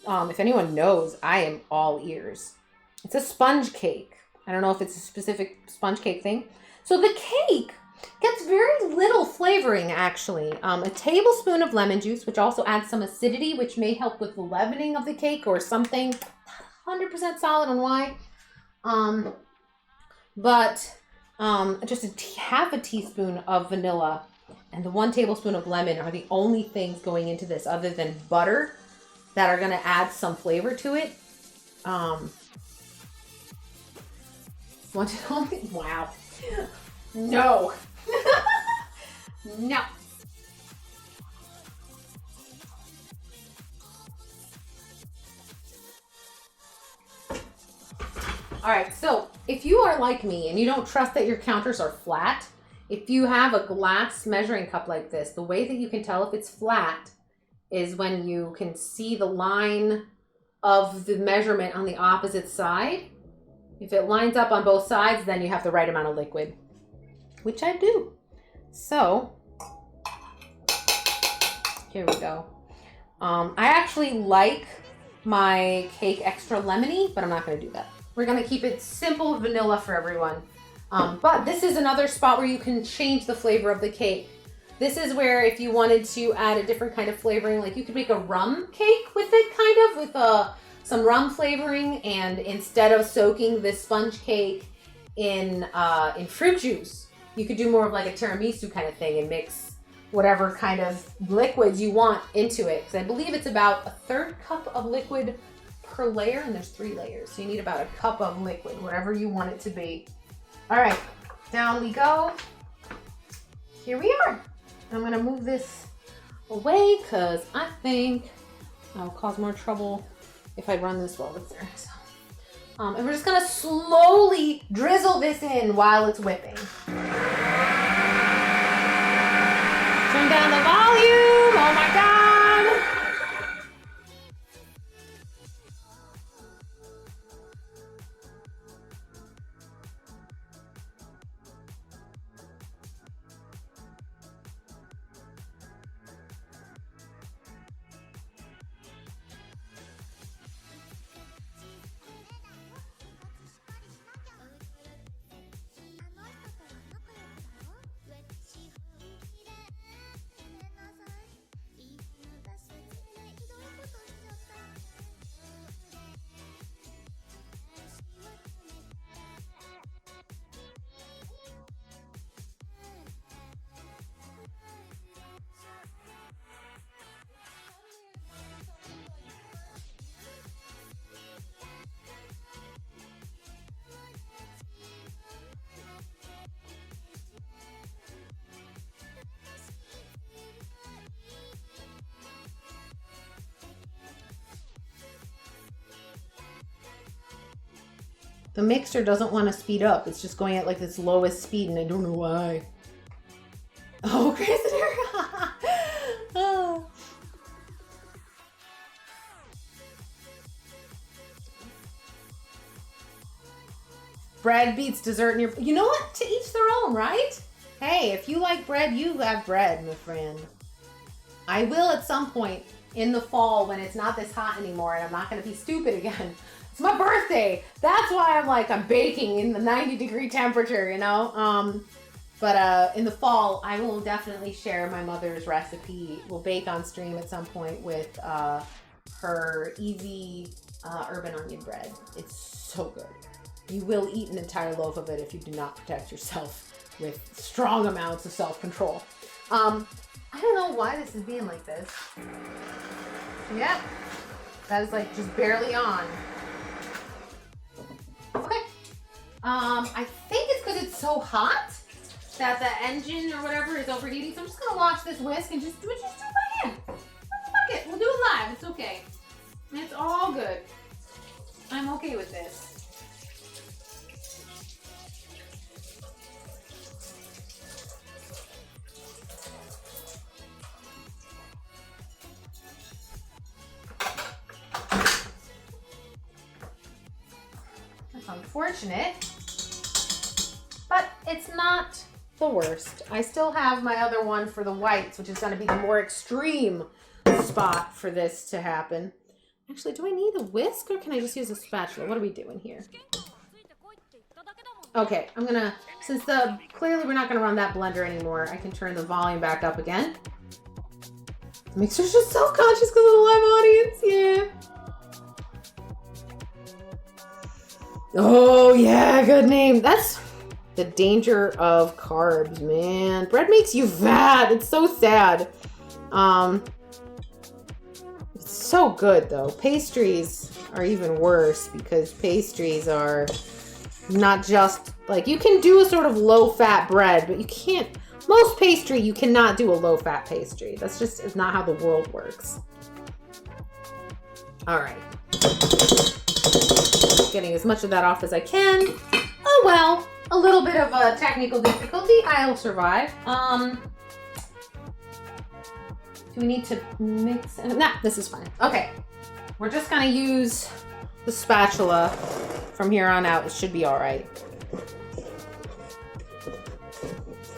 If anyone knows, I am all ears. It's a sponge cake. I don't know if it's a specific sponge cake thing. So the cake Gets very little flavoring, actually. A tablespoon of lemon juice, which also adds some acidity, which may help with the leavening of the cake or something. 100% solid on why. Just half a teaspoon of vanilla and the 1 tablespoon of lemon are the only things going into this other than butter that are going to add some flavor to it. Wow. No. No. All right, so if you are like me and you don't trust that your counters are flat, if you have a glass measuring cup like this, the way that you can tell if it's flat is when you can see the line of the measurement on the opposite side. If it lines up on both sides, then you have the right amount of liquid, which I do. So here we go. I actually like my cake extra lemony, but I'm not going to do that. We're going to keep it simple vanilla for everyone. But this is another spot where you can change the flavor of the cake. This is where if you wanted to add a different kind of flavoring, like you could make a rum cake with it, kind of, with some rum flavoring. And instead of soaking this sponge cake in fruit juice, you could do more of like a tiramisu kind of thing and mix whatever kind of liquids you want into it. Because I believe it's about a 1/3 cup of liquid per layer, and there's 3 layers. So you need about a cup of liquid, whatever you want it to be. All right, down we go. Here we are. I'm gonna move this away because I think I'll cause more trouble if I run this while it's there. So, and we're just gonna slowly drizzle this in while it's whipping. Turn down the volume, oh my God. The mixer doesn't want to speed up. It's just going at like its lowest speed, and I don't know why. Oh, Christopher! Oh. Bread beats dessert in your... You know what? To each their own, right? Hey, if you like bread, you have bread, my friend. I will at some point in the fall when it's not this hot anymore and I'm not going to be stupid again. It's my birthday. That's why I'm baking in the 90-degree temperature, you know? But in the fall, I will definitely share my mother's recipe. We'll bake on stream at some point with her easy urban onion bread. It's so good. You will eat an entire loaf of it if you do not protect yourself with strong amounts of self-control. I don't know why this is being like this. Yep. That is like just barely on. Okay. I think it's because it's so hot that the engine or whatever is overheating. So I'm just gonna watch this whisk and just do it by hand. Fuck it. We'll do it live. It's okay. It's all good. I'm okay with this. Unfortunate, but it's not the worst. I still have my other one for the whites, which is going to be the more extreme spot for this to happen. Actually, do I need a whisk or can I just use a spatula? What are we doing here? Okay, since clearly we're not gonna run that blender anymore, I can turn the volume back up again. The mixer's just self-conscious because of the live audience, yeah. Oh yeah, good name. That's the danger of carbs, man. Bread makes you fat. It's so sad. It's so good though. Pastries are even worse because pastries are not just like, you can do a sort of low-fat bread, but you can't, most pastry, you cannot do a low-fat pastry. That's just is not how the world works. All right. Getting as much of that off as I can. Oh well, a little bit of a technical difficulty. I'll survive. Do we need to mix? Nah, this is fine. Okay, we're just gonna use the spatula from here on out. It should be all right.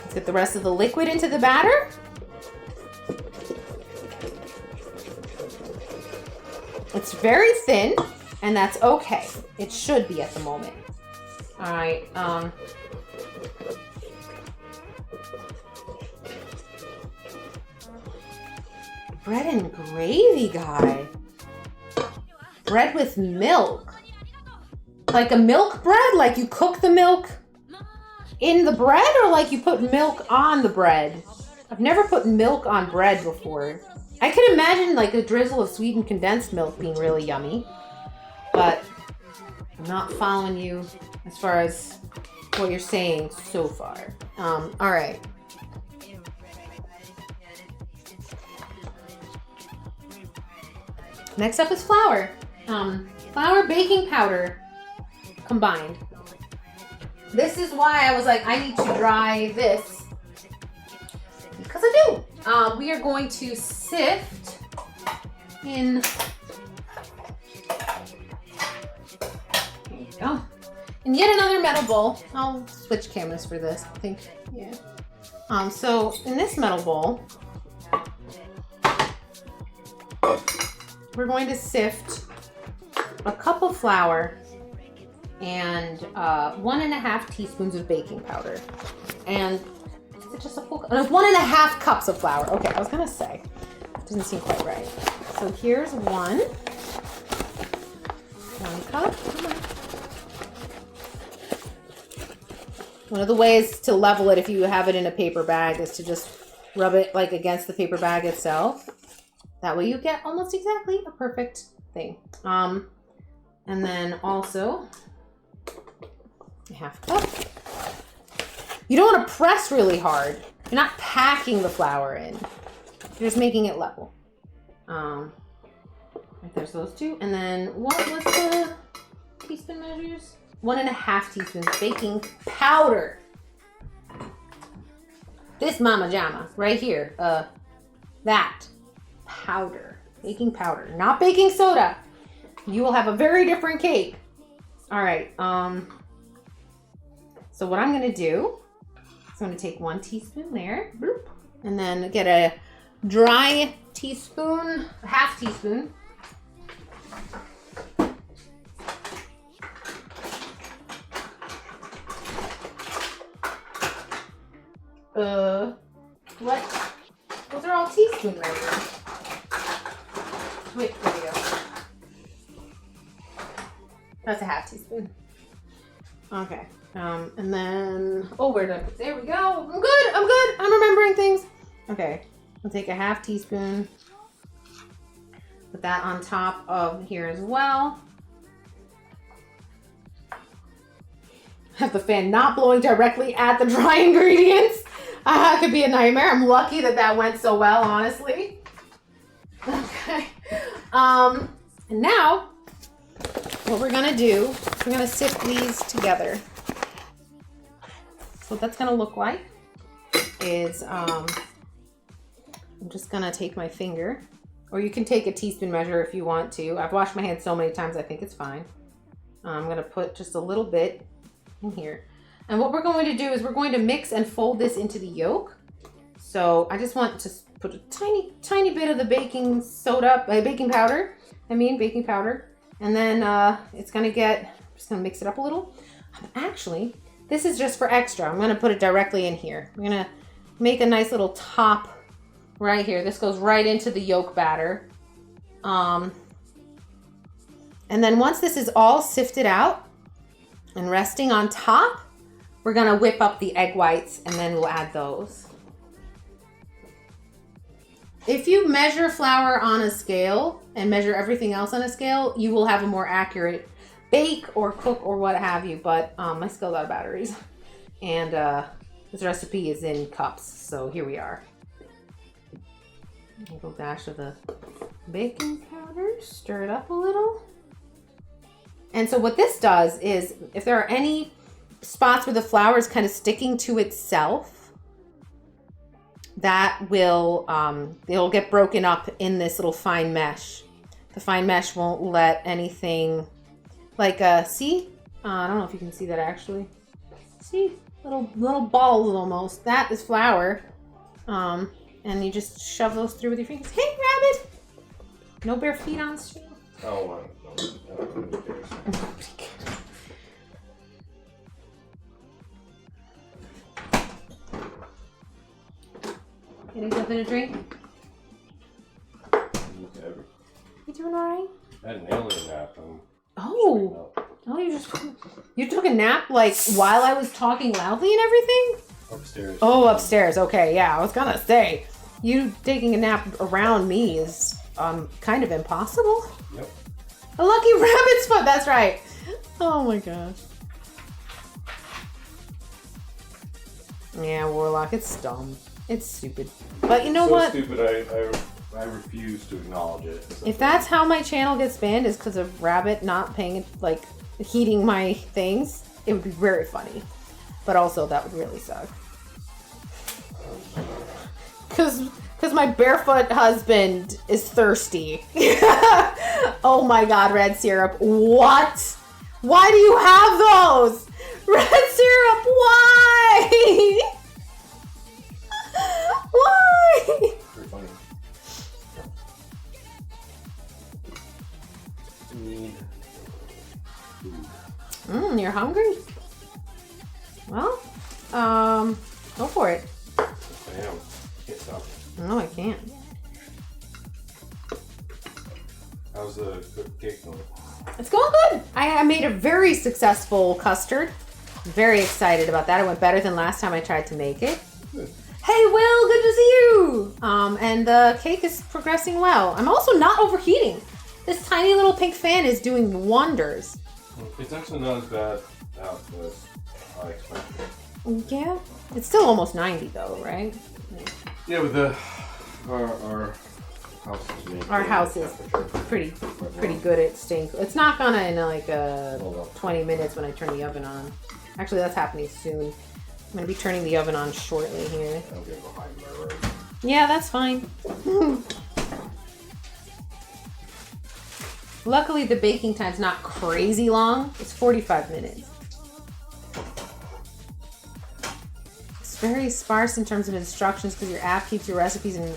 Let's get the rest of the liquid into the batter. It's very thin, and that's okay. It should be at the moment. All right. Bread and gravy guy. Bread with milk. Like a milk bread? Like you cook the milk in the bread, or like you put milk on the bread? I've never put milk on bread before. I can imagine like a drizzle of sweetened condensed milk being really yummy, but I'm not following you as far as what you're saying so far. All right. Next up is flour. Flour, baking powder combined. This is why I was like, I need to dry this because I do. We are going to sift in. There you go. And yet another metal bowl. I'll switch cameras for this, I think. Yeah. So in this metal bowl, we're going to sift a cup of flour and 1.5 teaspoons of baking powder. And is it just a full cup? 1.5 cups of flour. Okay, I was gonna say, it doesn't seem quite right. So here's one cup. Come on. One of the ways to level it if you have it in a paper bag is to just rub it like against the paper bag itself. That way you get almost exactly a perfect thing. And then also a 1/2 cup. You don't want to press really hard. You're not packing the flour in. You're just making it level. Right, there's those two. And then what was the teaspoon measures? 1.5 teaspoons baking powder. This mama jama right here. That powder, baking powder, not baking soda. You will have a very different cake. All right. So what I'm gonna do is I'm gonna take 1 teaspoon there, bloop, and then get a dry teaspoon, 1/2 teaspoon. What? Those are all teaspoon measures. Wait, there we go. That's a 1/2 teaspoon. Okay. And then, where did I put? There we go. I'm good. I'm remembering things. Okay. I'll take a 1/2 teaspoon. Put that on top of here as well. Have the fan not blowing directly at the dry ingredients. It could be a nightmare. I'm lucky that went so well, honestly. Okay. And now, what we're gonna do, we're gonna sift these together. So what that's gonna look like is, I'm just gonna take my finger, or you can take a teaspoon measure if you want to. I've washed my hands so many times, I think it's fine. I'm gonna put just a little bit in here. And what we're going to do is we're going to mix and fold this into the yolk. So I just want to put a tiny bit of the baking powder. Baking powder. And then it's gonna I'm just gonna mix it up a little. I'm actually This is just for extra. I'm gonna put it directly in here. I'm gonna make a nice little top right here. This goes right into the yolk batter. And then once this is all sifted out and resting on top, we're gonna whip up the egg whites and then we'll add those. If you measure flour on a scale and measure everything else on a scale, you will have a more accurate bake or cook or what have you. But my scale's out of batteries. And this recipe is in cups, so here we are. A little dash of the baking powder, stir it up a little. And so what this does is, if there are any spots where the flour is kind of sticking to itself, that will, it'll get broken up in this little fine mesh. The fine mesh won't let anything, like, see? I don't know if you can see that actually. See? Little balls almost. That is flour. And you just shove those through with your fingers. Hey, rabbit! No bare feet on stream. Oh, Getting something to drink? You doing alright? I had an alien nap. Oh, you took a nap like while I was talking loudly and everything? Upstairs. Oh, upstairs. Okay, yeah. I was gonna say, you taking a nap around me is kind of impossible. Yep. A lucky rabbit's foot. That's right. Oh my gosh. Yeah, Warlock. It's dumb. It's stupid. But you know so what? Stupid. I refuse to acknowledge it. If that's how my channel gets banned, is because of Rabbit not paying, like, heeding my things, it would be very funny. But also, that would really suck. Because my barefoot husband is thirsty. Oh my god, red syrup. What? Why do you have those? Red syrup, why? Why? Pretty funny. You're hungry? Well, go for it. I am. Can't stop. No, I can't. How's the cooked cake going? It's going good. I made a very successful custard. I'm very excited about that. It went better than last time I tried to make it. Good. Hey, Will, good to see you. And the cake is progressing well. I'm also not overheating. This tiny little pink fan is doing wonders. It's actually not as bad out as I expected. Yeah, it's still almost 90 though, right? Yeah, with our house is made. Our house is pretty good at staying. It's not gonna in like 20 minutes when I turn the oven on. Actually, that's happening soon. I'm gonna be turning the oven on shortly here. I'm gonna go hide in my room. Yeah, that's fine. Luckily, the baking time's not crazy long. It's 45 minutes. It's very sparse in terms of instructions because your app keeps your recipes in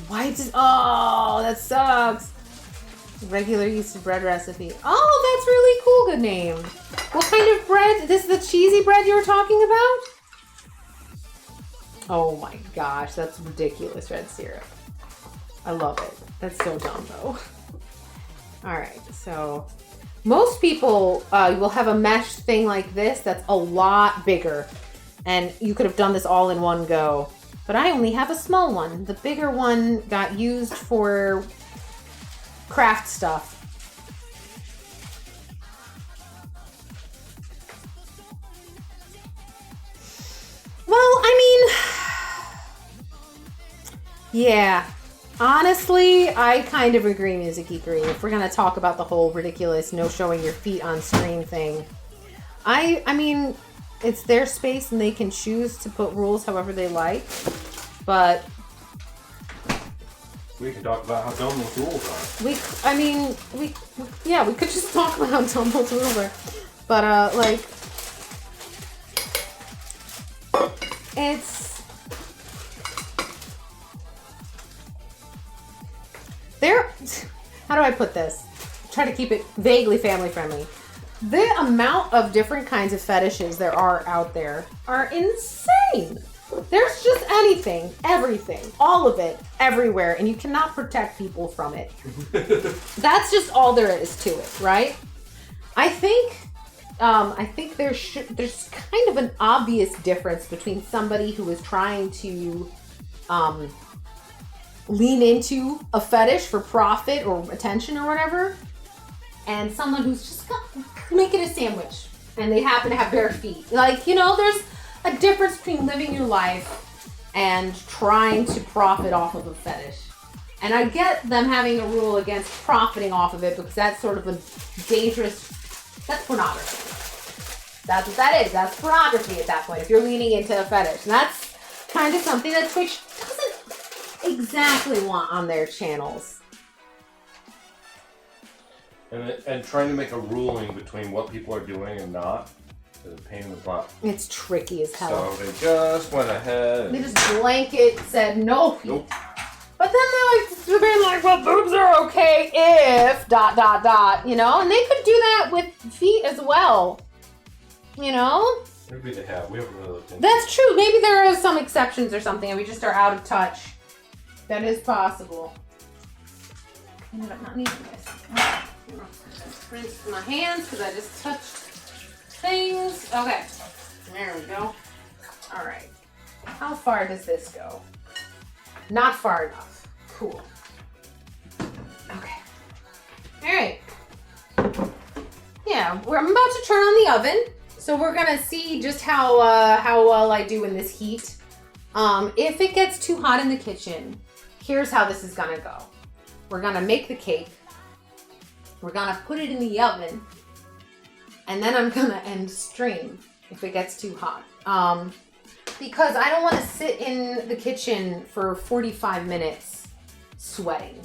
white. Oh, that sucks. Regular yeasted bread recipe. Oh, that's really cool. Good name. What kind of bread? This is the cheesy bread you were talking about? Oh my gosh, that's ridiculous red syrup. I love it. That's so dumb though. All right, so most people will have a mesh thing like this that's a lot bigger, and you could have done this all in one go. But I only have a small one. The bigger one got used for craft stuff. Well, I mean, yeah. Honestly, I kind of agree, Music Geekery. If we're gonna talk about the whole ridiculous no showing your feet on screen thing, I mean, it's their space and they can choose to put rules however they like. But we can talk about how dumb those rules are. we could just talk about how dumb those rules are. But like, it's. How do I put this? Try to keep it vaguely family friendly. The amount of different kinds of fetishes there are out there are insane. There's just anything, everything, all of it, everywhere, and you cannot protect people from it. That's just all there is to it, right? I think there's kind of an obvious difference between somebody who is trying to lean into a fetish for profit or attention or whatever, and someone who's just making a sandwich and they happen to have bare feet. Like, there's a difference between living your life and trying to profit off of a fetish. And I get them having a rule against profiting off of it because that's sort of a dangerous, that's pornography. That's what that is. That's pornography at that point, if you're leaning into a fetish. And that's kind of something that Twitch doesn't exactly want on their channels. And trying to make a ruling between what people are doing and not is a pain in the butt. It's tricky as hell. So they just went ahead. They just blanket said no. Nope. But then they're like, well, boobs are okay if ... and they could do that with feet as well. Maybe they have. We haven't really looked into That's true. Maybe there are some exceptions or something, and we just are out of touch. That is possible. I end up not needing this. Rinse my hands because I just touched things. Okay. There we go. All right. How far does this go? Not far enough. Cool. Okay. All right. Yeah, I'm about to turn on the oven. So we're gonna see just how well I do in this heat. If it gets too hot in the kitchen, here's how this is gonna go. We're gonna make the cake. We're gonna put it in the oven, and then I'm gonna end stream if it gets too hot. Because I don't want to sit in the kitchen for 45 minutes sweating.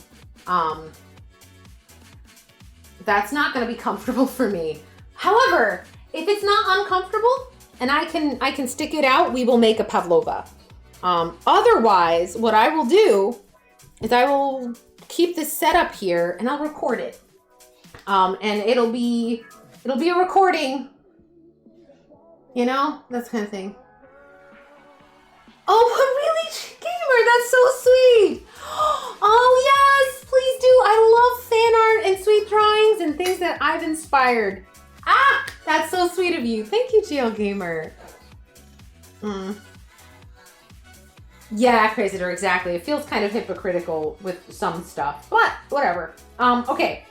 That's not gonna be comfortable for me. However, if it's not uncomfortable and I can stick it out, we will make a pavlova. Otherwise, what I will do is I will keep this set up here and I'll record it. And it'll be a recording, that kind of thing. Oh, really, Gamer? That's so sweet. Oh yes, please do. I love fan art and sweet drawings and things that I've inspired. Ah, that's so sweet of you. Thank you, GL Gamer. Yeah, Crazy Door, exactly. It feels kind of hypocritical with some stuff, but whatever. Okay.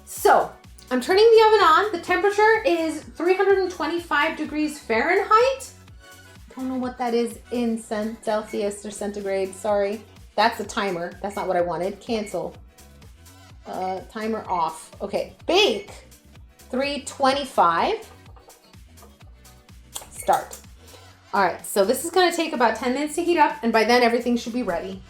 So, I'm turning the oven on. The temperature is 325 degrees Fahrenheit. Don't know what that is in Celsius or centigrade. Sorry. That's the timer. That's not what I wanted. Cancel. Timer off. Okay. Bake. 325. Start. All right. So this is going to take about 10 minutes to heat up, and by then everything should be ready.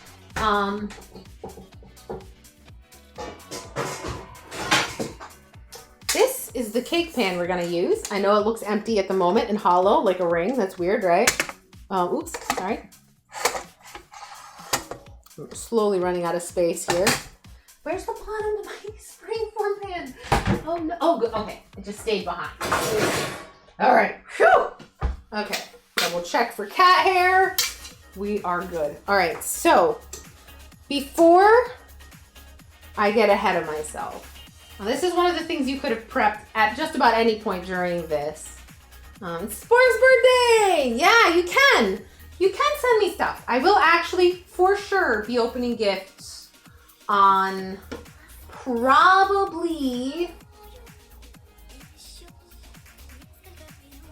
This is the cake pan we're gonna use. I know it looks empty at the moment and hollow like a ring. That's weird, right? Oops, sorry. I'm slowly running out of space here. Where's the bottom of my springform pan? Oh no, oh good, okay. It just stayed behind. All right, whew. Okay, double check for cat hair. We are good. All right, so before I get ahead of myself, now, this is one of the things you could have prepped at just about any point during this. It's Spork's birthday! Yeah, you can. You can send me stuff. I will actually, for sure, be opening gifts on probably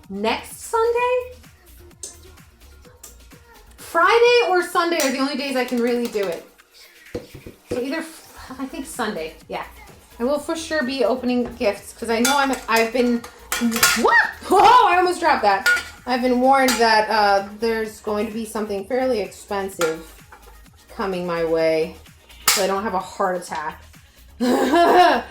next Sunday? Friday or Sunday are the only days I can really do it. So either, I think Sunday, yeah. I will for sure be opening gifts because I know I've been, what? Oh, I almost dropped that. I've been warned that there's going to be something fairly expensive coming my way so I don't have a heart attack. I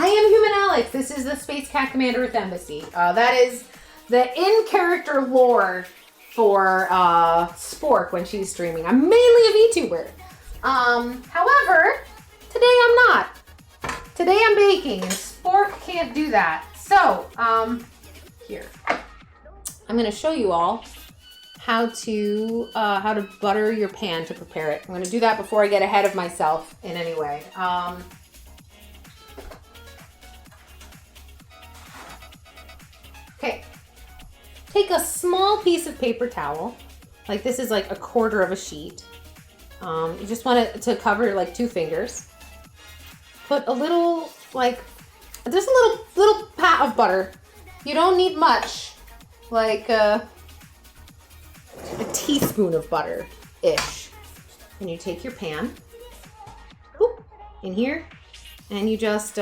am Human Alix. This is the Space Cat Commander Earth Embassy. That is the in-character lore for Spork when she's streaming. I'm mainly a VTuber. However, today I'm not. Today I'm baking, and Spork can't do that. So, here. I'm going to show you all how to butter your pan to prepare it. I'm going to do that before I get ahead of myself in any way. Okay. Take a small piece of paper towel. Like this is like a quarter of a sheet. You just want it to cover like 2 fingers. Put a little, like, just a little pat of butter. You don't need much. Like a teaspoon of butter-ish. And you take your pan, whoop, in here, and you just,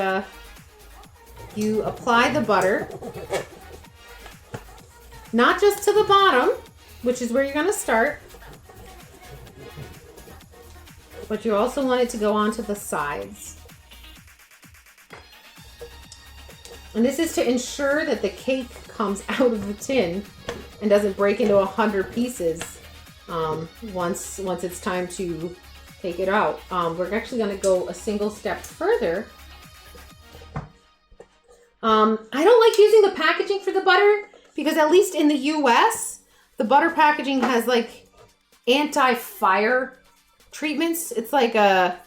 you apply the butter, not just to the bottom, which is where you're gonna start, but you also want it to go onto the sides. And this is to ensure that the cake comes out of the tin and doesn't break into 100 pieces once it's time to take it out. We're actually going to go a single step further. I don't like using the packaging for the butter because at least in the US, the butter packaging has like anti-fire treatments. It's like a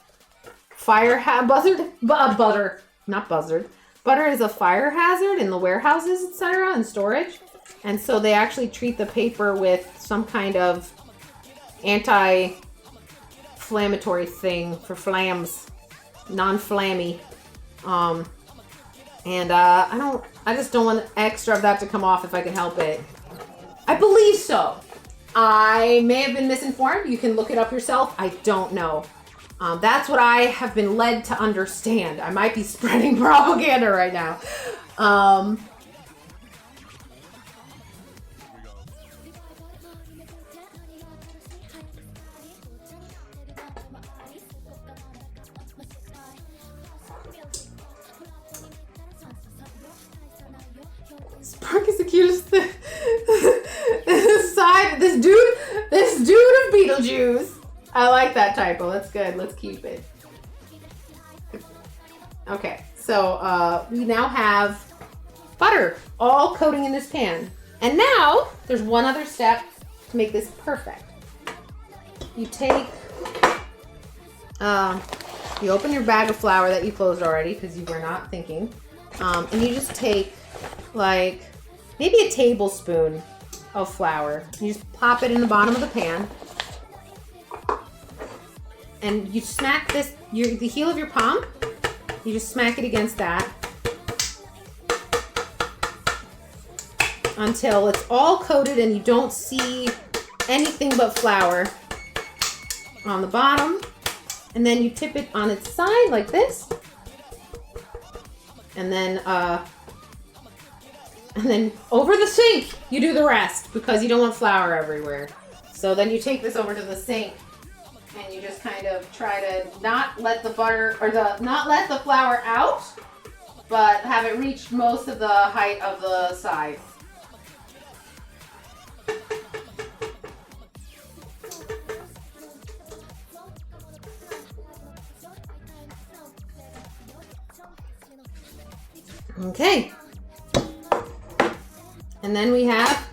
Butter is a fire hazard in the warehouses, etc., and storage. And so they actually treat the paper with some kind of anti-inflammatory thing for flams, non-flammy. I just don't want extra of that to come off if I can help it. I believe so. I may have been misinformed. You can look it up yourself. I don't know. That's what I have been led to understand. I might be spreading propaganda right now. Spork is the cutest thing. This dude of Beetlejuice. I like that typo. That's good. Let's keep it. Okay, so we now have butter all coating in this pan. And now there's one other step to make this perfect. You take, you open your bag of flour that you closed already because you were not thinking. And you just take like maybe a tablespoon of flour. You just pop it in the bottom of the pan. And you smack this, the heel of your palm, you just smack it against that until it's all coated and you don't see anything but flour on the bottom. And then you tip it on its side like this. And then over the sink, you do the rest because you don't want flour everywhere. So then you take this over to the sink. And you just kind of try to not let the butter or not let the flour out, but have it reach most of the height of the sides. Okay. And then we have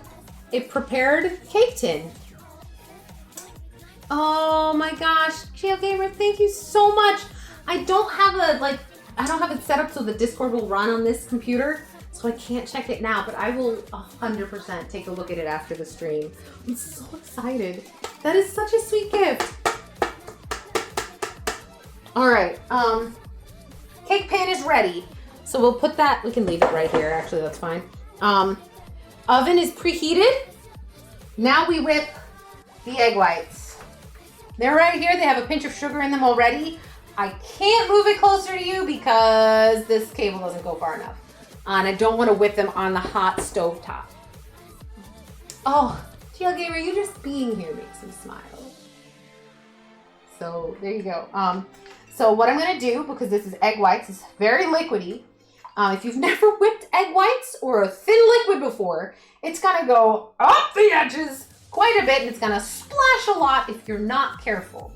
a prepared cake tin. Oh my gosh, GeoGamer, thank you so much. I don't have it set up so the Discord will run on this computer, so I can't check it now, but I will 100% take a look at it after the stream. I'm so excited. That is such a sweet gift. All right, cake pan is ready. So we'll put that, we can leave it right here, actually, that's fine. Oven is preheated. Now we whip the egg whites. They're right here. They have a pinch of sugar in them already. I can't move it closer to you because this cable doesn't go far enough. And I don't want to whip them on the hot stove top. Oh, GeoGamer, you just being here makes me smile. So there you go. So what I'm going to do, because this is egg whites, it's very liquidy. If you've never whipped egg whites or a thin liquid before, it's gonna go up the edges quite a bit and it's gonna splash a lot if you're not careful.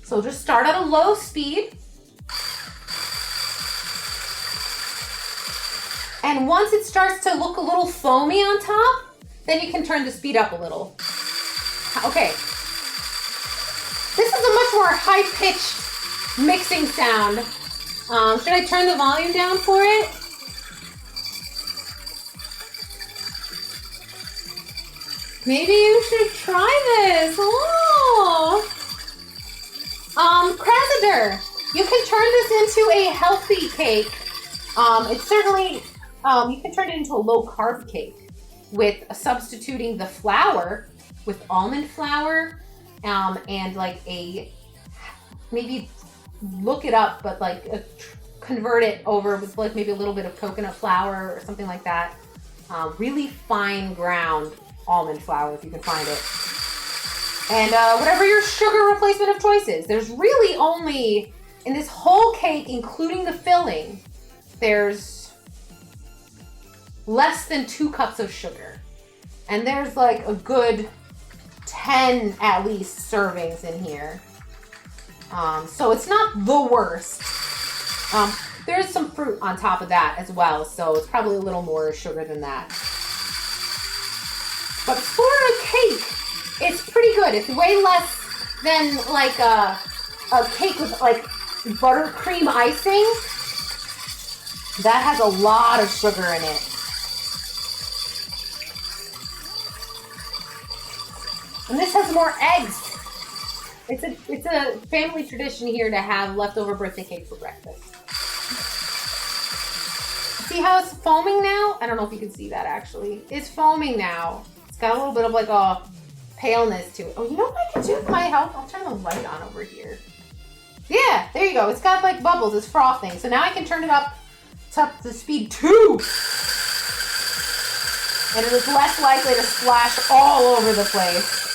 So just start at a low speed. And once it starts to look a little foamy on top, then you can turn the speed up a little. Okay. This is a much more high-pitched mixing sound. Should I turn the volume down for it? Maybe you should try this. Oh. Cressider, you can turn this into a healthy cake. It's certainly, you can turn it into a low-carb cake with substituting the flour with almond flour and like maybe look it up, but like convert it over with like maybe a little bit of coconut flour or something like that. Really fine ground almond flour if you can find it. And whatever your sugar replacement of choice is. There's really only, in this whole cake, including the filling, there's less than 2 cups of sugar. And there's like a good 10 at least servings in here. So it's not the worst. There's some fruit on top of that as well, so it's probably a little more sugar than that. But for a cake, it's pretty good. It's way less than like a cake with like buttercream icing. That has a lot of sugar in it. And this has more eggs. It's a family tradition here to have leftover birthday cake for breakfast. See how it's foaming now? I don't know if you can see that actually. It's foaming now. It's got a little bit of like a paleness to it. Oh, you know what I can do with my help? I'll turn the light on over here. Yeah, there you go. It's got like bubbles. It's frothing. So now I can turn it up to speed 2. And it is less likely to splash all over the place.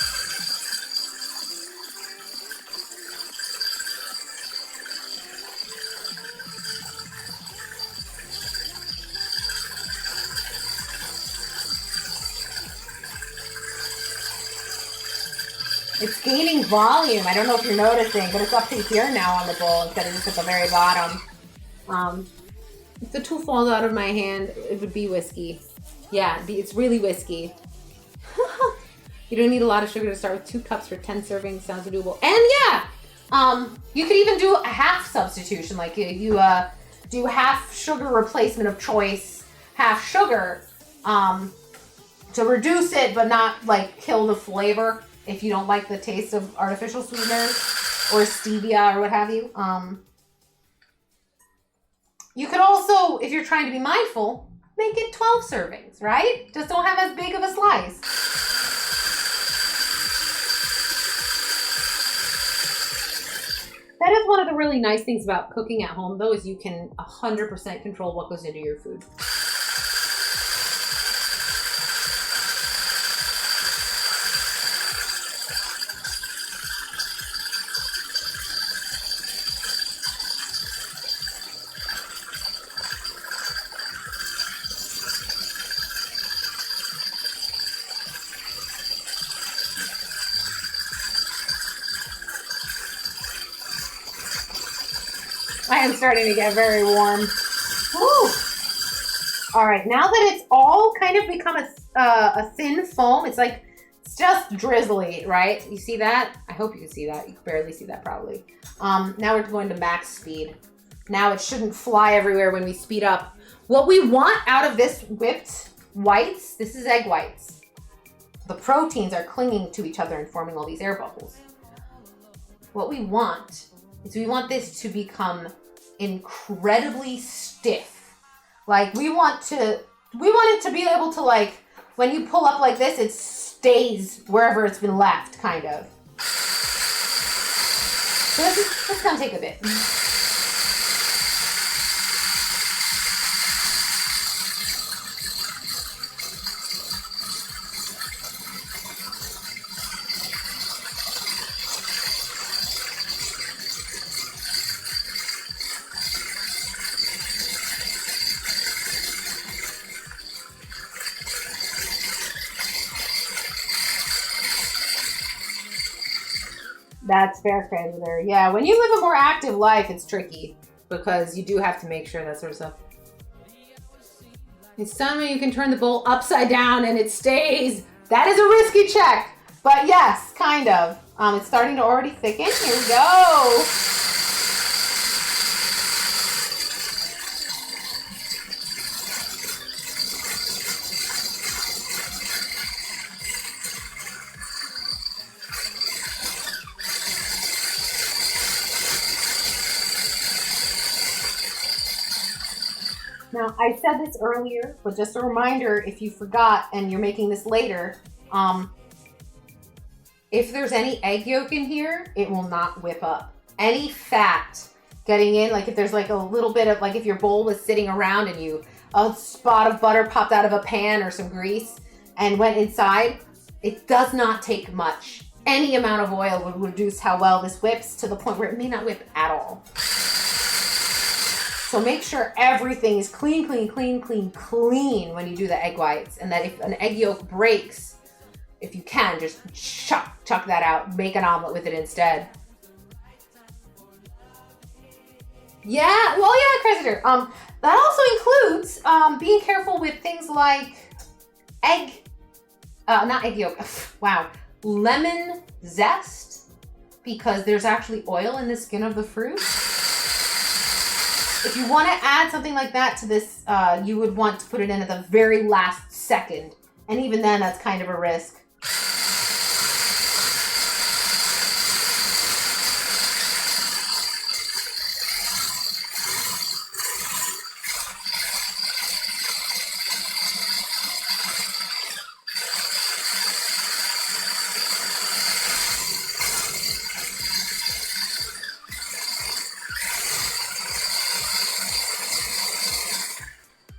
It's gaining volume. I don't know if you're noticing, but it's up to here now on the bowl instead of just at the very bottom. If the 2 falls out of my hand, it would be whiskey. Yeah, it's really whiskey. You don't need a lot of sugar to start with. 2 cups for 10 servings sounds doable. And yeah, you could even do a half substitution. Like you do half sugar replacement of choice, half sugar, to reduce it but not like kill the flavor. If you don't like the taste of artificial sweeteners or stevia or what have you. You could also, if you're trying to be mindful, make it 12 servings, right? Just don't have as big of a slice. That is one of the really nice things about cooking at home, though, is you can 100% control what goes into your food. I am starting to get very warm. Woo. All right, now that it's all kind of become a thin foam, it's just drizzly, right? You see that? I hope you can see that. You can barely see that probably. Now we're going to max speed. Now it shouldn't fly everywhere when we speed up. What we want out of this whipped whites, this is egg whites. The proteins are clinging to each other and forming all these air bubbles. What we want is we want this to become incredibly stiff. Like we want it to be able to, like, when you pull up like this, it stays wherever it's been left, kind of. So this is gonna take a bit. That's fair, Creditor. Yeah, when you live a more active life, it's tricky because you do have to make sure that sort of stuff. It's something you can turn the bowl upside down and it stays. That is a risky check, but yes, kind of. It's starting to already thicken. Here we go. Now, I said this earlier, but just a reminder, if you forgot and you're making this later, if there's any egg yolk in here, it will not whip up. Any fat getting in, like if there's like a little bit of, like if your bowl was sitting around and a spot of butter popped out of a pan or some grease and went inside, it does not take much. Any amount of oil would reduce how well this whips to the point where it may not whip at all. So make sure everything is clean when you do the egg whites. And that if an egg yolk breaks, if you can, just chuck that out. Make an omelet with it instead. Yeah, well, yeah, Creditor. That also includes being careful with things like not egg yolk, wow, lemon zest, because there's actually oil in the skin of the fruit. If you want to add something like that to this, you would want to put it in at the very last second. And even then, that's kind of a risk.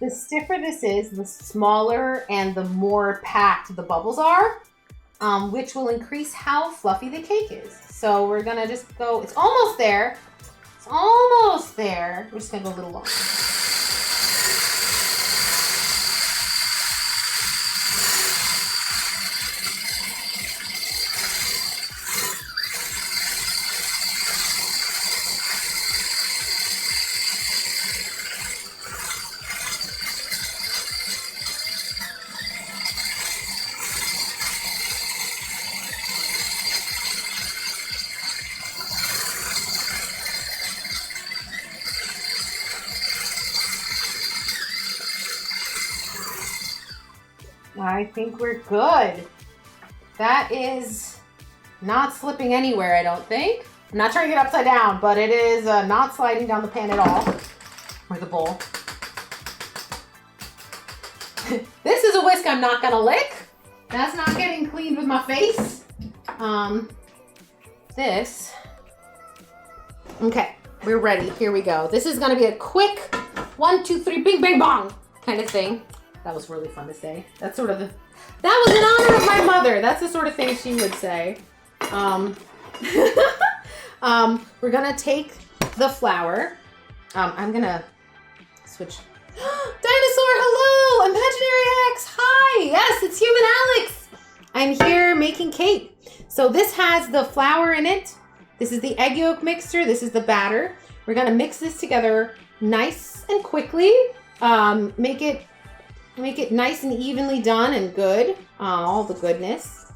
The stiffer this is, the smaller and the more packed the bubbles are, which will increase how fluffy the cake is. So we're gonna just go, it's almost there. It's almost there. We're just gonna go a little longer. I think we're good. That is not slipping anywhere, I don't think. I'm not trying to get upside down, but it is not sliding down the pan at all, or the bowl. This is a whisk I'm not gonna lick. That's not getting cleaned with my face. Okay, we're ready. Here we go. This is gonna be a quick 1, 2, 3, bing, bang, bong kind of thing. That was really fun to say. That's sort of that was in honor of my mother. That's the sort of thing she would say. We're gonna take the flour. I'm gonna switch. Dinosaur, hello! Imaginary X, hi! Yes, it's Human Alix. I'm here making cake. So this has the flour in it. This is the egg yolk mixture. This is the batter. We're gonna mix this together nice and quickly. Make it nice and evenly done and good. All the goodness.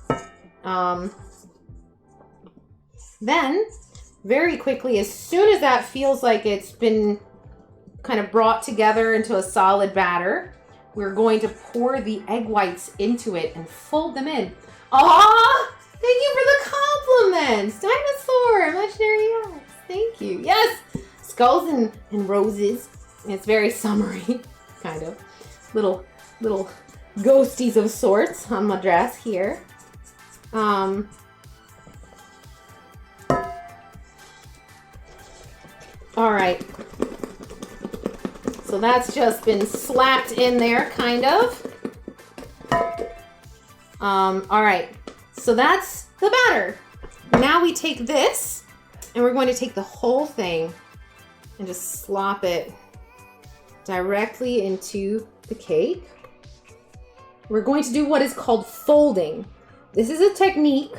Then, very quickly, as soon as that feels like it's been kind of brought together into a solid batter, we're going to pour the egg whites into it and fold them in. Aw! Thank you for the compliments! Dinosaur! Imaginary X. Thank you. Yes! Skulls and roses. It's very summery, kind of. Little ghosties of sorts on my dress here. All right. So that's just been slapped in there, kind of. All right. So that's the batter. Now we take this and we're going to take the whole thing and just slop it directly into the cake. We're going to do what is called folding. This is a technique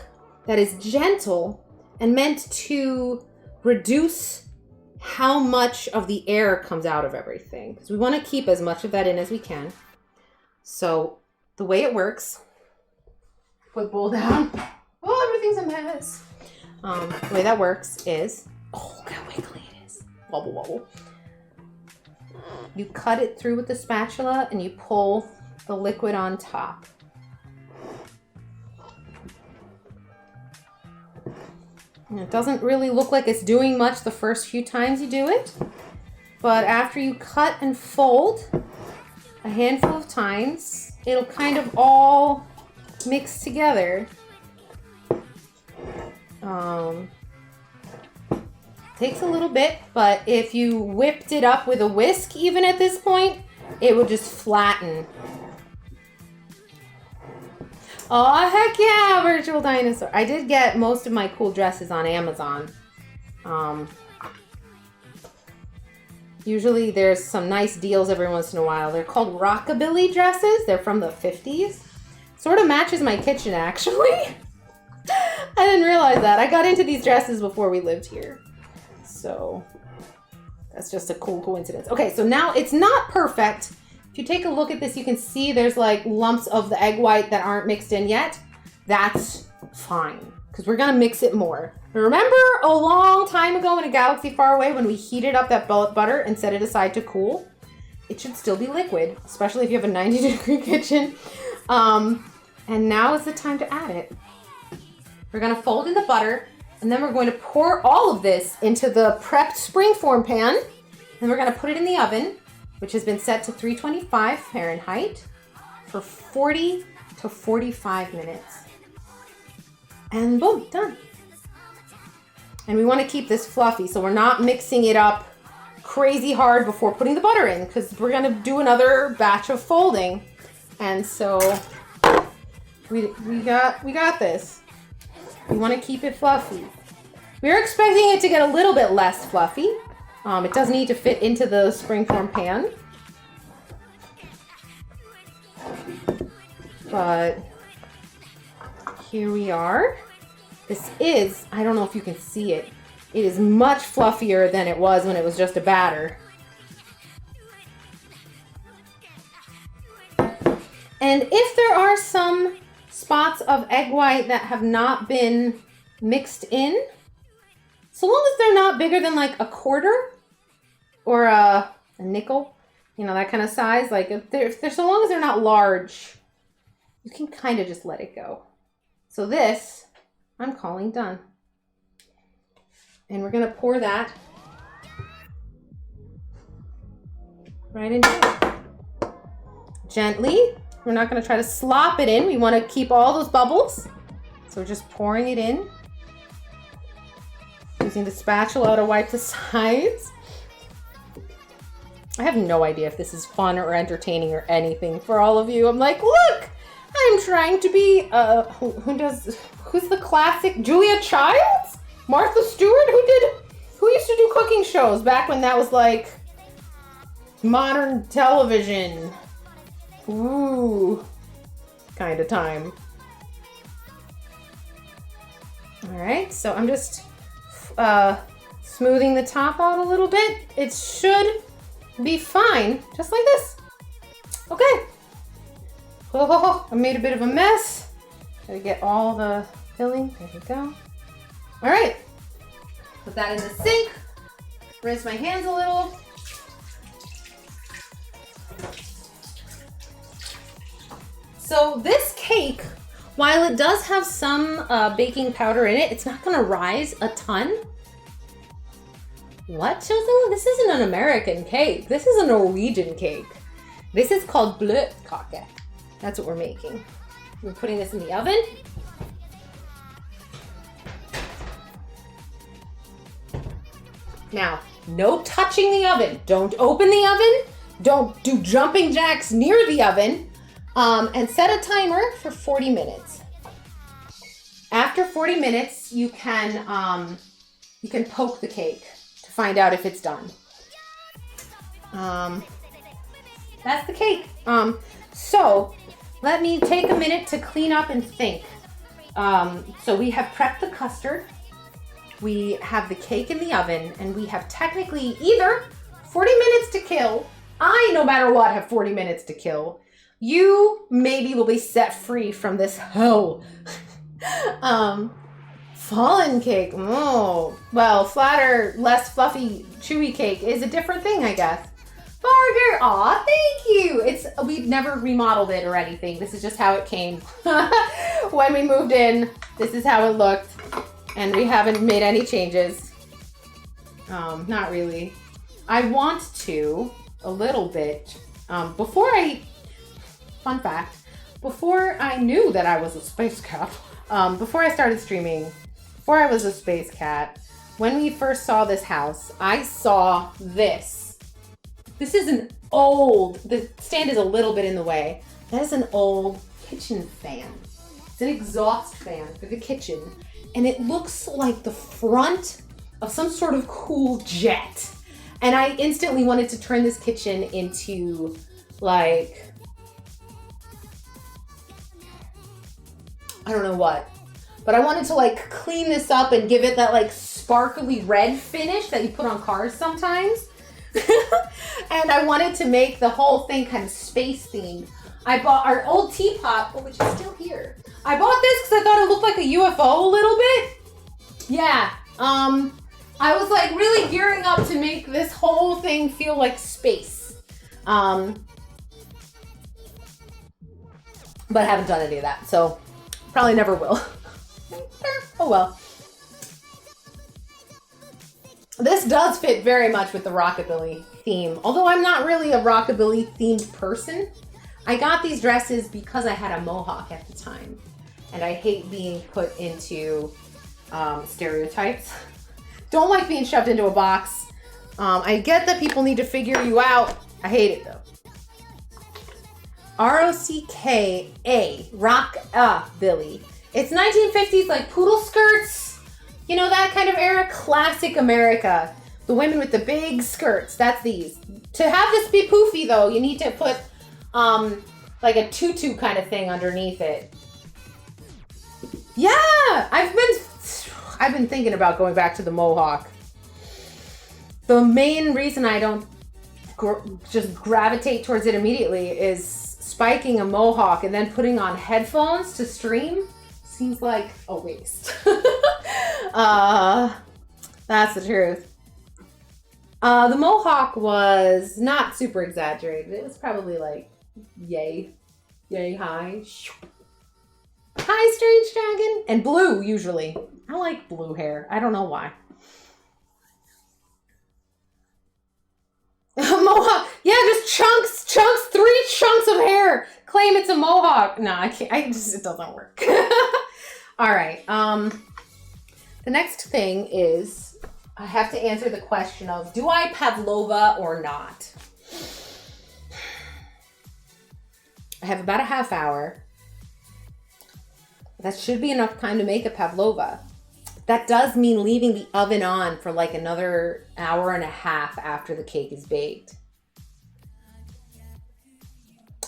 that is gentle and meant to reduce how much of the air comes out of everything, because we want to keep as much of that in as we can. So the way it works, put bowl down. Oh, everything's a mess. The way that works is, oh, look how wiggly it is. Wobble, wobble. You cut it through with the spatula and you pull the liquid on top. And it doesn't really look like it's doing much the first few times you do it, but after you cut and fold a handful of times, it'll kind of all mix together. Takes a little bit, but if you whipped it up with a whisk, even at this point, it would just flatten. Oh, heck yeah, virtual dinosaur. I did get most of my cool dresses on Amazon. Usually there's some nice deals every once in a while. They're called rockabilly dresses. They're from the 50s. Sort of matches my kitchen, actually. I didn't realize that. I got into these dresses before we lived here. So that's just a cool coincidence. Okay, so now it's not perfect. If you take a look at this, you can see there's like lumps of the egg white that aren't mixed in yet. That's fine, because we're gonna mix it more. Remember a long time ago in a galaxy far away when we heated up that butter and set it aside to cool? It should still be liquid, especially if you have a 90-degree kitchen. And now is the time to add it. We're gonna fold in the butter, and then we're going to pour all of this into the prepped springform pan. And we're gonna put it in the oven, which has been set to 325 Fahrenheit for 40 to 45 minutes. And boom, done. And we want to keep this fluffy, so we're not mixing it up crazy hard before putting the butter in, because we're gonna do another batch of folding. And so we got this. We want to keep it fluffy. We're expecting it to get a little bit less fluffy. It does need to fit into the springform pan. But here we are. This is, I don't know if you can see it, it is much fluffier than it was when it was just a batter. And if there are some spots of egg white that have not been mixed in, so long as they're not bigger than like a quarter or a nickel, you know, that kind of size, like if they're so long as they're not large, you can kind of just let it go. So this, I'm calling done. And we're gonna pour that right into it. Gently. We're not gonna try to slop it in. We wanna keep all those bubbles. So we're just pouring it in. Using the spatula to wipe the sides. I have no idea if this is fun or entertaining or anything for all of you. I'm like, look, I'm trying to be, who's the classic, Julia Childs? Martha Stewart? Who used to do cooking shows back when that was like modern television? Ooh, kind of time. All right, so I'm just smoothing the top out a little bit. It should be fine, just like this. Okay. Oh, I made a bit of a mess. Gotta get all the filling. There we go. All right. Put that in the sink. Rinse my hands a little. So this cake, while it does have some baking powder in it, it's not gonna rise a ton. What, Children? This isn't an American cake. This is a Norwegian cake. This is called bløtkake. That's what we're making. We're putting this in the oven. Now, no touching the oven. Don't open the oven. Don't do jumping jacks near the oven. And set a timer for 40 minutes. After 40 minutes, you can poke the cake to find out if it's done. That's the cake. So let me take a minute to clean up and think. So we have prepped the custard. We have the cake in the oven, and we have technically either 40 minutes to kill. I, no matter what, have 40 minutes to kill. You maybe will be set free from this hell. Fallen cake. Oh, well, flatter, less fluffy, chewy cake is a different thing, I guess. Barger, aw, thank you. We've never remodeled it or anything. This is just how it came. When we moved in, this is how it looked. And we haven't made any changes. Not really. I want to, a little bit. Fun fact, before I knew that I was a space cat, before I started streaming, before I was a space cat, when we first saw this house, I saw this. This is the stand is a little bit in the way. That is an old kitchen fan. It's an exhaust fan for the kitchen. And it looks like the front of some sort of cool jet. And I instantly wanted to turn this kitchen into like, I don't know what. But I wanted to like clean this up and give it that like sparkly red finish that you put on cars sometimes. And I wanted to make the whole thing kind of space themed. I bought our old teapot, which is still here. I bought this because I thought it looked like a UFO a little bit. Yeah. I was like really gearing up to make this whole thing feel like space. But I haven't done any of that, so probably never will. Oh well. This does fit very much with the rockabilly theme, although I'm not really a rockabilly themed person. I got these dresses because I had a mohawk at the time, and I hate being put into stereotypes. Don't like being shoved into a box. I get that people need to figure you out. I hate it though. R-O-C-K-A, rockabilly. It's 1950s like poodle skirts, you know, that kind of era, classic America. The women with the big skirts, that's these. To have this be poofy though, you need to put like a tutu kind of thing underneath it. Yeah, I've been thinking about going back to the mohawk. The main reason I don't just gravitate towards it immediately is spiking a mohawk and then putting on headphones to stream seems like a waste. That's the truth. The mohawk was not super exaggerated. It was probably like yay high. Hi, Strange Dragon. And blue, usually. I like blue hair. I don't know why. Mohawk. Yeah, just chunks, 3 chunks of hair. Claim it's a mohawk. No, I can't. It doesn't work. All right. The next thing is I have to answer the question of, do I pavlova or not? I have about a half hour. That should be enough time to make a pavlova. That does mean leaving the oven on for like another hour and a half after the cake is baked.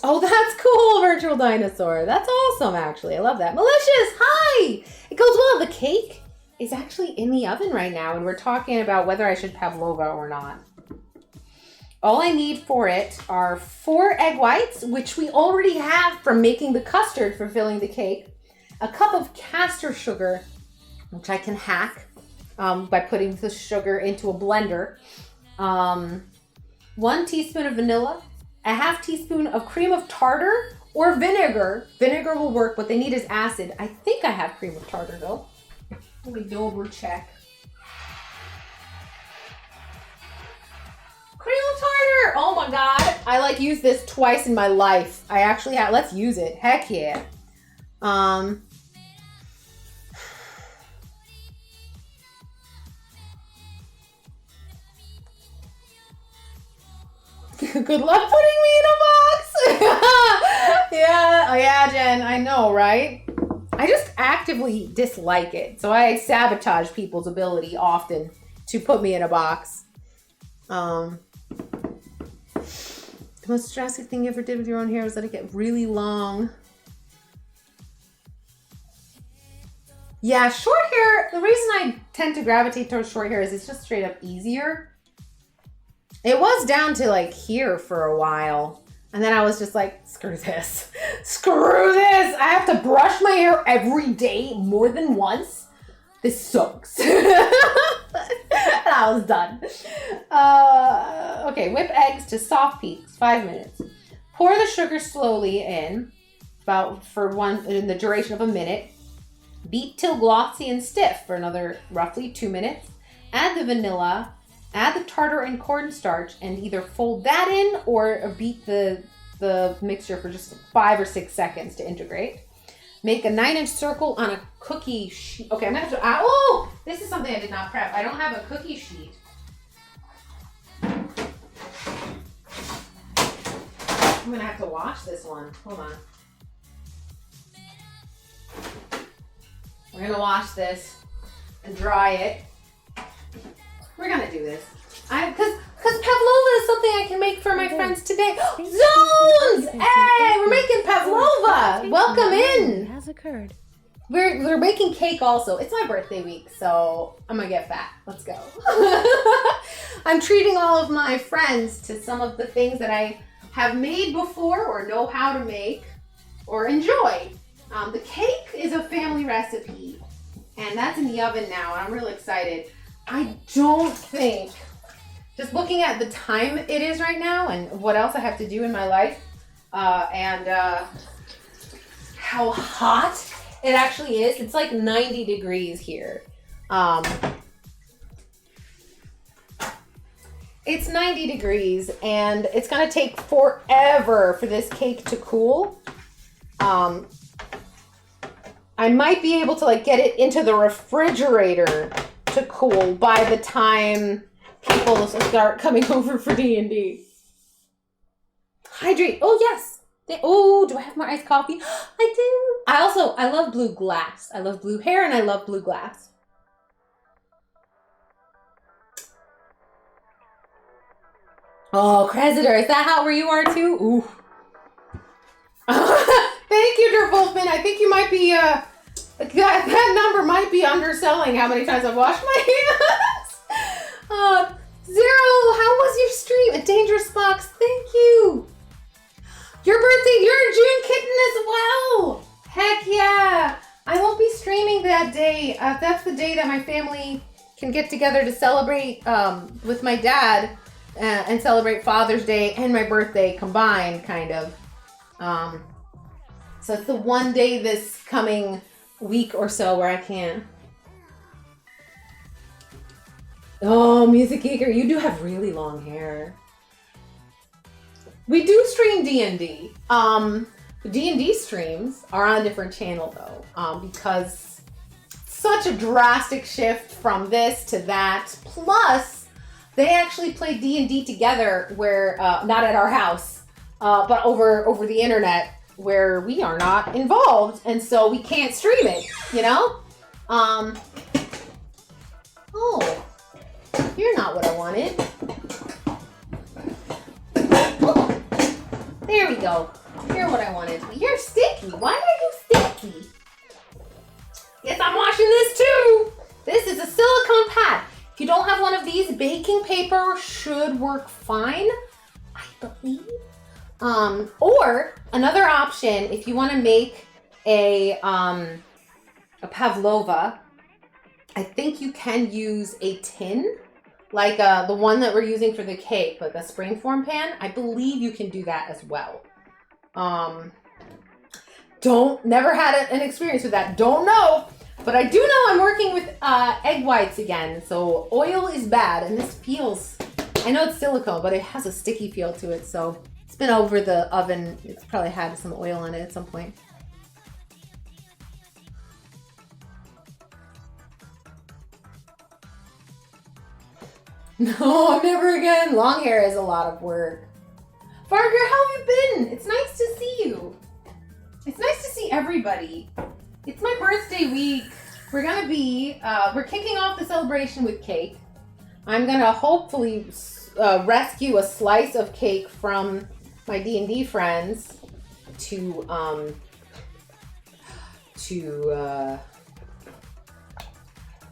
Oh, that's cool, Virtual Dinosaur. That's awesome, actually. I love that. Malicious, hi! It goes well. The cake is actually in the oven right now, and we're talking about whether I should pavlova or not. All I need for it are 4 egg whites, which we already have from making the custard for filling the cake, a cup of castor sugar, which I can hack by putting the sugar into a blender, 1 teaspoon of vanilla, a half teaspoon of cream of tartar or vinegar. Vinegar will work. What they need is acid. I think I have cream of tartar though. Let me double check. Cream of tartar! Oh my god. I like used this twice in my life. I actually have. Let's use it. Heck yeah. Good luck putting me in a box. Yeah, Jen, I know, right? I just actively dislike it. So I sabotage people's ability often to put me in a box. The most drastic thing you ever did with your own hair was let it get really long. Yeah, short hair, the reason I tend to gravitate towards short hair is it's just straight up easier. It was down to like here for a while. And then I was just like, screw this. Screw this. I have to brush my hair every day more than once. This sucks. And I was done. Okay, whip eggs to soft peaks, 5 minutes. Pour the sugar slowly in, in the duration of a minute. Beat till glossy and stiff for another roughly 2 minutes. Add the vanilla, add the tartar and cornstarch, and either fold that in or beat the mixture for just 5 or 6 seconds to integrate. Make a 9-inch circle on a cookie sheet. Okay, I'm gonna have to, oh, this is something I did not prep. I don't have a cookie sheet. I'm gonna have to wash this one. Hold on. We're gonna wash this and dry it. We're gonna do this. Because pavlova is something I can make for my friends today. Zones! Hey, we're making pavlova. Welcome in. Has occurred. We're making cake also. It's my birthday week, so I'm gonna get fat. Let's go. I'm treating all of my friends to some of the things that I have made before or know how to make or enjoy. The cake is a family recipe, and that's in the oven now, and I'm really excited. I don't think, just looking at the time it is right now and what else I have to do in my life, and how hot it actually is. It's like 90 degrees here. It's 90 degrees, and it's gonna take forever for this cake to cool. I might be able to like get it into the refrigerator to cool by the time people start coming over for D&D. Hydrate. Oh, yes. Oh, do I have more iced coffee? I do. I love blue glass. I love blue hair and I love blue glass. Oh, Cressitor, is that how where you are too? Ooh. Thank you, Dervolfman. I think you might be, that number might be underselling how many times I've washed my hands. Zero, how was your stream? A dangerous box, thank you. Your birthday, you're a June kitten as well. Heck yeah. I won't be streaming that day. That's the day that my family can get together to celebrate with my dad and celebrate Father's Day and my birthday combined, kind of. So it's the one day this coming week or so where I can. Oh, Music Eager, you do have really long hair. We do stream D&D. The D&D streams are on a different channel though, because such a drastic shift from this to that. Plus, they actually play D&D together where, not at our house, but over the internet where we are not involved, and so we can't stream it, you know? Oh, you're not what I wanted. Oh, there we go. You're what I wanted. You're sticky. Why are you sticky? Yes, I'm washing this too. This is a silicone pad. If you don't have one of these, baking paper should work fine, I believe. Or another option, if you want to make a pavlova, I think you can use a tin, like the one that we're using for the cake, like a springform pan. I believe you can do that as well. Never had an experience with that. Don't know, but I do know I'm working with egg whites again. So oil is bad, and this feels, I know it's silicone, but it has a sticky feel to it. So it's been over the oven. It's probably had some oil in it at some point. No, never again. Long hair is a lot of work. Farger, how have you been? It's nice to see you. It's nice to see everybody. It's my birthday week. We're gonna be, we're kicking off the celebration with cake. I'm gonna hopefully rescue a slice of cake from my D&D friends to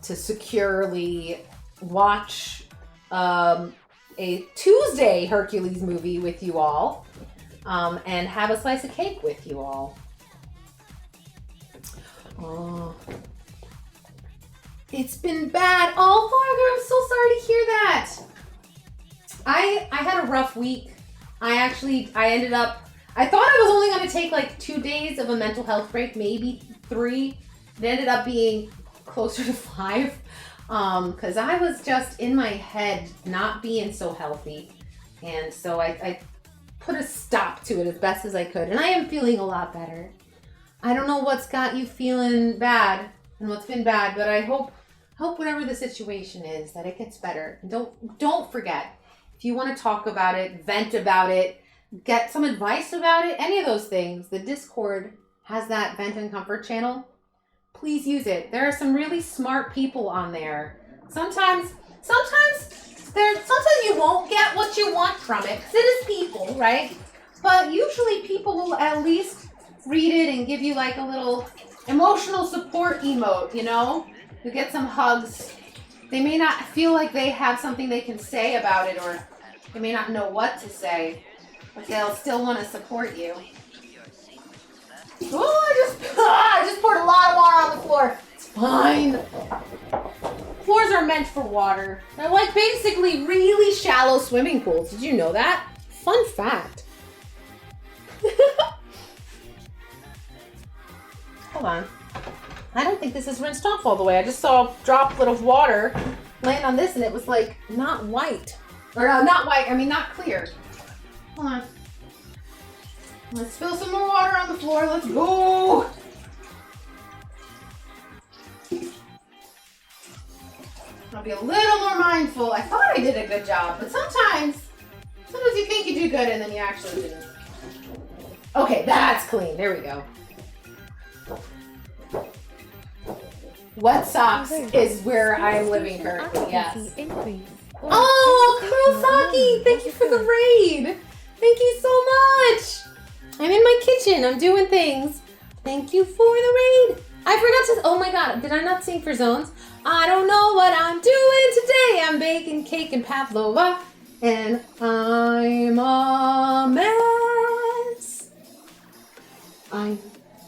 to securely watch a Tuesday Hercules movie with you all, and have a slice of cake with you all. Oh, it's been bad. Oh, Margaret, I'm so sorry to hear that. I had a rough week. I ended up, I thought I was only going to take like 2 days of a mental health break, maybe 3. It ended up being closer to 5, because I was just in my head not being so healthy. And so I put a stop to it as best as I could. And I am feeling a lot better. I don't know what's got you feeling bad and what's been bad, but I hope whatever the situation is, that it gets better. And don't forget, if you want to talk about it, vent about it, get some advice about it, any of those things, the Discord has that vent and comfort channel. Please use it. There are some really smart people on there. Sometimes you won't get what you want from it, because it is people, right? But usually people will at least read it and give you like a little emotional support emote, you know? You get some hugs. They may not feel like they have something they can say about it, or they may not know what to say, but they'll still want to support you. Oh, I just poured a lot of water on the floor. It's fine. Floors are meant for water. They're like basically really shallow swimming pools. Did you know that? Fun fact. Hold on. I don't think this is rinsed off all the way. I just saw a droplet of water land on this and it was like not white. Or not white, I mean not clear. Hold on. Let's spill some more water on the floor. Let's go. I'll be a little more mindful. I thought I did a good job, but sometimes you think you do good and then you actually didn't. Okay, that's clean. There we go. Wet socks is where I'm living currently, yes. Oh, Kurosaki! Thank you for the raid! Thank you so much! I'm in my kitchen. I'm doing things. Thank you for the raid. I forgot to, oh my god, did I not sing for Zones? I don't know what I'm doing today. I'm baking cake and pavlova. And I'm a mess. I'm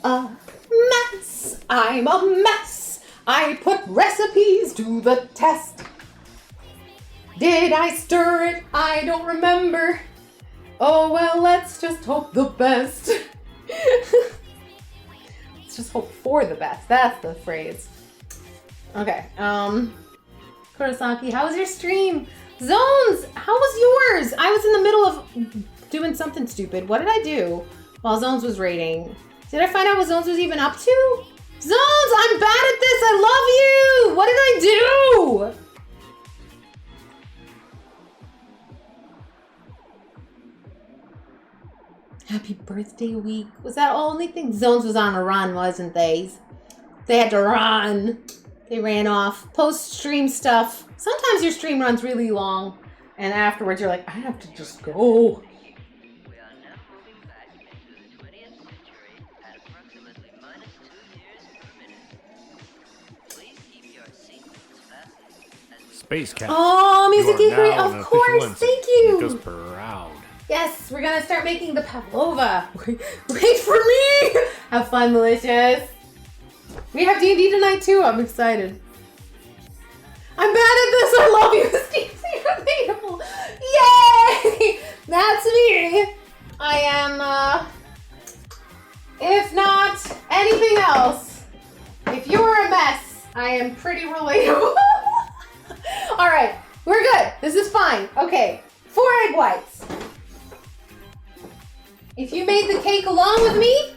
a mess. I'm a mess. I put recipes to the test. Did I stir it? I don't remember. Oh well, let's just hope the best. Let's just hope for the best. That's the phrase. Okay, Kurosaki, how was your stream? Zones, how was yours? I was in the middle of doing something stupid. What did I do while Zones was raiding? Did I find out what Zones was even up to? Zones, I'm bad at this. I love you. What did I do? Happy birthday week. Was that the only thing? Zones was on a run, wasn't they? They had to run. They ran off. Post-stream stuff. Sometimes your stream runs really long, and afterwards you're like, I have to just go. Space Cat. Oh, Music You are Geekery, now of an course. official Thank ensign. you. Make us proud. Yes, we're gonna start making the pavlova. Wait for me. Have fun, Malicious. We have D&D tonight too. I'm excited. I'm bad at this. I love you, Steve. Relatable. Yay! That's me. I am. If not anything else, if you're a mess, I am pretty relatable. All right, we're good. This is fine. Okay, 4 egg whites. If you made the cake along with me,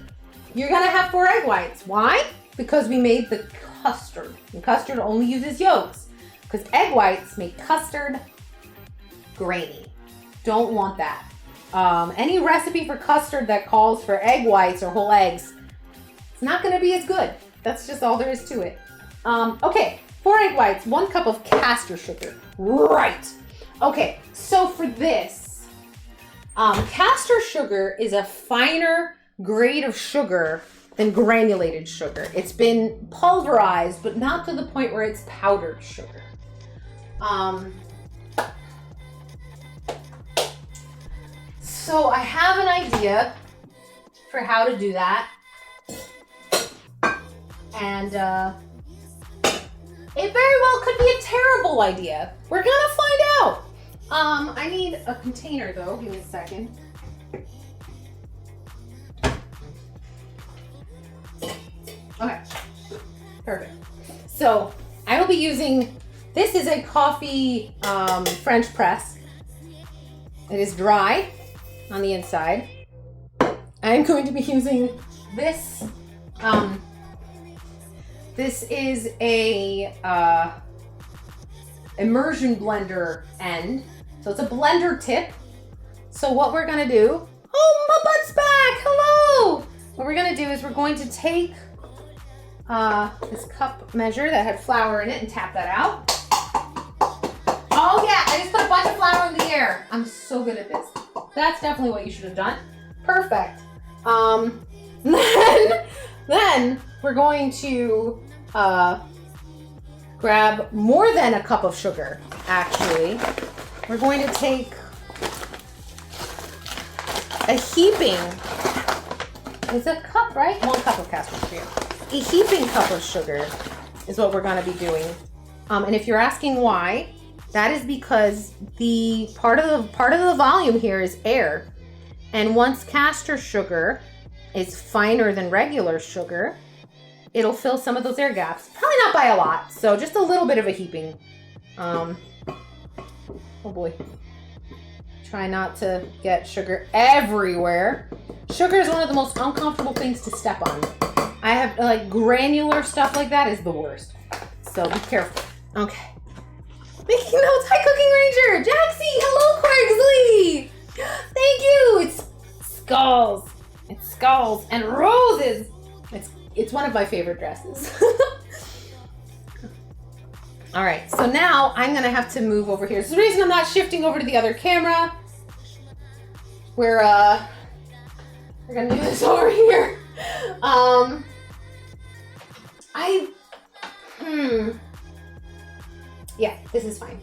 you're gonna have 4 egg whites. Why? Because we made the custard. And custard only uses yolks. Because egg whites make custard grainy. Don't want that. Any recipe for custard that calls for egg whites or whole eggs, it's not gonna be as good. That's just all there is to it. Okay, 4 egg whites, 1 cup of castor sugar. Right. Okay, so for this, castor sugar is a finer grade of sugar than granulated sugar. It's been pulverized, but not to the point where it's powdered sugar. So I have an idea for how to do that. And it very well could be a terrible idea. We're gonna find out. I need a container though. Give me a second. Okay, perfect. So I will be using, this is a coffee French press. It is dry on the inside. I'm going to be using this. This is a immersion blender end. So it's a blender tip. So what we're gonna do, oh, my butt's back, hello! What we're gonna do is we're going to take this cup measure that had flour in it and tap that out. Oh yeah, I just put a bunch of flour in the air. I'm so good at this. That's definitely what you should have done. Perfect. Then we're going to grab more than a cup of sugar, actually. We're going to take a heaping, it's a cup, right? 1 cup of castor sugar. A heaping cup of sugar is what we're going to be doing. And if you're asking why, that is because the part of the volume here is air. And once castor sugar is finer than regular sugar, it'll fill some of those air gaps. Probably not by a lot, so just a little bit of a heaping. Oh boy. Try not to get sugar everywhere. Sugar is one of the most uncomfortable things to step on. I have, like, granular stuff like that is the worst. So be careful. Okay. Making notes. Hi, Cooking Ranger. Jaxie. Hello, Quirksley. Thank you. It's skulls. It's skulls and roses. It's one of my favorite dresses. All right, so now I'm gonna have to move over here. So the reason I'm not shifting over to the other camera, we're gonna do this over here. Yeah, this is fine.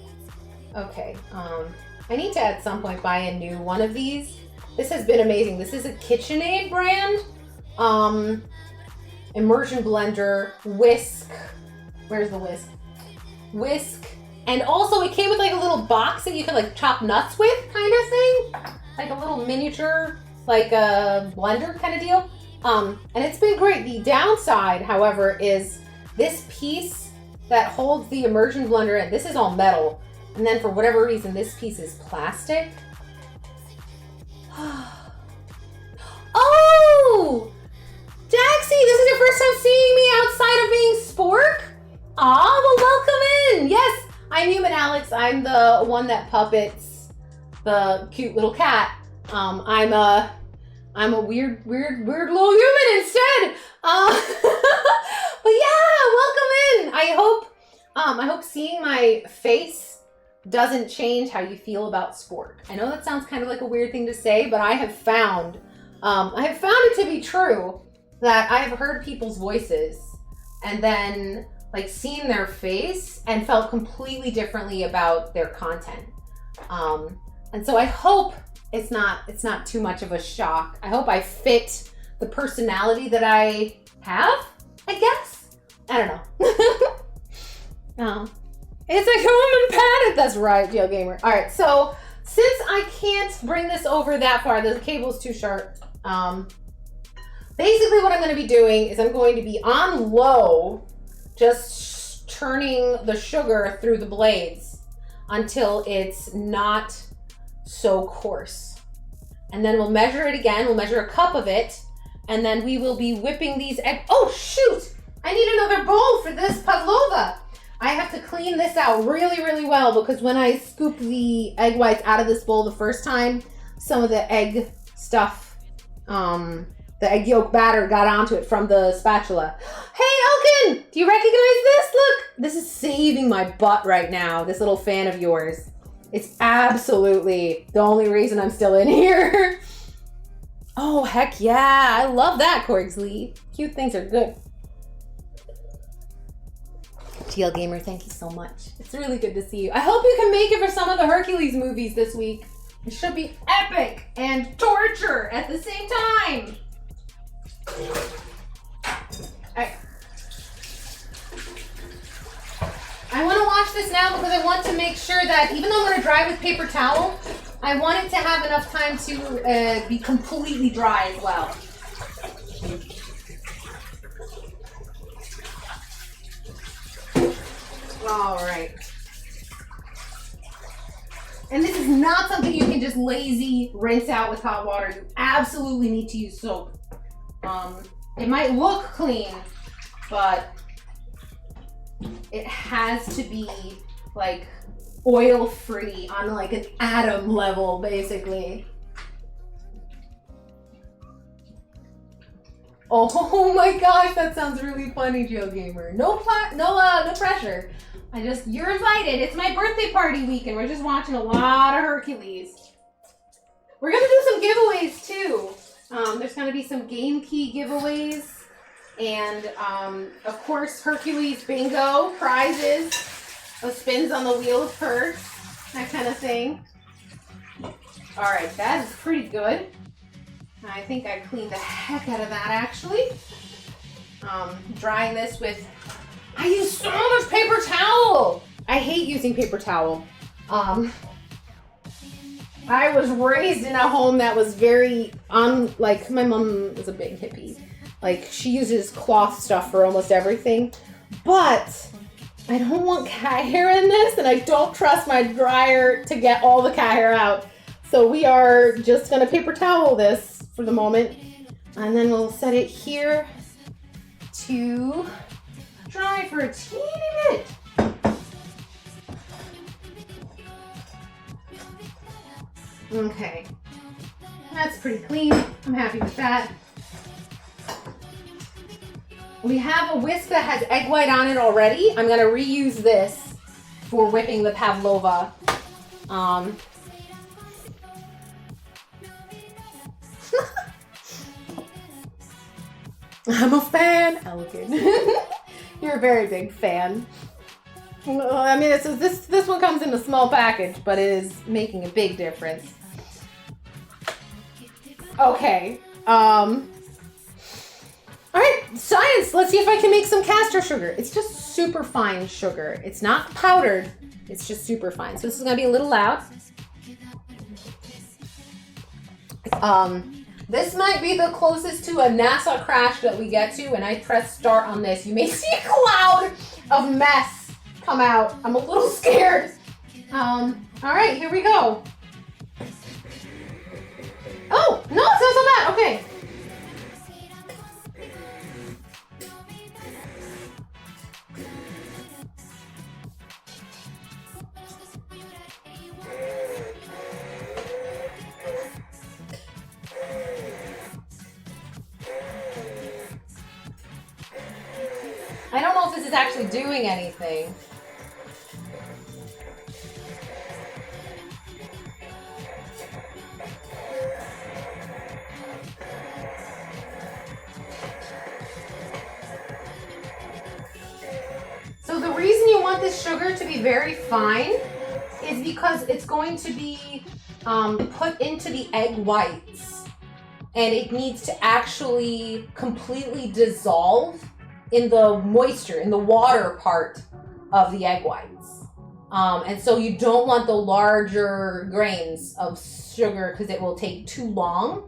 Okay, I need to at some point buy a new one of these. This has been amazing. This is a KitchenAid brand. Immersion blender, whisk. Where's the whisk? Whisk. And also it came with like a little box that you could like chop nuts with kind of thing. Like a little miniature, like a blender kind of deal. And it's been great. The downside, however, is this piece that holds the immersion blender in. This is all metal. And then for whatever reason, this piece is plastic. Oh! Jaxie, this is your first time seeing me outside of being Spork? Aw, well, welcome in. Yes, I'm Human Alix. I'm the one that puppets the cute little cat. I'm a weird little human instead. But yeah, welcome in. I hope seeing my face doesn't change how you feel about Spork. I know that sounds kind of like a weird thing to say, but I have found it to be true that I have heard people's voices and then like seen their face and felt completely differently about their content. And so I hope it's not too much of a shock. I hope I fit the personality that I have, I guess. I don't know. It's a human planet. That's right, Geo Gamer. All right, so since I can't bring this over that far, the cable's too short. Basically what I'm going to be doing is I'm going to be on low, just turning the sugar through the blades until it's not so coarse. And then we'll measure it again. We'll measure a cup of it, and then we will be whipping these eggs. Oh shoot! I need another bowl for this pavlova. I have to clean this out really, really well because when I scooped the egg whites out of this bowl the first time, some of the egg stuff, the egg yolk batter got onto it from the spatula. Hey Elkin, do you recognize this? Look, this is saving my butt right now, this little fan of yours. It's absolutely the only reason I'm still in here. Oh, heck yeah. I love that, Corgsley. Cute things are good. TL Gamer, thank you so much. It's really good to see you. I hope you can make it for some of the Hercules movies this week. It should be epic and torture at the same time. I want to watch this now because I want to make sure that even though I'm going to dry with paper towel, I want it to have enough time to be completely dry as well. All right. And this is not something you can just lazy rinse out with hot water. You absolutely need to use soap. It might look clean, but it has to be like oil-free on like an atom level, basically. Oh my gosh, that sounds really funny, GeoGamer. No pressure. You're invited. It's my birthday party week, and we're just watching a lot of Hercules. We're gonna do some giveaways too. There's gonna be some game key giveaways, and of course Hercules bingo prizes, spins on the wheel of perks, that kind of thing. All right, that is pretty good. I think I cleaned the heck out of that actually. Drying this with. I use so much paper towel! I hate using paper towel. I was raised in a home that was very, like, my mom is a big hippie. Like, she uses cloth stuff for almost everything. But I don't want cat hair in this, and I don't trust my dryer to get all the cat hair out. So we are just gonna paper towel this for the moment. And then we'll set it here to dry for a teeny bit. Okay, that's pretty clean. I'm happy with that. We have a whisk that has egg white on it already. I'm gonna reuse this for whipping the pavlova. I'm a fan, Elkin. You're a very big fan. I mean, this one comes in a small package, but it is making a big difference. Okay. All right, science. Let's see if I can make some castor sugar. It's just super fine sugar. It's not powdered. It's just super fine. So this is gonna be a little loud. This might be the closest to a NASA crash that we get to. When I press start on this, you may see a cloud of mess come out. I'm a little scared. All right, here we go. Oh, no, it's not so bad. Okay. I don't know if this is actually doing anything. So the reason you want this sugar to be very fine is because it's going to be put into the egg whites, and it needs to actually completely dissolve in the moisture, in the water part of the egg whites. And so you don't want the larger grains of sugar because it will take too long,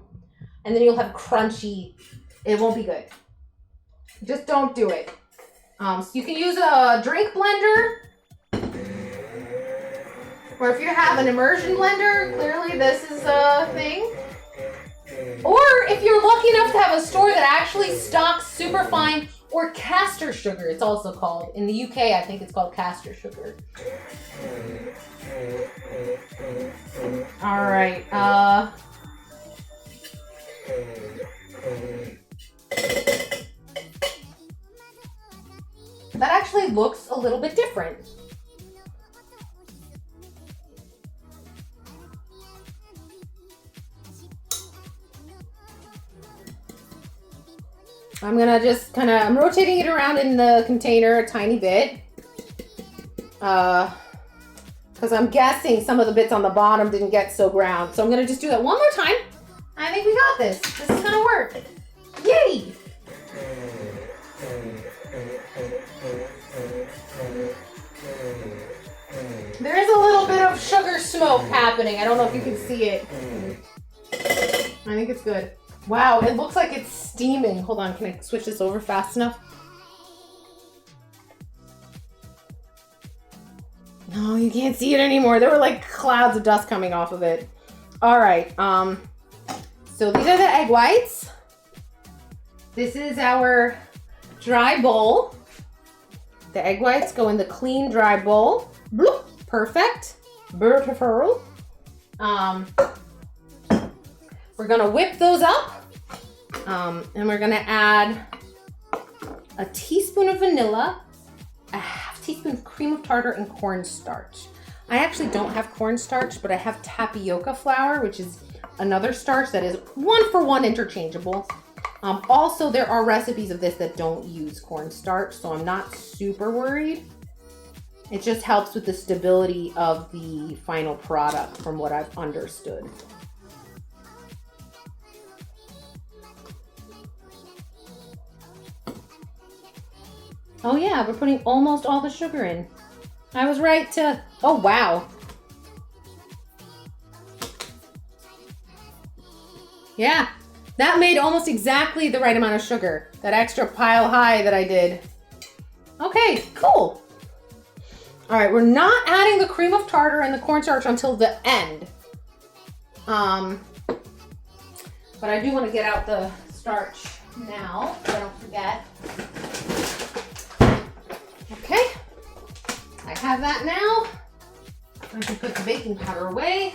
and then you'll have crunchy, it won't be good. Just don't do it. So you can use a drink blender, or if you have an immersion blender, clearly this is a thing. Or if you're lucky enough to have a store that actually stocks superfine or castor sugar, it's also called. In the UK, I think it's called castor sugar. All right. That actually looks a little bit different. I'm gonna just I'm rotating it around in the container a tiny bit. Because I'm guessing some of the bits on the bottom didn't get so ground. So I'm gonna just do that one more time. I think we got this. This is gonna work. Yay! There is a little bit of sugar smoke happening. I don't know if you can see it. I think it's good. Wow, it looks like it's steaming. Hold on, can I switch this over fast enough? No, you can't see it anymore. There were like clouds of dust coming off of it. All right, so these are the egg whites. This is our dry bowl. The egg whites go in the clean dry bowl. Bloop, perfect. Beautiful. We're gonna whip those up, and we're gonna add a teaspoon of vanilla, a half teaspoon of cream of tartar, and cornstarch. I actually don't have cornstarch, but I have tapioca flour, which is another starch that is 1-for-1 interchangeable. Also, there are recipes of this that don't use cornstarch, so I'm not super worried. It just helps with the stability of the final product from what I've understood. Oh yeah, we're putting almost all the sugar in. I was right to, oh wow. Yeah, that made almost exactly the right amount of sugar. That extra pile high that I did. Okay, cool. All right, we're not adding the cream of tartar and the cornstarch until the end. But I do want to get out the starch now, so I don't forget. Okay, I have that now. I can put the baking powder away.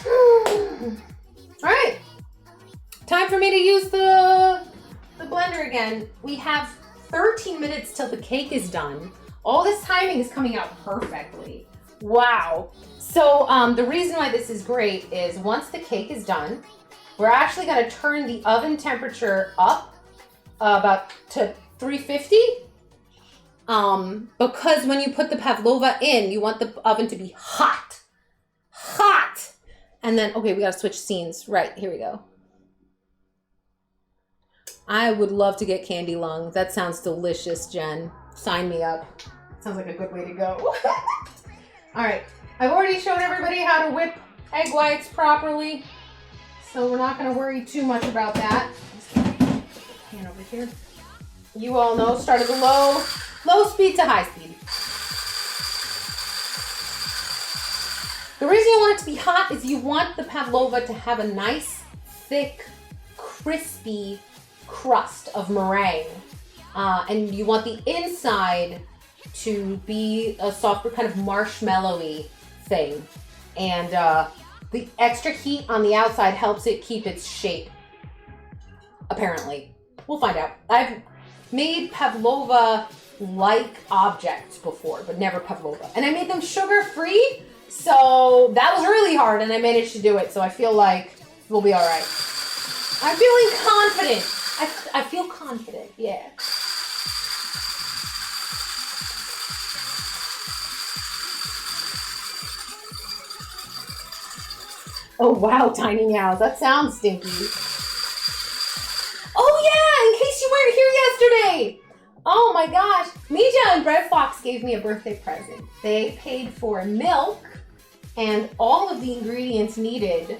All right, time for me to use the blender again. We have 13 minutes till the cake is done. All this timing is coming out perfectly. Wow. So the reason why this is great is once the cake is done, we're actually gonna turn the oven temperature up about to 350. Because when you put the pavlova in, you want the oven to be hot. Hot! And then, okay, we gotta switch scenes. Right, here we go. I would love to get candy lung. That sounds delicious, Jen. Sign me up. Sounds like a good way to go. All right, I've already shown everybody how to whip egg whites properly, so we're not gonna worry too much about that. Hand over here. You all know, start at the low speed to high speed. The reason you want it to be hot is you want the pavlova to have a nice, thick, crispy crust of meringue. And you want the inside to be a softer kind of marshmallowy thing. And the extra heat on the outside helps it keep its shape, apparently. We'll find out. I've made pavlova-like objects before, but never pavlova. And I made them sugar-free, so that was really hard, and I managed to do it, so I feel like we'll be all right. I'm feeling confident. I feel confident, yeah. Oh, wow, tiny meows. That sounds stinky. Oh, yeah, in case you weren't here yesterday. Oh, my gosh. Mija and Bread Fox gave me a birthday present. They paid for milk and all of the ingredients needed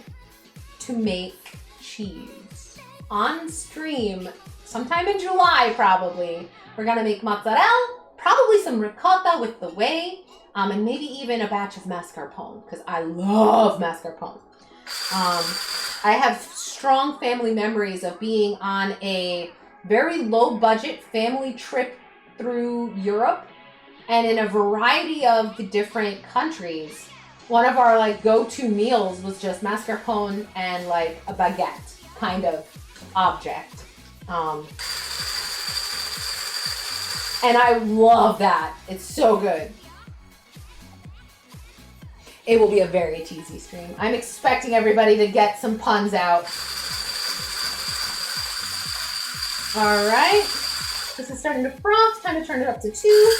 to make cheese. On stream, sometime in July, probably, we're going to make mozzarella, probably some ricotta with the whey, and maybe even a batch of mascarpone, because I love mascarpone. I have strong family memories of being on a very low budget family trip through Europe, and in a variety of the different countries, one of our like go-to meals was just mascarpone and like a baguette kind of object. And I love that. It's so good. It will be a very cheesy stream. I'm expecting everybody to get some puns out. All right. This is starting to froth. Time to turn it up to 2.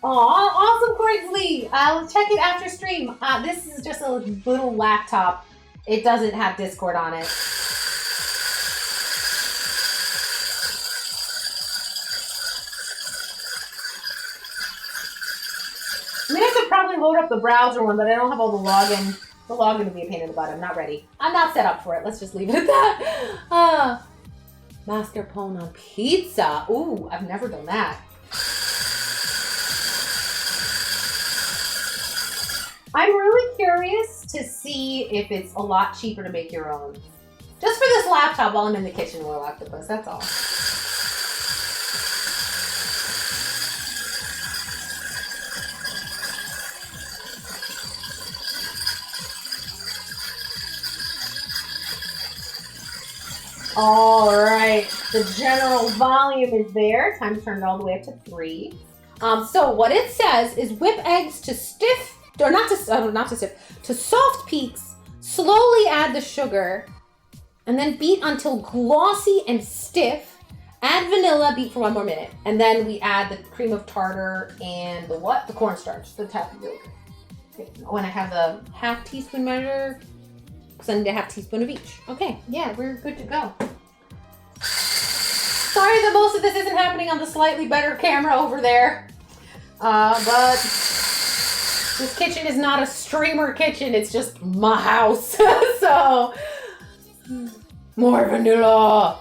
Aw, awesome, Craigsley. I'll check it after stream. This is just a little laptop. It doesn't have Discord on it. I mean, I could probably load up the browser one, but I don't have all the login. The login would be a pain in the butt. I'm not ready. I'm not set up for it. Let's just leave it at that. Mascarpone on pizza. Ooh, I've never done that. I'm really curious to see if it's a lot cheaper to make your own. Just for this laptop while I'm in the kitchen, Royal Octopus, that's all. All right, the general volume is there. Time to turn it all the way up to 3. So what it says is whip eggs to stiff, or not to stiff, to soft peaks. Slowly add the sugar, and then beat until glossy and stiff. Add vanilla, beat for 1 more minute, and then we add the cream of tartar and the what? The cornstarch, the tapioca. When I have the half teaspoon measure, because I need a half teaspoon of each. Okay, yeah, we're good to go. Sorry that most of this isn't happening on the slightly better camera over there. But this kitchen is not a streamer kitchen, it's just my house. So, more vanilla.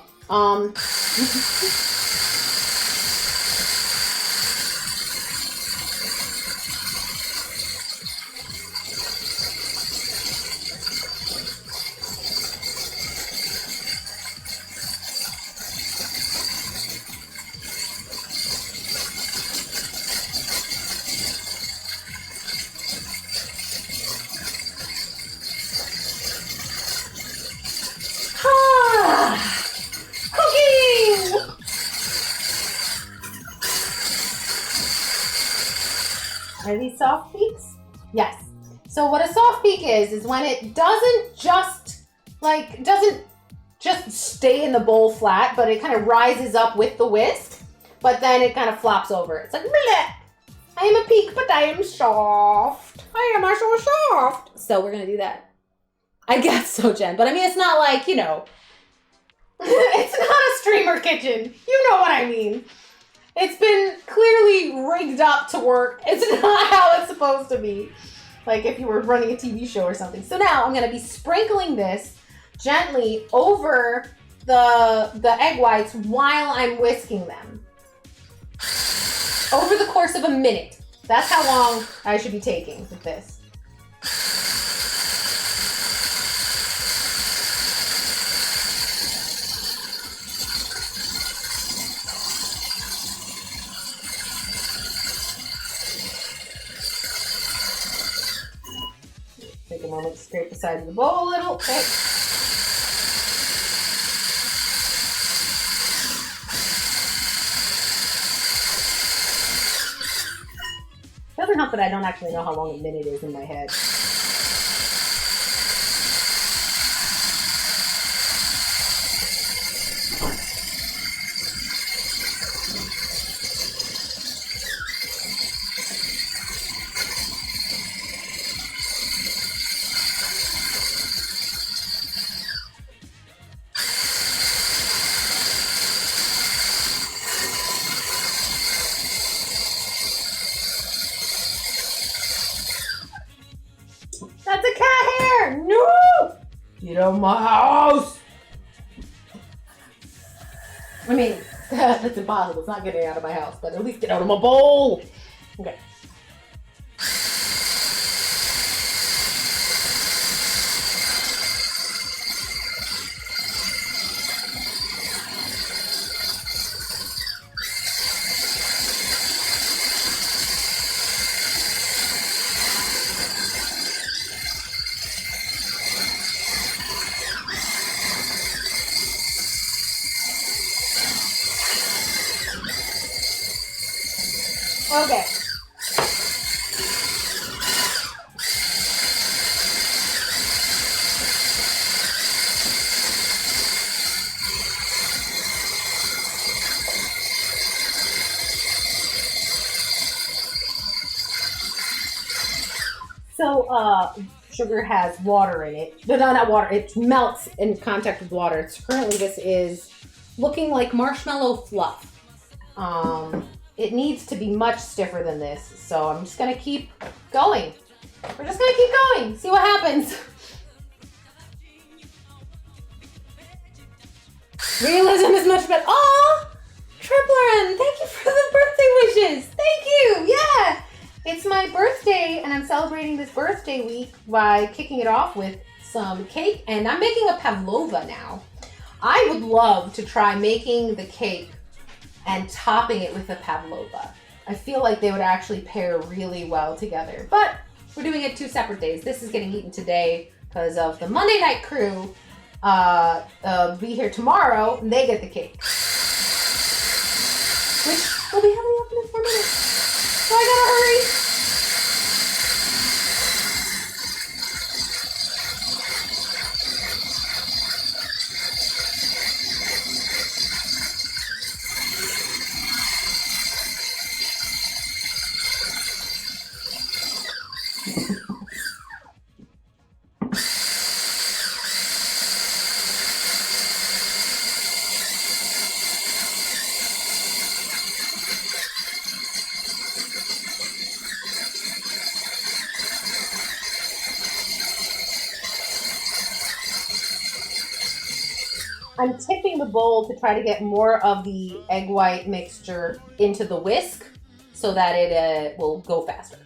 Are these soft peaks? Yes. So what a soft peak is when it doesn't just stay in the bowl flat, but it kind of rises up with the whisk, but then it kind of flops over. It's like, bleh, I am a peak, but I am soft. I am so soft. So we're going to do that. I guess so, Jen. But I mean, it's not like, you know, it's not a streamer kitchen. You know what I mean. It's been clearly rigged up to work. It's not how it's supposed to be. Like if you were running a TV show or something. So now I'm going to be sprinkling this gently over the egg whites while I'm whisking them. Over the course of a minute. That's how long I should be taking with this. Take a moment to scrape the sides of the bowl a little. Okay. Doesn't help that I don't actually know how long a minute is in my head. That's a cat hair! No! Get out of my house! I mean, that's impossible. It's not getting out of my house, but at least get out of my bowl! Okay. Okay. sugar has water in it. No, not water. It melts in contact with water. It's currently, this is looking like marshmallow fluff. It needs to be much stiffer than this. So I'm just gonna keep going. We're just gonna keep going. See what happens. Realism is much better. Aw! Triplerin, thank you for the birthday wishes. Thank you. Yeah. It's my birthday, and I'm celebrating this birthday week by kicking it off with some cake, and I'm making a pavlova now. I would love to try making the cake and topping it with a pavlova. I feel like they would actually pair really well together, but we're doing it 2 separate days. This is getting eaten today because of the Monday night crew. Be here tomorrow, and they get the cake, which will be heavily open in 4 minutes. So I gotta hurry. I'm tipping the bowl to try to get more of the egg white mixture into the whisk so that it will go faster.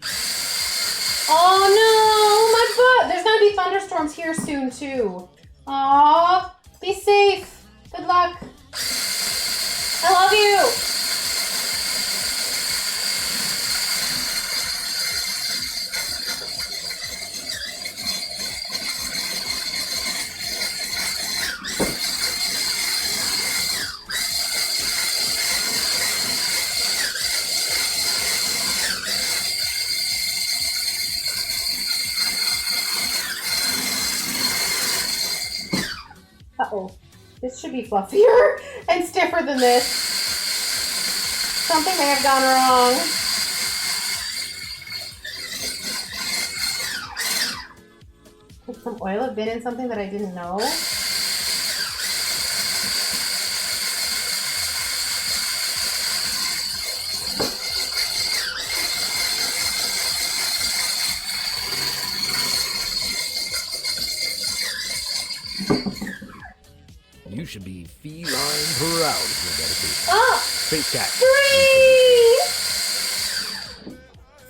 Oh no, my butt! There's gonna be thunderstorms here soon too. Aw, be safe. Good luck. I love you. Uh-oh. This should be fluffier and stiffer than this. Something may have gone wrong. Could some oil have been in something that I didn't know? You should be feline proud of your dedication. Oh! Space cat.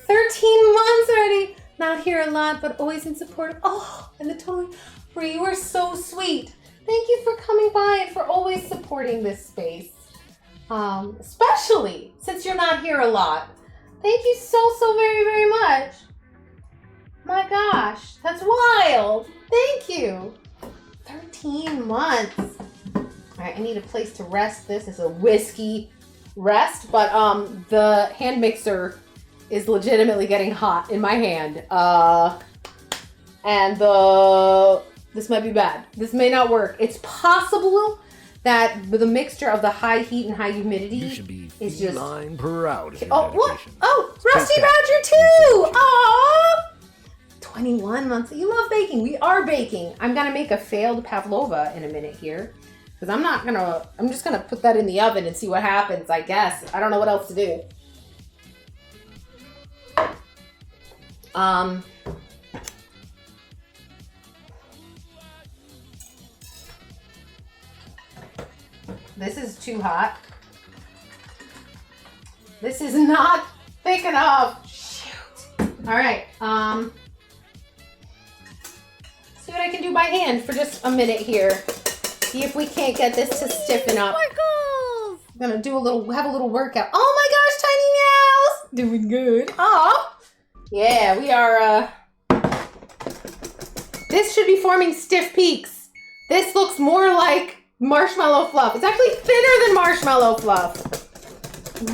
13 months already. Not here a lot, but always in support. Oh, and the totally Bree, you are so sweet. Thank you for coming by and for always supporting this space. Especially since you're not here a lot. Thank you so very, very much. My gosh, that's wild. Thank you. 13 months. All right, I need a place to rest. This is a whiskey rest, but the hand mixer is legitimately getting hot in my hand. And this might be bad. This may not work. It's possible that the mixture of the high heat and high humidity You should be is just feline proud of your oh what? dedication. Oh, Rusty Space cat. Badger too. Aww. 21 months. You love baking. We are baking. I'm gonna make a failed pavlova in a minute here. Because I'm just gonna put that in the oven and see what happens, I guess. I don't know what else to do. This is too hot. This is not thick enough. Shoot. All right. See what I can do by hand for just a minute here. See if we can't get this to stiffen up. Sparkles! I'm gonna have a little workout. Oh my gosh, tiny meows! Doing good. Aw. Yeah, we are, this should be forming stiff peaks. This looks more like marshmallow fluff. It's actually thinner than marshmallow fluff.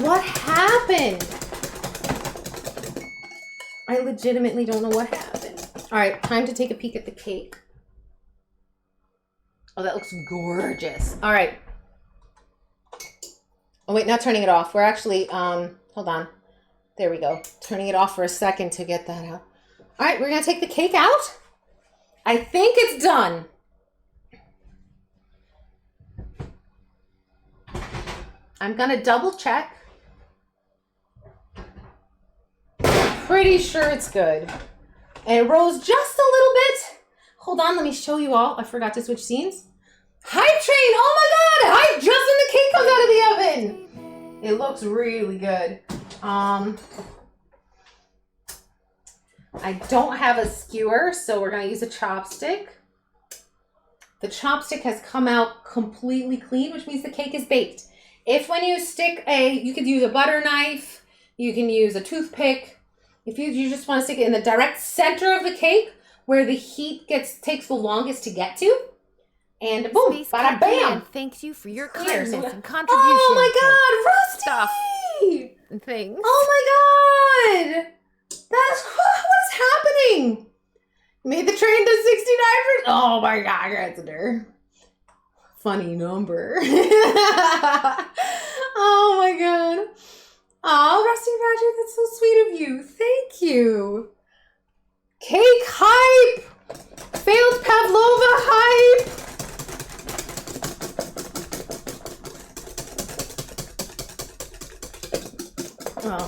What happened? I legitimately don't know what happened. All right, time to take a peek at the cake. Oh, that looks gorgeous. All right. Oh, wait, not turning it off. We're actually, hold on. There we go. Turning it off for a second to get that out. All right, we're gonna take the cake out. I think it's done. I'm gonna double check. Pretty sure it's good. And it rose just a little bit. Hold on, let me show you all. I forgot to switch scenes. Hype train! Oh my god! Hype just when the cake comes out of the oven! It looks really good. I don't have a skewer, so we're gonna use a chopstick. The chopstick has come out completely clean, which means the cake is baked. If when you stick you could use a butter knife, you can use a toothpick. If you just want to stick it in the direct center of the cake, where the heat takes the longest to get to, and boom, Space bada Cake bam! Command thanks you for your Clear. kindness So and contribution oh my to god, Rusty! stuff and things. Oh my god! That's what is happening? Made the train to 69%. Oh my god, Gretzer. Funny number. Oh my god. Oh, Rusty Badger, that's so sweet of you. Thank you. Cake hype! Failed Pavlova hype! Oh.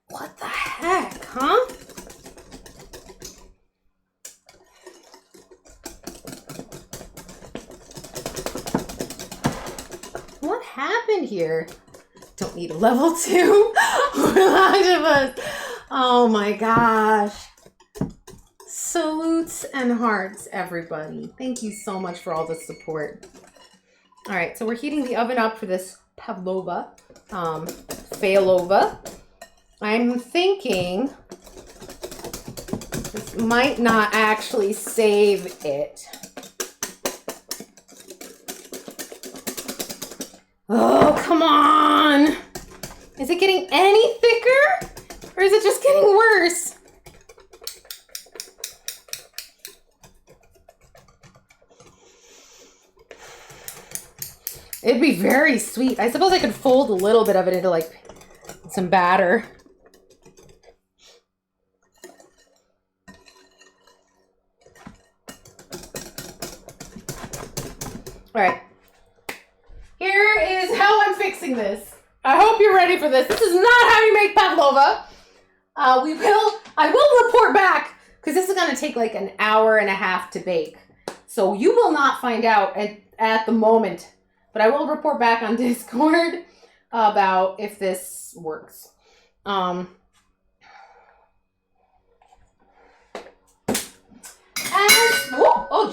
What the heck, huh? What happened here? Don't need a level 2. Oh my gosh. Salutes and hearts, everybody. Thank you so much for all the support. All right, so we're heating the oven up for this pavlova, failova. I'm thinking this might not actually save it. Oh, come on. Is it getting any thicker? Or is it just getting worse? It'd be very sweet. I suppose I could fold a little bit of it into like some batter. All right. Here is how I'm fixing this. I hope you're ready for this. This is not how you make pavlova. I will report back because this is going to take like an hour and a half to bake. So you will not find out at the moment, but I will report back on Discord about if this works. Oh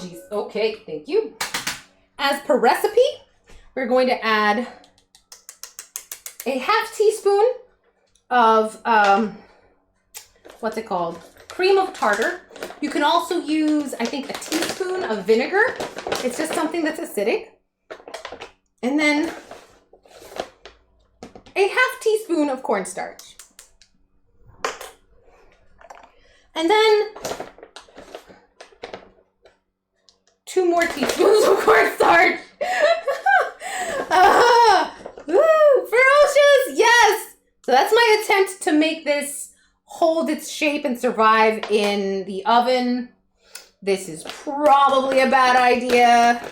geez. Okay, thank you. As per recipe, we're going to add a half teaspoon of, what's it called? Cream of tartar. You can also use, I think, a teaspoon of vinegar. It's just something that's acidic. And then a half teaspoon of cornstarch. And then 2 more teaspoons of cornstarch. Ferocious, yes. So that's my attempt to make this hold its shape and survive in the oven. This is probably a bad idea,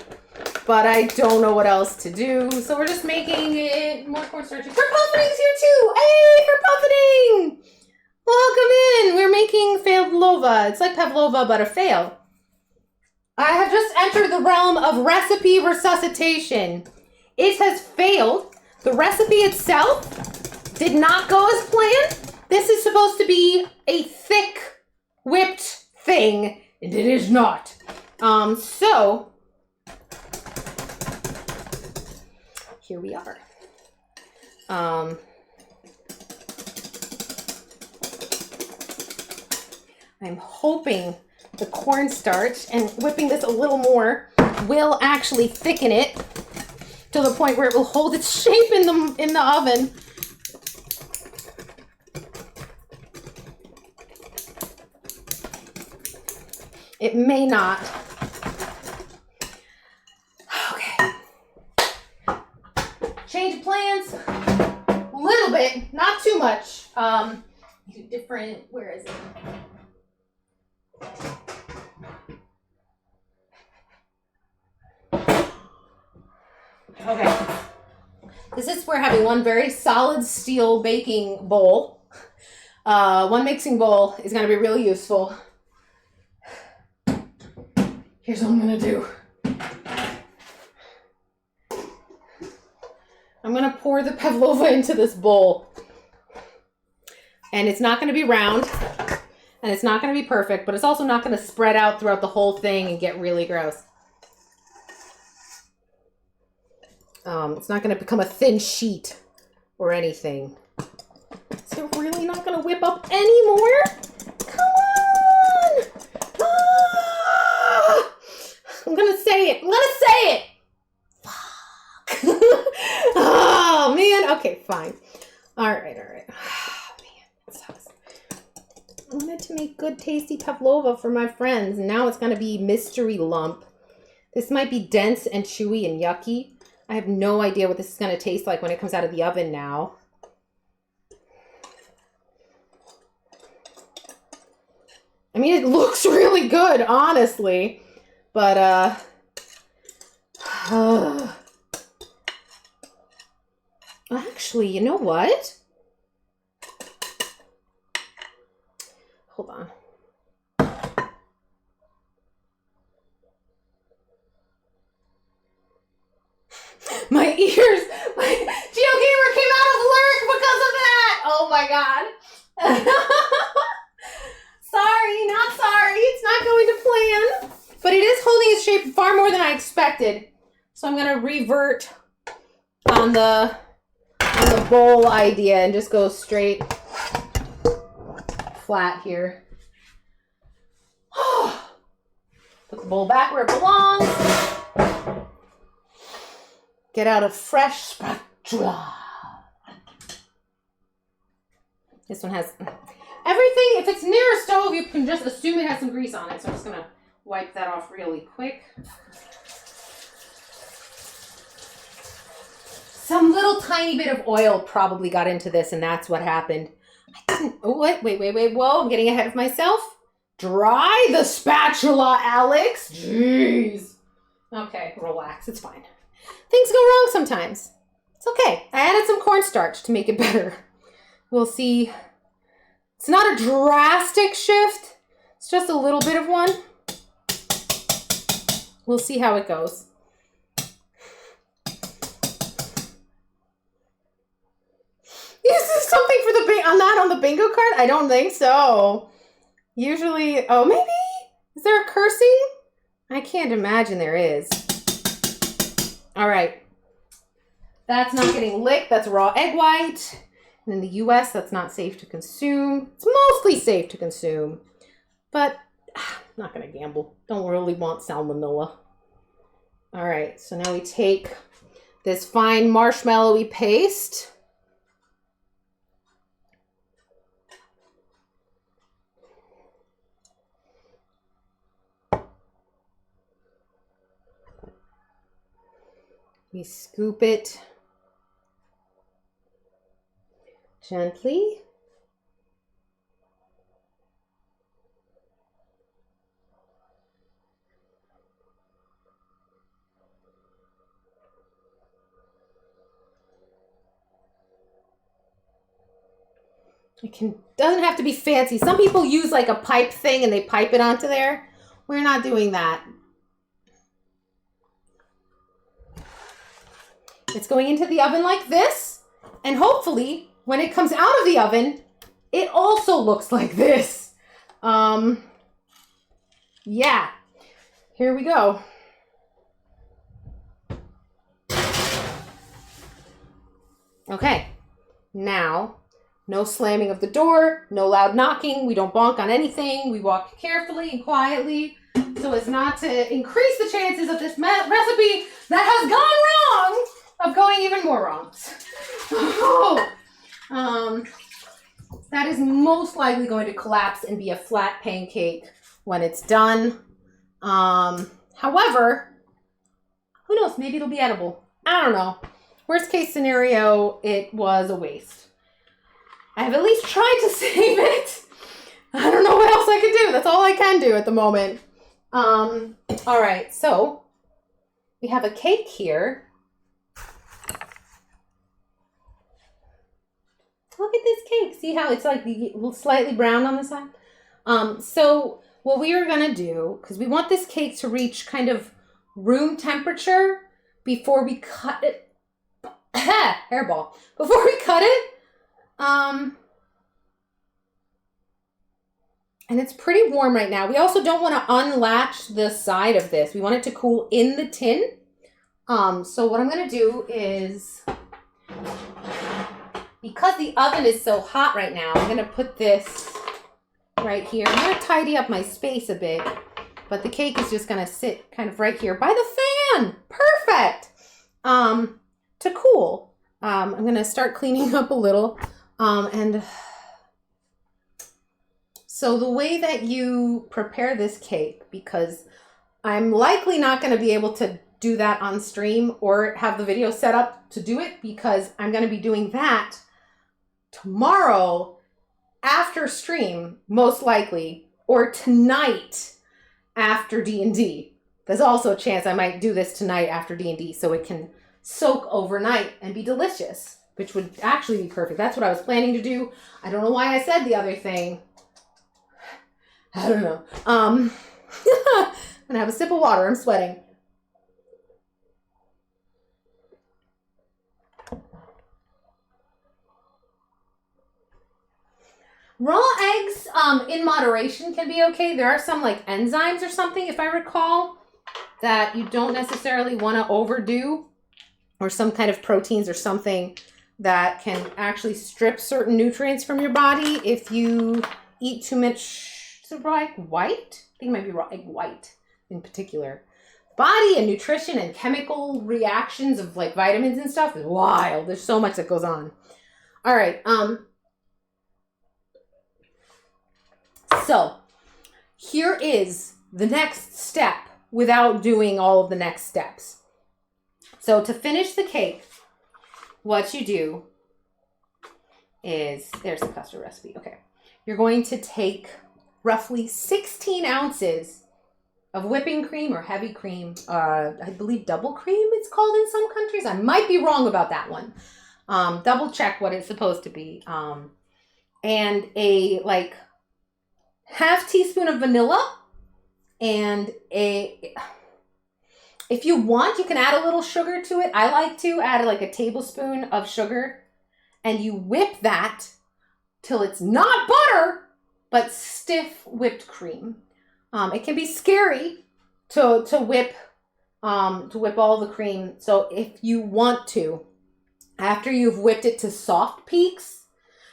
but I don't know what else to do. So we're just making it more cornstarchy. For Puffining's here too. Hey, for Puffining. Welcome in. We're making pavlova. It's like pavlova, but a fail. I have just entered the realm of recipe resuscitation. It has failed. The recipe itself did not go as planned. This is supposed to be a thick, whipped thing, and it is not. So here we are. I'm hoping the cornstarch and whipping this a little more will actually thicken it to the point where it will hold its shape in the oven. It may not. Okay. Change of plans. A little bit, not too And where is it? Okay. This is we're having one very solid steel baking bowl. One mixing bowl is going to be really useful. Here's what I'm going to do. I'm going to pour the pavlova into this bowl. And it's not going to be round. And it's not going to be perfect. But it's also not going to spread out throughout the whole thing and get really gross. It's not going to become a thin sheet or anything. Is it really not going to whip up anymore? Come on! Ah! I'm going to say it. I'm going to say it. Fuck. Oh, man. Okay, fine. All right. Oh, man, that sucks. I wanted to make good, tasty pavlova for my friends. And now it's going to be mystery lump. This might be dense and chewy and yucky. I have no idea what this is going to taste like when it comes out of the oven now. I mean, it looks really good, honestly. But, actually, you know what? Hold on. My ears, my GeoGamer came out of Lurk because of that. Oh my god. Sorry, not sorry. It's not going to plan. But it is holding its shape far more than I expected. So I'm going to revert on the bowl idea and just go straight flat here. Put the bowl back where it belongs. Get out a fresh spatula. This one has everything. If it's near a stove, you can just assume it has some grease on it. So I'm just going to wipe that off really quick. Some little tiny bit of oil probably got into this, and that's what happened. I didn't. Oh, wait. Whoa, I'm getting ahead of myself. Dry the spatula, Alex. Jeez. Okay, relax. It's fine. Things go wrong sometimes. It's okay. I added some cornstarch to make it better. We'll see. It's not a drastic shift. It's just a little bit of one. We'll see how it goes. Is this something for the not on the bingo card? I don't think so. Usually, oh, maybe? Is there a cursing? I can't imagine there is. All right. That's not getting licked. That's raw egg white. And in the US, that's not safe to consume. It's mostly safe to consume. But I'm not going to gamble. Don't really want salmonella. All right. So now we take this fine marshmallowy paste. We scoop it gently. Doesn't have to be fancy. Some people use like a pipe thing and they pipe it onto there. We're not doing that. It's going into the oven like this, and hopefully when it comes out of the oven, it also looks like this. Yeah, here we go. Okay, now, no slamming of the door, no loud knocking, we don't bonk on anything, we walk carefully and quietly so as not to increase the chances of this recipe that has gone wrong of going even more wrong. That is most likely going to collapse and be a flat pancake when it's done. However, who knows? Maybe it'll be edible. I don't know. Worst case scenario, it was a waste. I have at least tried to save it. I don't know what else I can do. That's all I can do at the moment. All right, so we have a cake here. Look at this cake. See how it's like slightly brown on the side? So what we are going to do, because we want this cake to reach kind of room temperature before we cut it. Hairball. Before we cut it. And it's pretty warm right now. We also don't want to unlatch the side of this. We want it to cool in the tin. So what I'm going to do is, because the oven is so hot right now, I'm going to put this right here. I'm going to tidy up my space a bit, but the cake is just going to sit kind of right here by the fan. Perfect. To cool. I'm going to start cleaning up a little. And so the way that you prepare this cake, because I'm likely not going to be able to do that on stream or have the video set up to do it, because I'm going to be doing that tomorrow after stream, most likely, or tonight after D&D. There's also a chance I might do this tonight after D&D so it can soak overnight and be delicious, which would actually be perfect. That's what I was planning to do. I don't know why I said the other thing. I don't know. I'm gonna have a sip of water. I'm sweating. Raw eggs, in moderation can be okay. There are some like enzymes or something, if I recall, that you don't necessarily want to overdo, or some kind of proteins or something that can actually strip certain nutrients from your body if you eat too much. Raw egg white? I think it might be raw egg white in particular. Body and nutrition and chemical reactions of like vitamins and stuff is wild. There's so much that goes on. All right. So here is the next step without doing all of the next steps. So to finish the cake, what you do is, there's the custard recipe. Okay. You're going to take roughly 16 ounces of whipping cream or heavy cream. I believe double cream it's called in some countries. I might be wrong about that one. Double check what it's supposed to be. And a like half teaspoon of vanilla, and if you want, you can add a little sugar to it. I like to add like a tablespoon of sugar, and you whip that till it's not butter, but stiff whipped cream. It can be scary to whip all the cream. So if you want to, after you've whipped it to soft peaks,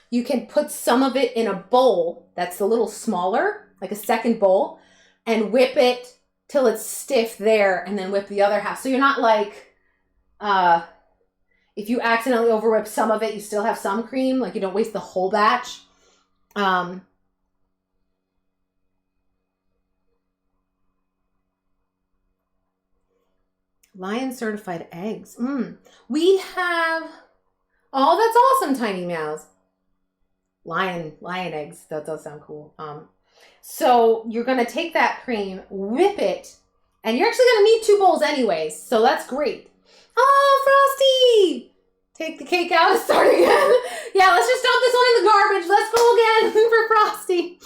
you can put some of it in a bowl that's a little smaller, like a second bowl, and whip it till it's stiff there, and then whip the other half. So you're not like, if you accidentally over whip some of it, you still have some cream, like you don't waste the whole batch. Lion certified eggs. We have, oh, that's awesome, Tiny Meows. Lion eggs. That does sound cool. So you're going to take that cream, whip it, and you're actually going to need 2 bowls anyways. So that's great. Oh, Frosty! Take the cake out and start again. Yeah, let's just dump this one in the garbage. Let's go again for Frosty.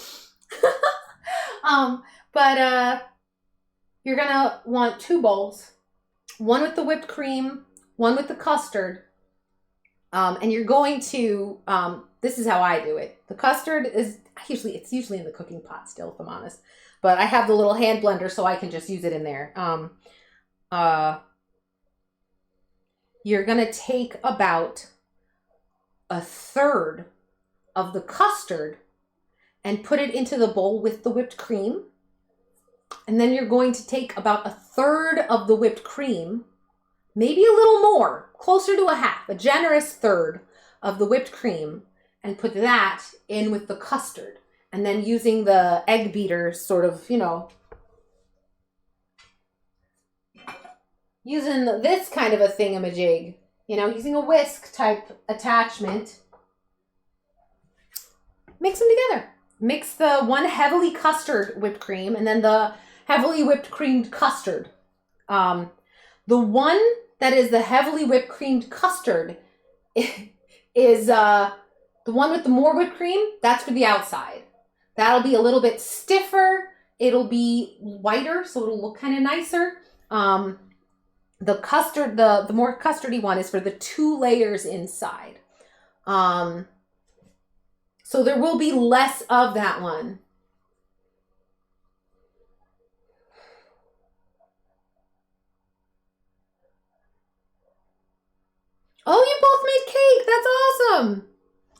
But you're going to want 2 bowls. One with the whipped cream, one with the custard. And you're going to, this is how I do it. The custard is it's usually in the cooking pot still, if I'm honest. But I have the little hand blender so I can just use it in there. You're going to take about a third of the custard and put it into the bowl with the whipped cream. And then you're going to take about a third of the whipped cream, maybe a little more, closer to a half, a generous third of the whipped cream, and put that in with the custard. And then using the egg beater, sort of, using this kind of a thingamajig, using a whisk type attachment, mix them together. mix the one heavily custard whipped cream and then the heavily whipped creamed custard. The one that is the heavily whipped creamed custard is the one with the more whipped cream. That's for the outside. That'll be a little bit stiffer. It'll be whiter, so it'll look kind of nicer. The custard, the more custardy one is for the 2 layers inside. So there will be less of that one. Oh, you both made cake. That's awesome.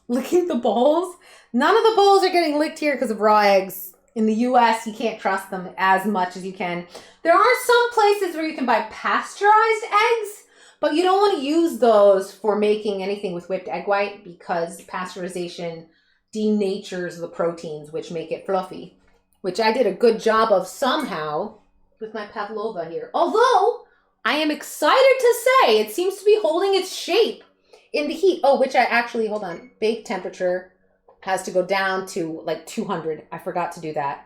Licking the bowls. None of the bowls are getting licked here because of raw eggs. In the US, you can't trust them as much as you can. There are some places where you can buy pasteurized eggs, but you don't want to use those for making anything with whipped egg white because pasteurization denatures the proteins, which make it fluffy, which I did a good job of somehow with my pavlova here. Although, I am excited to say it seems to be holding its shape in the heat. Oh, which I actually, hold on, bake temperature has to go down to like 200. I forgot to do that.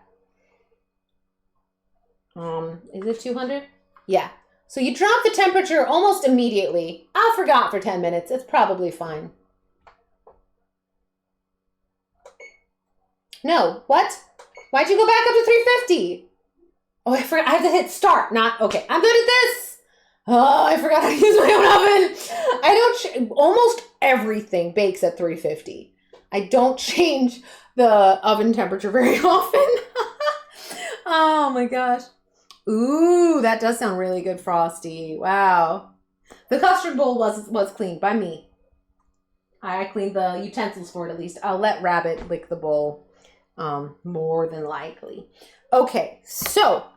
Is it 200? Yeah. So you drop the temperature almost immediately. I forgot for 10 minutes. It's probably fine. No, what? Why'd you go back up to 350? Oh, I forgot. I have to hit start, not, okay. I'm good at this. Oh, I forgot how to use my own oven. I don't, almost everything bakes at 350. I don't change the oven temperature very often. Oh my gosh. Ooh, that does sound really good, Frosty. Wow. The custard bowl was cleaned by me. I cleaned the utensils for it at least. I'll let Rabbit lick the bowl, more than likely. Okay, so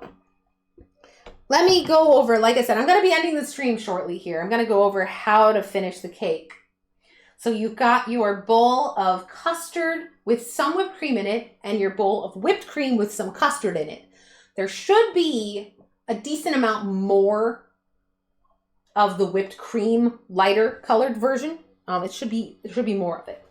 let me go over, like I said, I'm going to be ending the stream shortly here. I'm going to go over how to finish the cake. So you've got your bowl of custard with some whipped cream in it and your bowl of whipped cream with some custard in it. There should be a decent amount more of the whipped cream, lighter colored version. There should be more of it.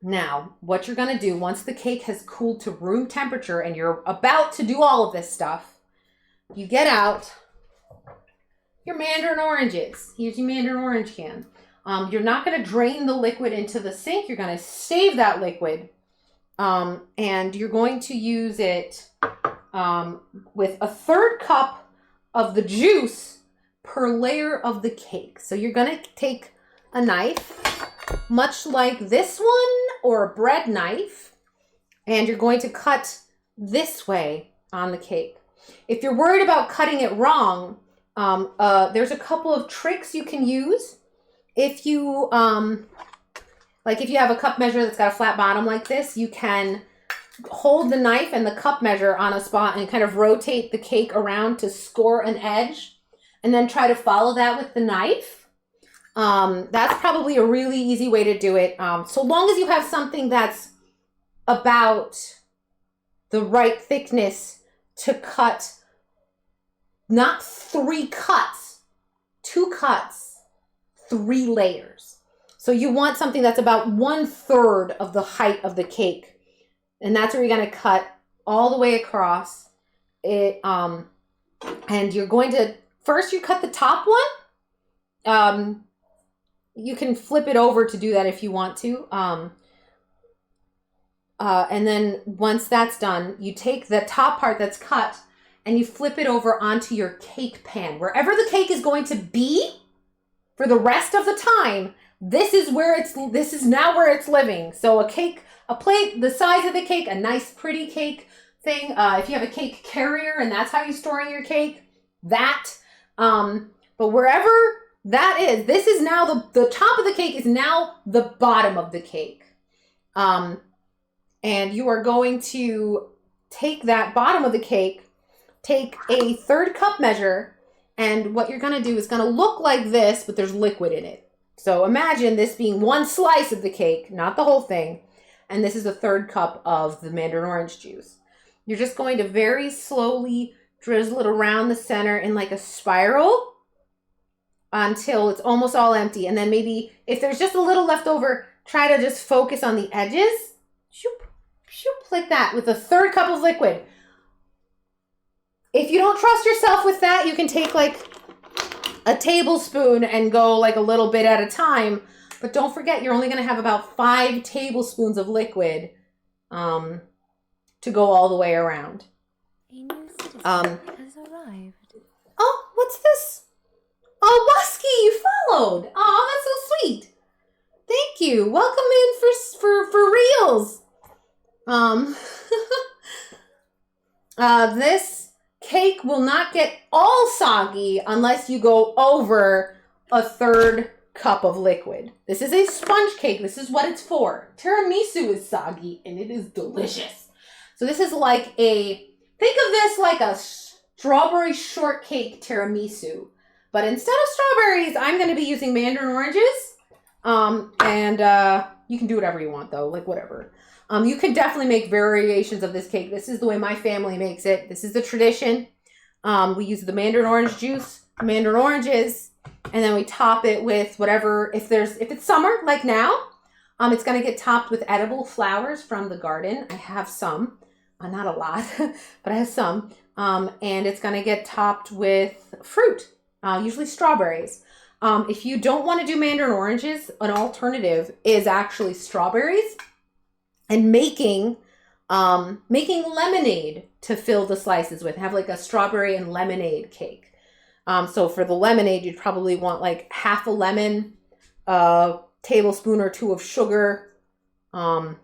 Now, what you're going to do once the cake has cooled to room temperature and you're about to do all of this stuff, you get out your mandarin oranges. Here's your mandarin orange can. You're not going to drain the liquid into the sink. You're going to save that liquid. And you're going to use it with a 1/3 cup of the juice per layer of the cake. So you're going to take a knife, much like this one, or a bread knife, and you're going to cut this way on the cake. If you're worried about cutting it wrong, there's a couple of tricks you can use. If you if you have a cup measure that's got a flat bottom like this, you can hold the knife and the cup measure on a spot and kind of rotate the cake around to score an edge, and then try to follow that with the knife. That's probably a really easy way to do it. So long as you have something that's about the right thickness to cut, not 3 cuts, 2 cuts, 3 layers. So you want something that's about 1/3 of the height of the cake. And that's where you're going to cut all the way across it. And you're going to, first you cut the top one. You can flip it over to do that if you want to. And then once that's done, you take the top part that's cut and you flip it over onto your cake pan. Wherever the cake is going to be for the rest of the time, this is now where it's living. So a plate the size of the cake, a nice pretty cake thing. If you have a cake carrier and that's how you're storing your cake, that. But wherever that is, this is now the top of the cake is now the bottom of the cake. And you are going to take that bottom of the cake, take a 1/3 cup measure, and what you're going to do is going to look like this, but there's liquid in it. So imagine this being one slice of the cake, not the whole thing. And this is a 1/3 cup of the mandarin orange juice. You're just going to very slowly drizzle it around the center in like a spiral until it's almost all empty. And then maybe if there's just a little left over, try to just focus on the edges Shoop, shoop, like that with a third cup of liquid. If you don't trust yourself with that, you can take like a tablespoon and go like a little bit at a time. But don't forget, you're only going to have about 5 tablespoons of liquid to go all the way around. A new citizen has arrived. Oh, what's this? Oh, Wusky, you followed. Oh, that's so sweet. Thank you. Welcome in for reals. This cake will not get all soggy unless you go over a third cup of liquid. This is a sponge cake. This is what it's for. Tiramisu is soggy and it is delicious. So this is like think of this like a strawberry shortcake tiramisu. But instead of strawberries, I'm going to be using mandarin oranges. You can do whatever you want though, like whatever. You can definitely make variations of this cake. This is the way my family makes it. This is the tradition. We use the mandarin orange juice, mandarin oranges, and then we top it with whatever, if it's summer, like now, it's going to get topped with edible flowers from the garden. I have some, not a lot, but I have some. And it's going to get topped with fruit, usually strawberries. If you don't want to do mandarin oranges, an alternative is actually strawberries and making lemonade to fill the slices with. Have like a strawberry and lemonade cake. So for the lemonade, you'd probably want like half a lemon, a tablespoon or 2 of sugar, and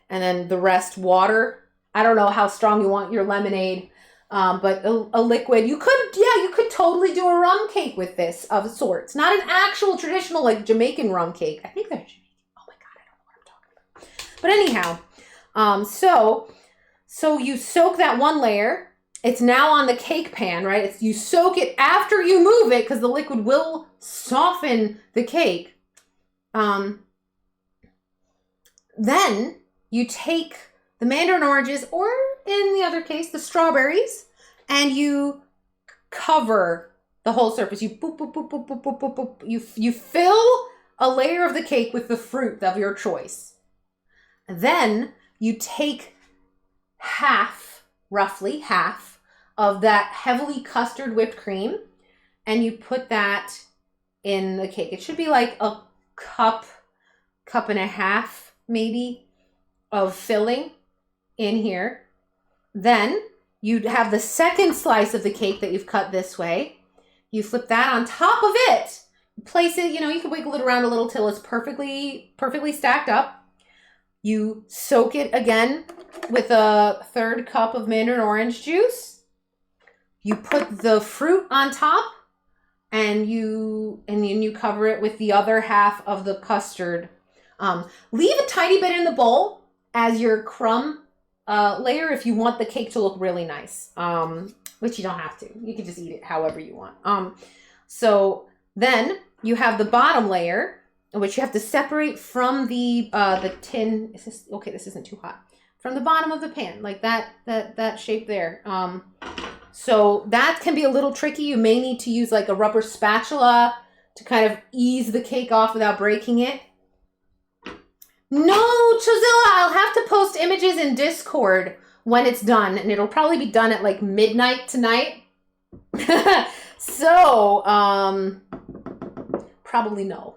then the rest water. I don't know how strong you want your lemonade, but a liquid. You could totally do a rum cake with this of sorts. Not an actual traditional like Jamaican rum cake. I think they're Jamaican. Oh my God, I don't know what I'm talking about. But anyhow, so you soak that one layer. It's now on the cake pan, right? You soak it after you move it because the liquid will soften the cake. Then you take the mandarin oranges, or in the other case, the strawberries, and you cover the whole surface. You boop, boop, boop, boop, boop, boop, boop, boop. You fill a layer of the cake with the fruit of your choice. Then you take roughly half of that heavily custard whipped cream, and you put that in the cake. It should be like a cup and a half, maybe, of filling in here. Then you have the second slice of the cake that you've cut this way. You flip that on top of it. Place it, you can wiggle it around a little till it's perfectly stacked up. You soak it again with a third cup of mandarin orange juice. You put the fruit on top, and then you cover it with the other half of the custard. Leave a tiny bit in the bowl as your crumb layer if you want the cake to look really nice, which you don't have to. You can just eat it however you want. So then you have the bottom layer, which you have to separate from the tin. This isn't too hot. From the bottom of the pan, like that shape there. So that can be a little tricky. You may need to use like a rubber spatula to kind of ease the cake off without breaking it. No, Chozilla, I'll have to post images in Discord when it's done, and it'll probably be done at like midnight tonight. So, probably no.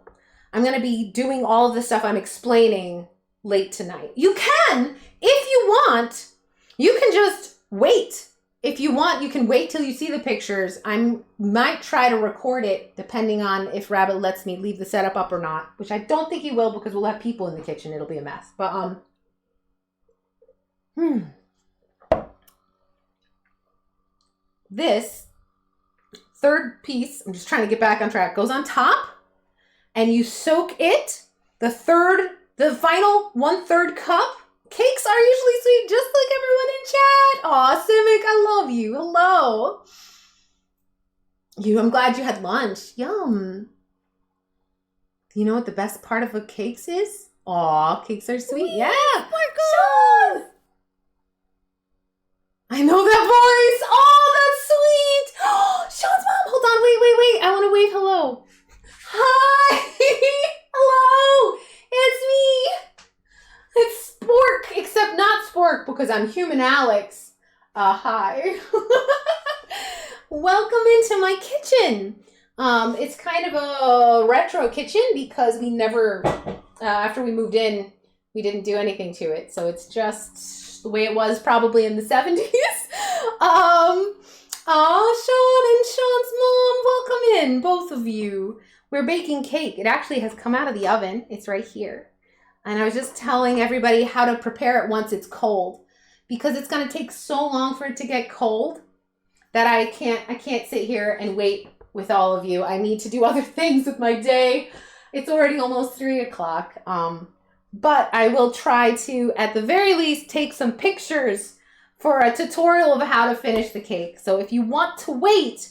I'm going to be doing all of the stuff I'm explaining late tonight. You can, if you want, you can just wait. If you want, you can wait till you see the pictures. I might try to record it depending on if Rabbit lets me leave the setup up or not, which I don't think he will because we'll have people in the kitchen. It'll be a mess. But, this third piece, I'm just trying to get back on track, goes on top, and you soak it, the final 1/3 cup. Cakes are usually sweet, just like everyone in chat. Aw, Simic, I love you. Hello. I'm glad you had lunch. Yum. You know what the best part of a cakes is? Aw, cakes are sweet. Yeah. Sure. I know that voice. Oh, that's sweet. Sean's mom. Hold on. Wait. I want to wave hello. Hi. Hello. It's me. It's Spork. Spork because I'm Human Alix. Hi. Welcome into my kitchen. It's kind of a retro kitchen because we never, after we moved in, we didn't do anything to it. So it's just the way it was probably in the 70s. Sean and Sean's mom, welcome in, both of you. We're baking cake. It actually has come out of the oven. It's right here. And I was just telling everybody how to prepare it once it's cold, because it's going to take so long for it to get cold that I can't sit here and wait with all of you. I need to do other things with my day. It's already almost 3 o'clock. But I will try to, at the very least, take some pictures for a tutorial of how to finish the cake. So if you want to wait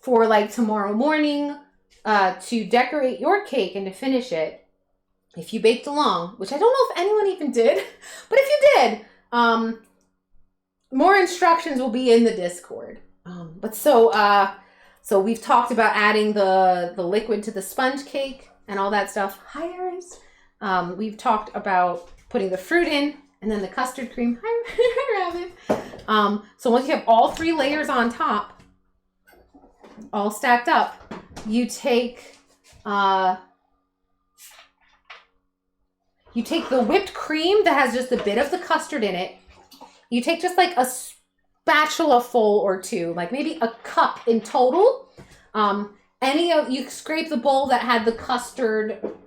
for like tomorrow morning to decorate your cake and to finish it, if you baked along, which I don't know if anyone even did, but if you did, more instructions will be in the Discord. So we've talked about adding the liquid to the sponge cake and all that stuff. Hi, Iris. We've talked about putting the fruit in and then the custard cream. Hi, Rabbit. So once you have all 3 layers on top, all stacked up, you take the whipped cream that has just a bit of the custard in it. You take just like a spatula full or 2, like maybe a cup in total. You scrape the bowl that had the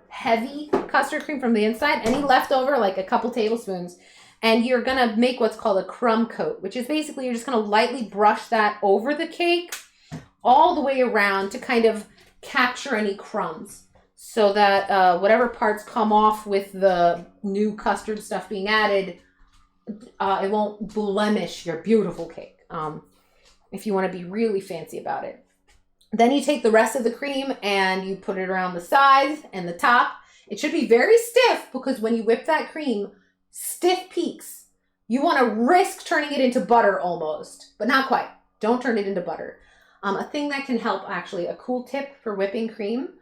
heavy custard cream from the inside, any leftover, like a couple tablespoons, and you're gonna make what's called a crumb coat, which is basically you're just gonna lightly brush that over the cake all the way around to kind of capture any crumbs, so that whatever parts come off with the new custard stuff being added, it won't blemish your beautiful cake, if you want to be really fancy about it. Then you take the rest of the cream and you put it around the sides and the top. It should be very stiff because when you whip that cream, stiff peaks. You want to risk turning it into butter almost, but not quite. Don't turn it into butter. A thing that can help, actually, a cool tip for whipping cream,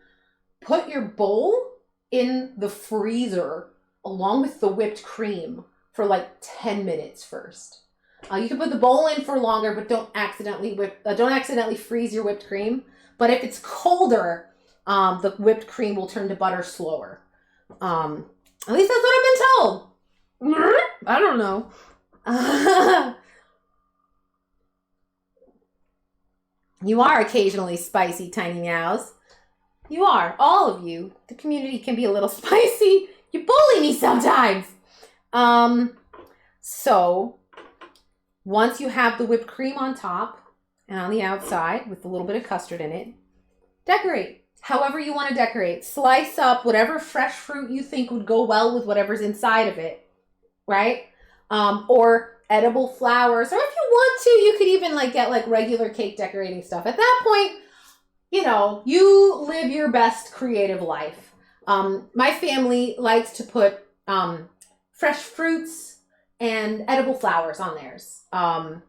put your bowl in the freezer along with the whipped cream for like 10 minutes first. You can put the bowl in for longer, but don't accidentally freeze your whipped cream. But if it's colder, the whipped cream will turn to butter slower. At least that's what I've been told. I don't know. You are occasionally spicy, tiny meows. You are. All of you. The community can be a little spicy. You bully me sometimes. So once you have the whipped cream on top and on the outside with a little bit of custard in it, decorate however you want to decorate. Slice up whatever fresh fruit you think would go well with whatever's inside of it, right? Or edible flowers. Or if you want to, you could even like get like regular cake decorating stuff. At that point, you live your best creative life. My family likes to put fresh fruits and edible flowers on theirs. Oh,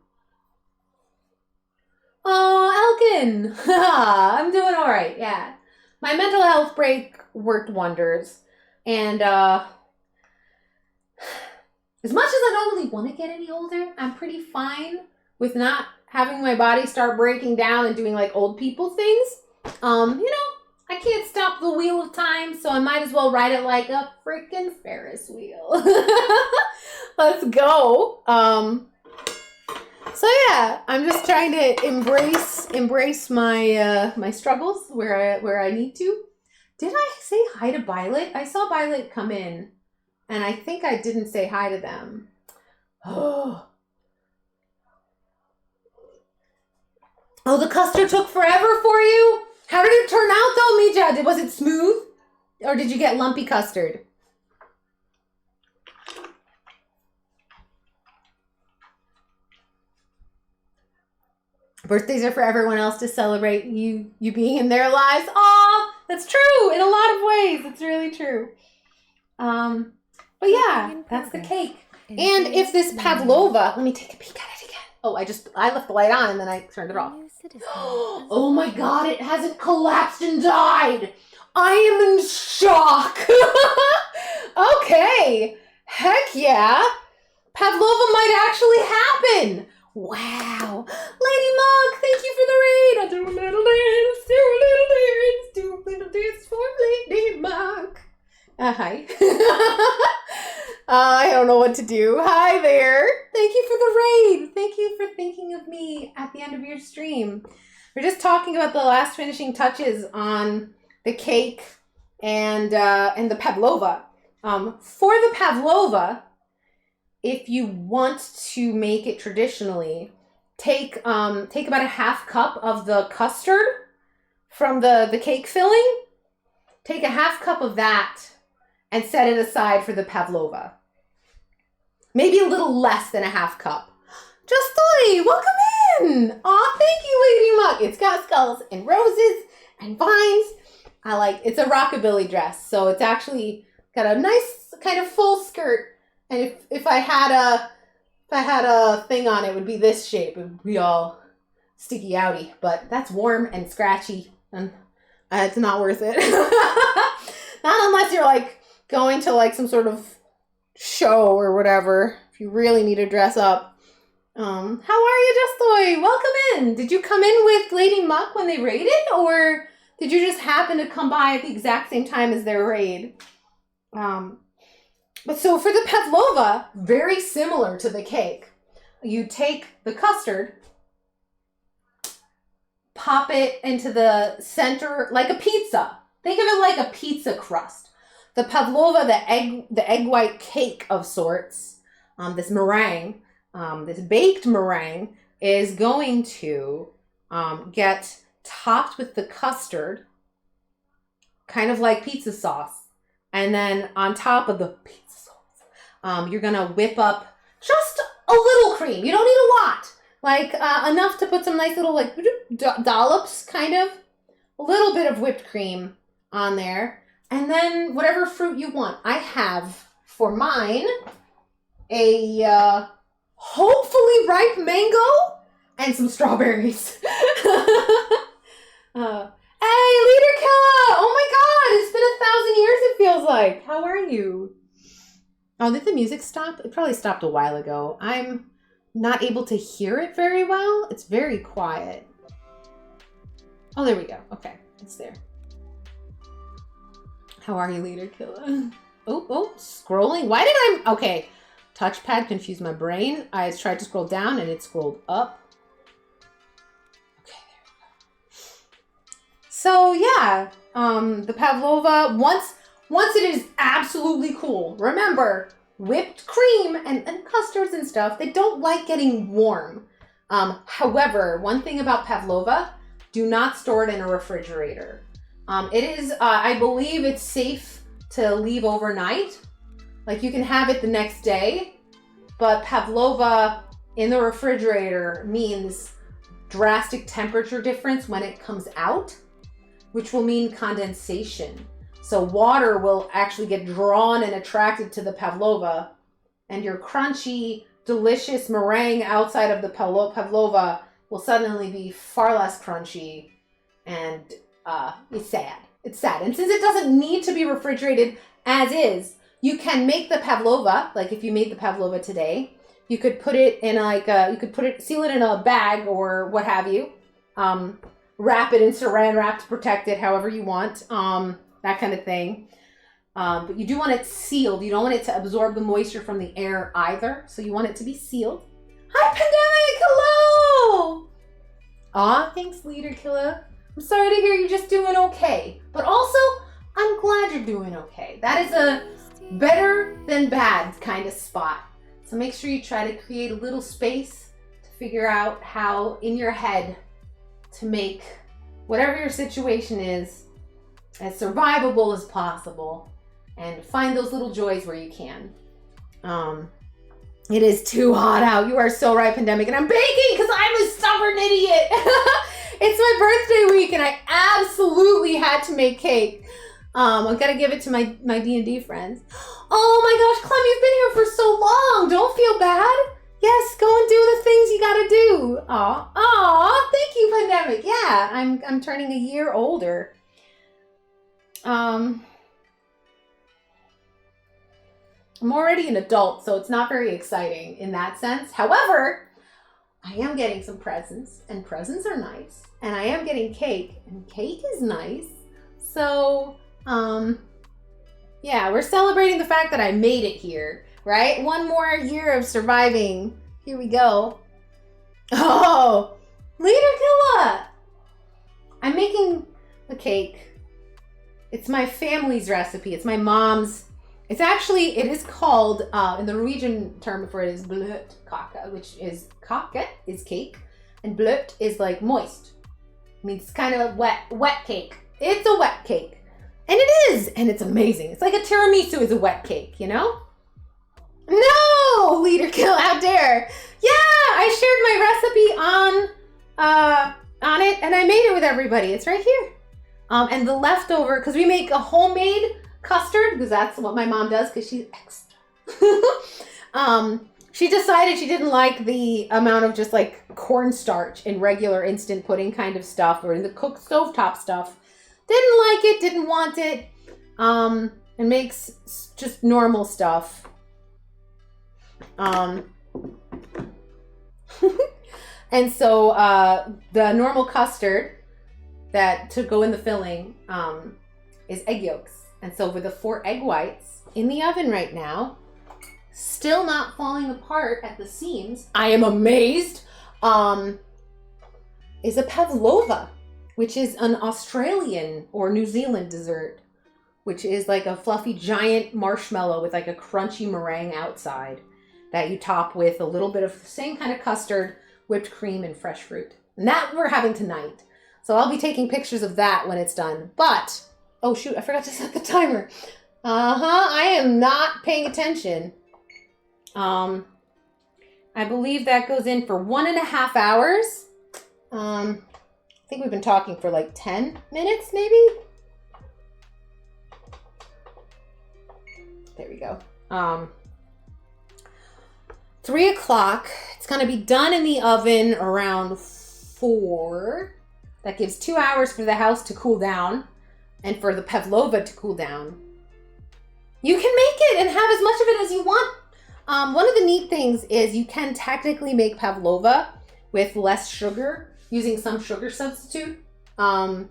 Elkin! I'm doing all right, yeah. My mental health break worked wonders. And as much as I don't really want to get any older, I'm pretty fine with not having my body start breaking down and doing like old people things. I can't stop the wheel of time, so I might as well ride it like a freaking Ferris wheel. Let's go. So yeah, I'm just trying to embrace my my struggles where I need to. Did I say hi to Violet? I saw Violet come in, and I think I didn't say hi to them. Oh, the custard took forever for you? How did it turn out though, Mija? Was it smooth? Or did you get lumpy custard? Birthdays are for everyone else to celebrate you being in their lives. Aw, that's true in a lot of ways. It's really true. But yeah, that's the cake. And if this pavlova, let me take a peek at it again. Oh, I left the light on and then I turned it off. Oh my God, it hasn't collapsed and died. I am in shock. Okay. Heck yeah. Pavlova might actually happen. Wow. Lady Mug, thank you for the raid. I'll do a little dance, do a little dance for Lady Mug. Hi. I don't know what to do. Hi there. Thank you for the raid. Thank you for thinking of me at the end of your stream. We're just talking about the last finishing touches on the cake and the pavlova. For the pavlova, if you want to make it traditionally, take about a half cup of the custard from the cake filling. Take a half cup of that and set it aside for the pavlova. Maybe a little less than a half cup. Justoy, welcome in. Aw, thank you, Lady Mug. It's got skulls and roses and vines. It's a rockabilly dress, so it's actually got a nice kind of full skirt. And if I had a thing on, it would be this shape. It would be all sticky outy, but that's warm and scratchy, and it's not worth it. Not unless you're like going to like some sort of show or whatever. If you really need to dress up. How are you, Justoy? Welcome in. Did you come in with Lady Muck when they raided, or did you just happen to come by at the exact same time as their raid? But so for the pavlova, very similar to the cake. You take the custard, pop it into the center like a pizza. Think of it like a pizza crust. The pavlova, the egg white cake of sorts, this meringue, this baked meringue is going to get topped with the custard, kind of like pizza sauce. And then on top of the pizza sauce, you're going to whip up just a little cream. You don't need a lot. Like enough to put some nice little like dollops, kind of. A little bit of whipped cream on there. And then whatever fruit you want. I have, for mine, a hopefully ripe mango and some strawberries. Hey, Leader Killa! Oh my god, it's been 1,000 years, it feels like. How are you? Oh, did the music stop? It probably stopped a while ago. I'm not able to hear it very well. It's very quiet. Oh, there we go. Okay, it's there. How are you, Leader Killa? Oh, scrolling. Why did I... Okay, touchpad confused my brain. I tried to scroll down and it scrolled up. So yeah, the pavlova, once it is absolutely cool, remember, whipped cream and custards and stuff, they don't like getting warm. However, one thing about pavlova, do not store it in a refrigerator. It is, I believe it's safe to leave overnight. Like you can have it the next day, but pavlova in the refrigerator means drastic temperature difference when it comes out, which will mean condensation. So water will actually get drawn and attracted to the pavlova, and your crunchy, delicious meringue outside of the pavlova will suddenly be far less crunchy, and it's sad. It's sad. And since it doesn't need to be refrigerated as is, you can make the pavlova, like if you made the pavlova today, you could put it in seal it in a bag or what have you, wrap it in saran wrap to protect it however you want, that kind of thing. But you do want it sealed. You don't want it to absorb the moisture from the air either. So you want it to be sealed. Hi, Pandemic! Hello! Aw, thanks, Leader Killa. I'm sorry to hear you're just doing okay. But also, I'm glad you're doing okay. That is a better than bad kind of spot. So make sure you try to create a little space to figure out how in your head to make whatever your situation is as survivable as possible and find those little joys where you can. It is too hot out. You are so right, Pandemic. And I'm baking because I'm a stubborn idiot. It's my birthday week and I absolutely had to make cake. I've got to give it to my D&D friends. Oh my gosh, Clem, you've been here for so long. Don't feel bad. Yes, go and do the things you gotta do. Aw, thank you, Pandemic. Yeah, I'm turning a year older. I'm already an adult, so it's not very exciting in that sense. However, I am getting some presents, and presents are nice. And I am getting cake, and cake is nice. So, yeah, we're celebrating the fact that I made it here, right? One more year of surviving. Here we go. Oh, Leader Killa! I'm making a cake. It's my family's recipe. It's my mom's. It is called, in the Norwegian term for it is bløtkake, which is kake is cake, and bløt is like moist. It means it's kind of wet cake. It's a wet cake. And it is, and it's amazing. It's like a tiramisu is a wet cake, you know? No, Leader Kill, how dare. Yeah, I shared my recipe on it, and I made it with everybody. It's right here. And the leftover, because we make a homemade custard, because that's what my mom does, because she's extra. She decided she didn't like the amount of just like cornstarch in regular instant pudding kind of stuff, or in the cooked stovetop stuff. Didn't like it, didn't want it. It makes just normal stuff. And so the normal custard that to go in the filling is egg yolks. And so with the 4 egg whites in the oven right now, still not falling apart at the seams, I am amazed, is a pavlova, which is an Australian or New Zealand dessert, which is like a fluffy giant marshmallow with like a crunchy meringue outside that you top with a little bit of the same kind of custard, whipped cream, and fresh fruit. And that we're having tonight. So I'll be taking pictures of that when it's done. But, oh shoot, I forgot to set the timer. I am not paying attention. I believe that goes in for 1.5 hours. I think we've been talking for like 10 minutes, maybe? There we go. 3 o'clock. It's going to be done in the oven around 4. That gives 2 hours for the house to cool down and for the pavlova to cool down. You can make it and have as much of it as you want. One of the neat things is you can technically make pavlova with less sugar, using some sugar substitute. And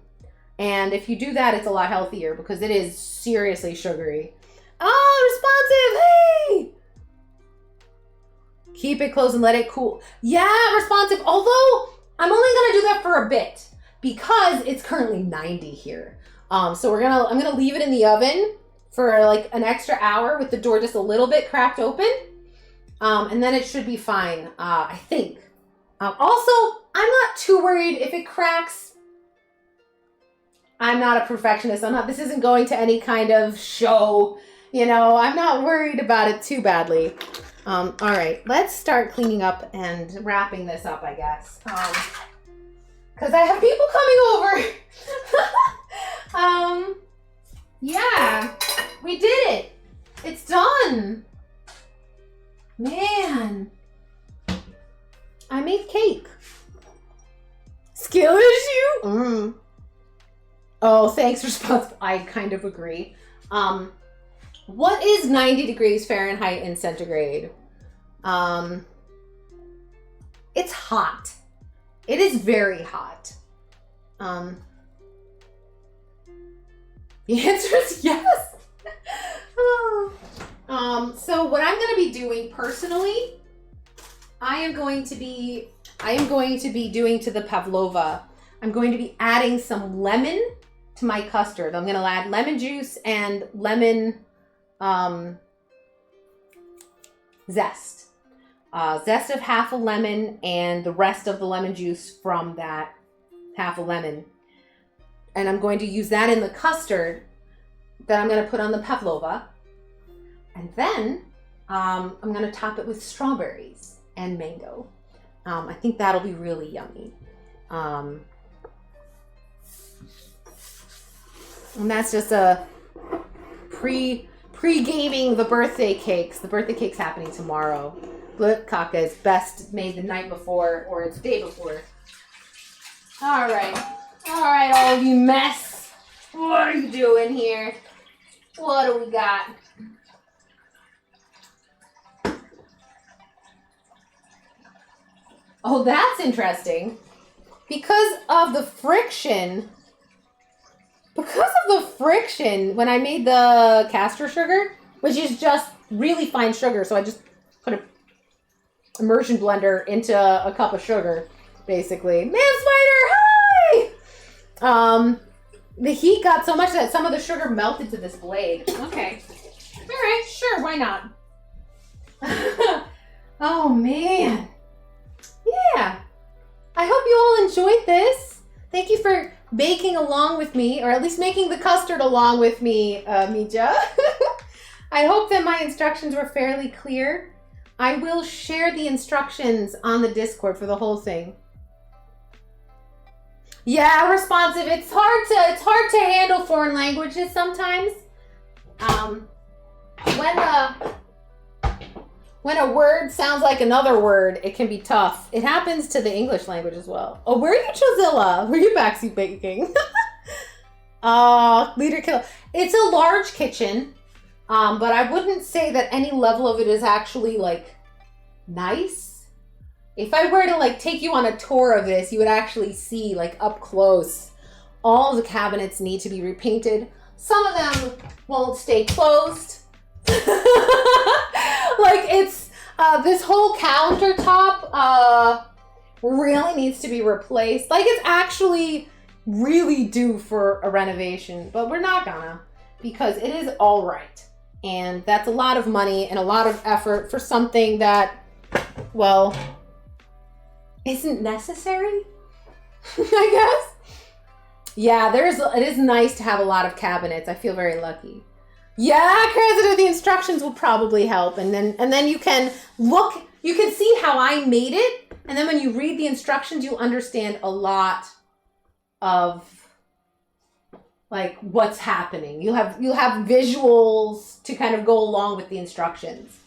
if you do that, it's a lot healthier because it is seriously sugary. Oh, responsive, hey! Keep it closed and let it cool. Yeah, responsive, although I'm only gonna do that for a bit because it's currently 90 here. So I'm gonna leave it in the oven for like an extra hour with the door just a little bit cracked open. And then it should be fine, I think. Also, I'm not too worried if it cracks. I'm not a perfectionist. This isn't going to any kind of show. You know, I'm not worried about it too badly. All right, let's start cleaning up and wrapping this up, I guess. Because I have people coming over. Yeah, we did it. It's done. Man, I made cake. Skill issue? Oh, thanks, responsible. I kind of agree. What is 90 degrees Fahrenheit in centigrade? It's hot. It is very hot. The answer is yes. So what I'm going to be doing personally, I am going to be doing to the pavlova. I'm going to be adding some lemon to my custard. I'm going to add lemon juice and lemon zest. Zest of half a lemon and the rest of the lemon juice from that half a lemon. And I'm going to use that in the custard that I'm going to put on the pavlova. And then I'm going to top it with strawberries and mango. I think that'll be really yummy. And that's just a pre-gaming the birthday cakes. The birthday cake's happening tomorrow. Bløtkake is best made the night before or the day before. All right, all of you mess. What are you doing here? What do we got? Oh, that's interesting. Because of the friction, when I made the caster sugar, which is just really fine sugar, so I just put a immersion blender into a cup of sugar, basically. Man Spider, hi! The heat got so much that some of the sugar melted to this blade. Okay. All right, sure, why not? Oh, man. Yeah. I hope you all enjoyed this. Thank you for baking along with me, or at least making the custard along with me, Mija. I hope that my instructions were fairly clear. I will share the instructions on the Discord for the whole thing. Yeah, responsive. It's hard to handle foreign languages sometimes. When a word sounds like another word, it can be tough. It happens to the English language as well. Oh, where are you, Chozilla? Were you backseat baking? Leader kill. It's a large kitchen, but I wouldn't say that any level of it is actually like nice. If I were to like take you on a tour of this, you would actually see like up close. All the cabinets need to be repainted. Some of them won't stay closed. Like it's this whole countertop really needs to be replaced. Like it's actually really due for a renovation, but we're not gonna, because it is all right. And that's a lot of money and a lot of effort for something that, well, isn't necessary, I guess. Yeah, it is nice to have a lot of cabinets. I feel very lucky. Yeah, Creditor, the instructions will probably help. And then you can look, you can see how I made it. And then when you read the instructions, you'll understand a lot of like what's happening. You'll have visuals to kind of go along with the instructions.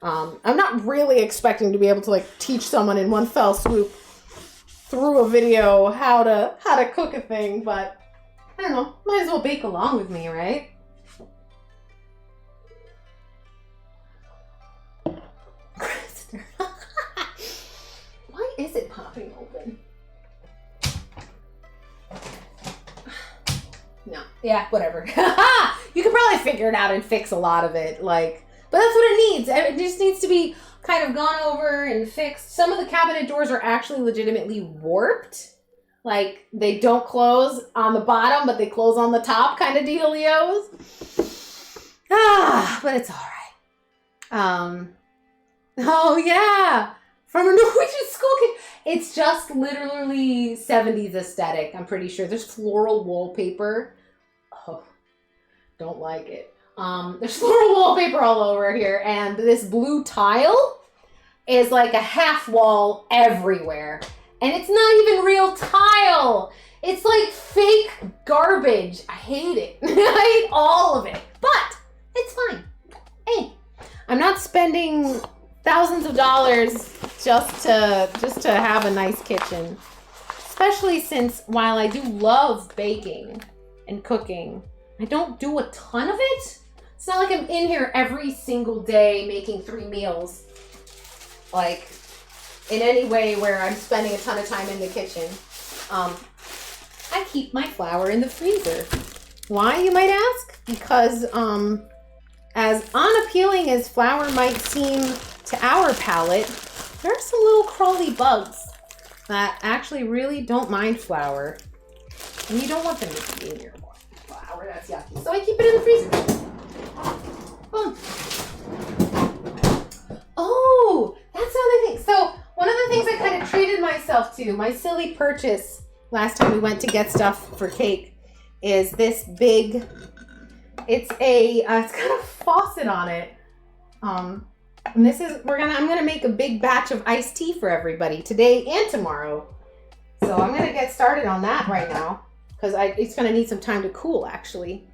I'm not really expecting to be able to like teach someone in one fell swoop through a video how to cook a thing, but I don't know, might as well bake along with me, right? Why is it popping open? No. Yeah, whatever. You can probably figure it out and fix a lot of it. Like, but that's what it needs. It just needs to be kind of gone over and fixed. Some of the cabinet doors are actually legitimately warped. Like, they don't close on the bottom, but they close on the top kind of dealios. But it's all right. Oh, yeah. From a Norwegian school kid. It's just literally 70s aesthetic, I'm pretty sure. There's floral wallpaper. Oh, don't like it. There's floral wallpaper all over here, and this blue tile is like a half wall everywhere. And it's not even real tile. It's like fake garbage. I hate it. I hate all of it. But it's fine. Hey, I'm not spending thousands of dollars just to have a nice kitchen. Especially since while I do love baking and cooking, I don't do a ton of it. It's not like I'm in here every single day making 3 meals. Like, in any way where I'm spending a ton of time in the kitchen. I keep my flour in the freezer. Why, you might ask? Because, as unappealing as flour might seem to our palate, there are some little crawly bugs that actually really don't mind flour. And you don't want them to be in your flour. That's yucky. So I keep it in the freezer. Boom. Oh, that's another thing. So one of the things I kind of treated myself to, my silly purchase last time we went to get stuff for cake, is this big, it's got a faucet on it. And this is, I'm gonna make a big batch of iced tea for everybody today and tomorrow. So I'm gonna get started on that right now, because it's gonna need some time to cool, actually.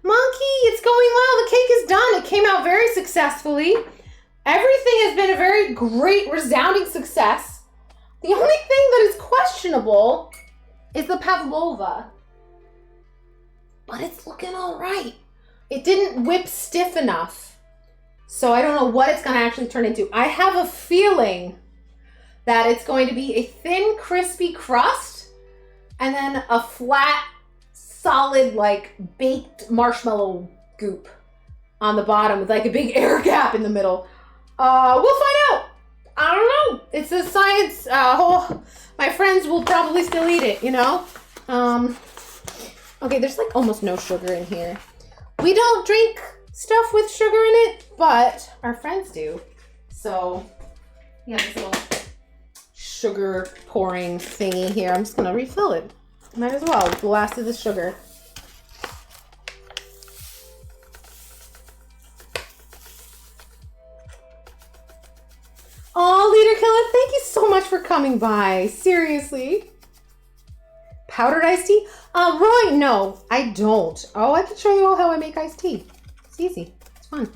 Monkey, it's going well. The cake is done. It came out very successfully. Everything has been a very great, resounding success. The only thing that is questionable is the pavlova. But it's looking all right. It didn't whip stiff enough. So I don't know what it's going to actually turn into. I have a feeling that it's going to be a thin, crispy crust and then a flat, solid, like baked marshmallow goop on the bottom with like a big air gap in the middle. We'll find out. I don't know. It's a science. My friends will probably still eat it, you know? Okay, there's like almost no sugar in here. We don't drink stuff with sugar in it, but our friends do. So, yeah, this little sugar pouring thingy here. I'm just gonna refill it. Might as well, with the last of the sugar. Oh, Leader Killer, thank you so much for coming by. Seriously. Powdered iced tea? Roy, no, I don't. Oh, I can show you all how I make iced tea. It's easy. It's fun.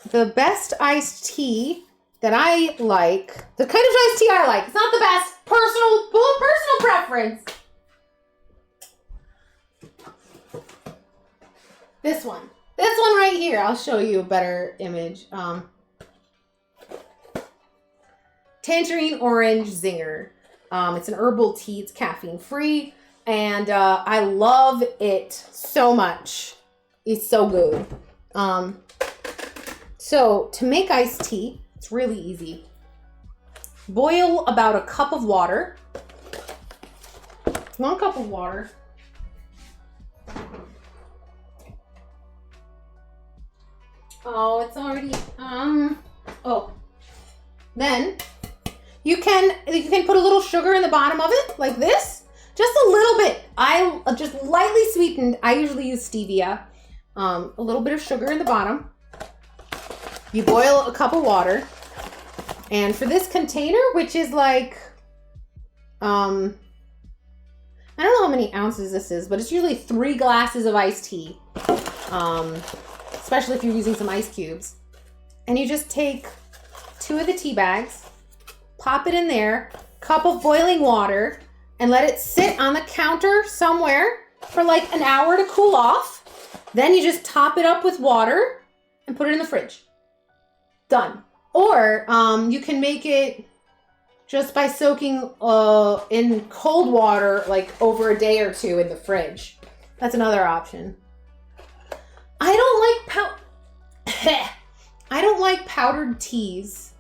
The best iced tea that I like, the kind of iced tea I like, it's not the best, personal preference. This one right here. I'll show you a better image. Tangerine Orange Zinger. It's an herbal tea. It's caffeine free. And I love it so much. It's so good. So to make iced tea, it's really easy. Boil about a cup of water. 1 cup of water. Oh, it's already, Then you can put a little sugar in the bottom of it, like this. Just a little bit. I just lightly sweetened. I usually use stevia. A little bit of sugar in the bottom. You boil a cup of water. And for this container, which is like, I don't know how many ounces this is, but it's usually 3 glasses of iced tea. Especially if you're using some ice cubes. And you just take 2 of the tea bags, pop it in there, cup of boiling water, and let it sit on the counter somewhere for like an hour to cool off. Then you just top it up with water and put it in the fridge. Done. Or you can make it just by soaking in cold water like over a day or 2 in the fridge. That's another option. I don't like powdered teas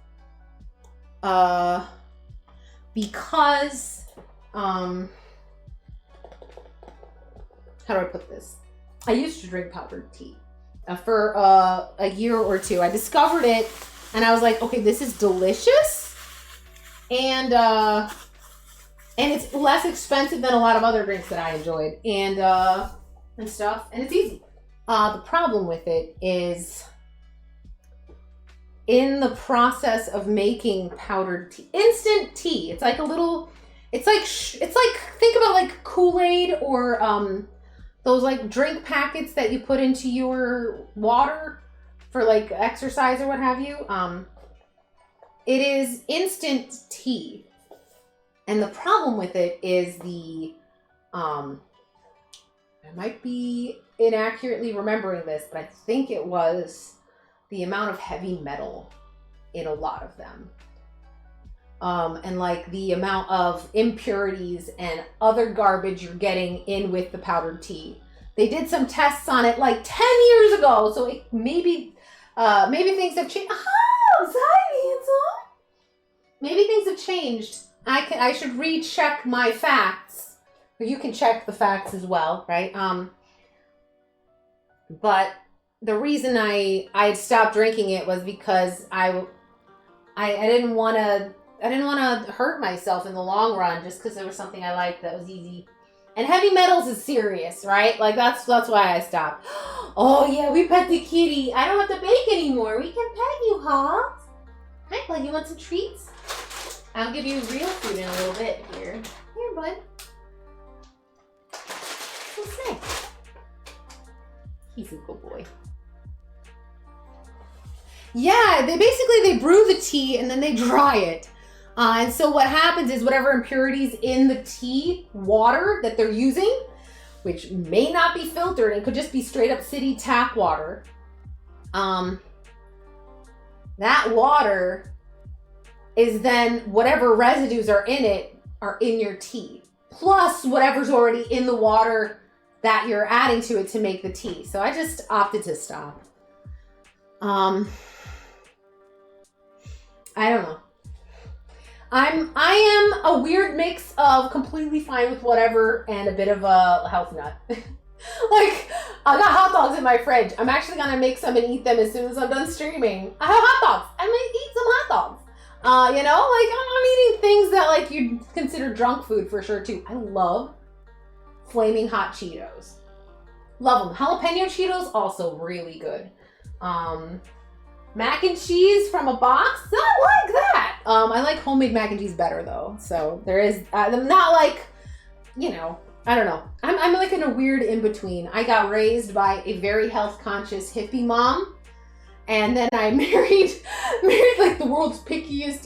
because how do I put this? I used to drink powdered tea for a year or 2. I discovered it and I was like, okay, this is delicious and it's less expensive than a lot of other drinks that I enjoyed and stuff, and it's easy. The problem with it is in the process of making powdered tea, instant tea. It's like a little, it's like think about like Kool-Aid or those like drink packets that you put into your water for like exercise or what have you. It is instant tea. And the problem with it is I might be inaccurately remembering this, but I think it was the amount of heavy metal in a lot of them. And like the amount of impurities and other garbage you're getting in with the powdered tea. They did some tests on it like 10 years ago, so maybe things have changed. Oh, hi, handsome. Maybe things have changed. I should recheck my facts. You can check the facts as well, right? But the reason I stopped drinking it was because I didn't want to hurt myself in the long run just because there was something I liked that was easy. And heavy metals is serious, right? Like that's why I stopped. Oh yeah, we pet the kitty. I don't have to bake anymore. We can pet you, huh? Hi, bud. You want some treats? I'll give you real food in a little bit here. Here, bud. What's next? He's a good boy. Yeah, they brew the tea and then they dry it. And so what happens is whatever impurities in the tea water that they're using, which may not be filtered and could just be straight up city tap water. That water is then whatever residues are in it are in your tea, plus whatever's already in the water that you're adding to it to make the tea. So I just opted to stop. I don't know. I am a weird mix of completely fine with whatever and a bit of a health nut. Like, I got hot dogs in my fridge. I'm actually gonna make some and eat them as soon as I'm done streaming. I have hot dogs. I may eat some hot dogs. You know, like I'm eating things that like you'd consider junk food for sure too. I love flaming hot Cheetos. Love them. Jalapeno Cheetos also really good. Mac and cheese from a box. I like that. I like homemade mac and cheese better though. So there is. I'm not like, you know. I don't know. I'm like in a weird in-between. I got raised by a very health-conscious hippie mom. And then I married like the world's pickiest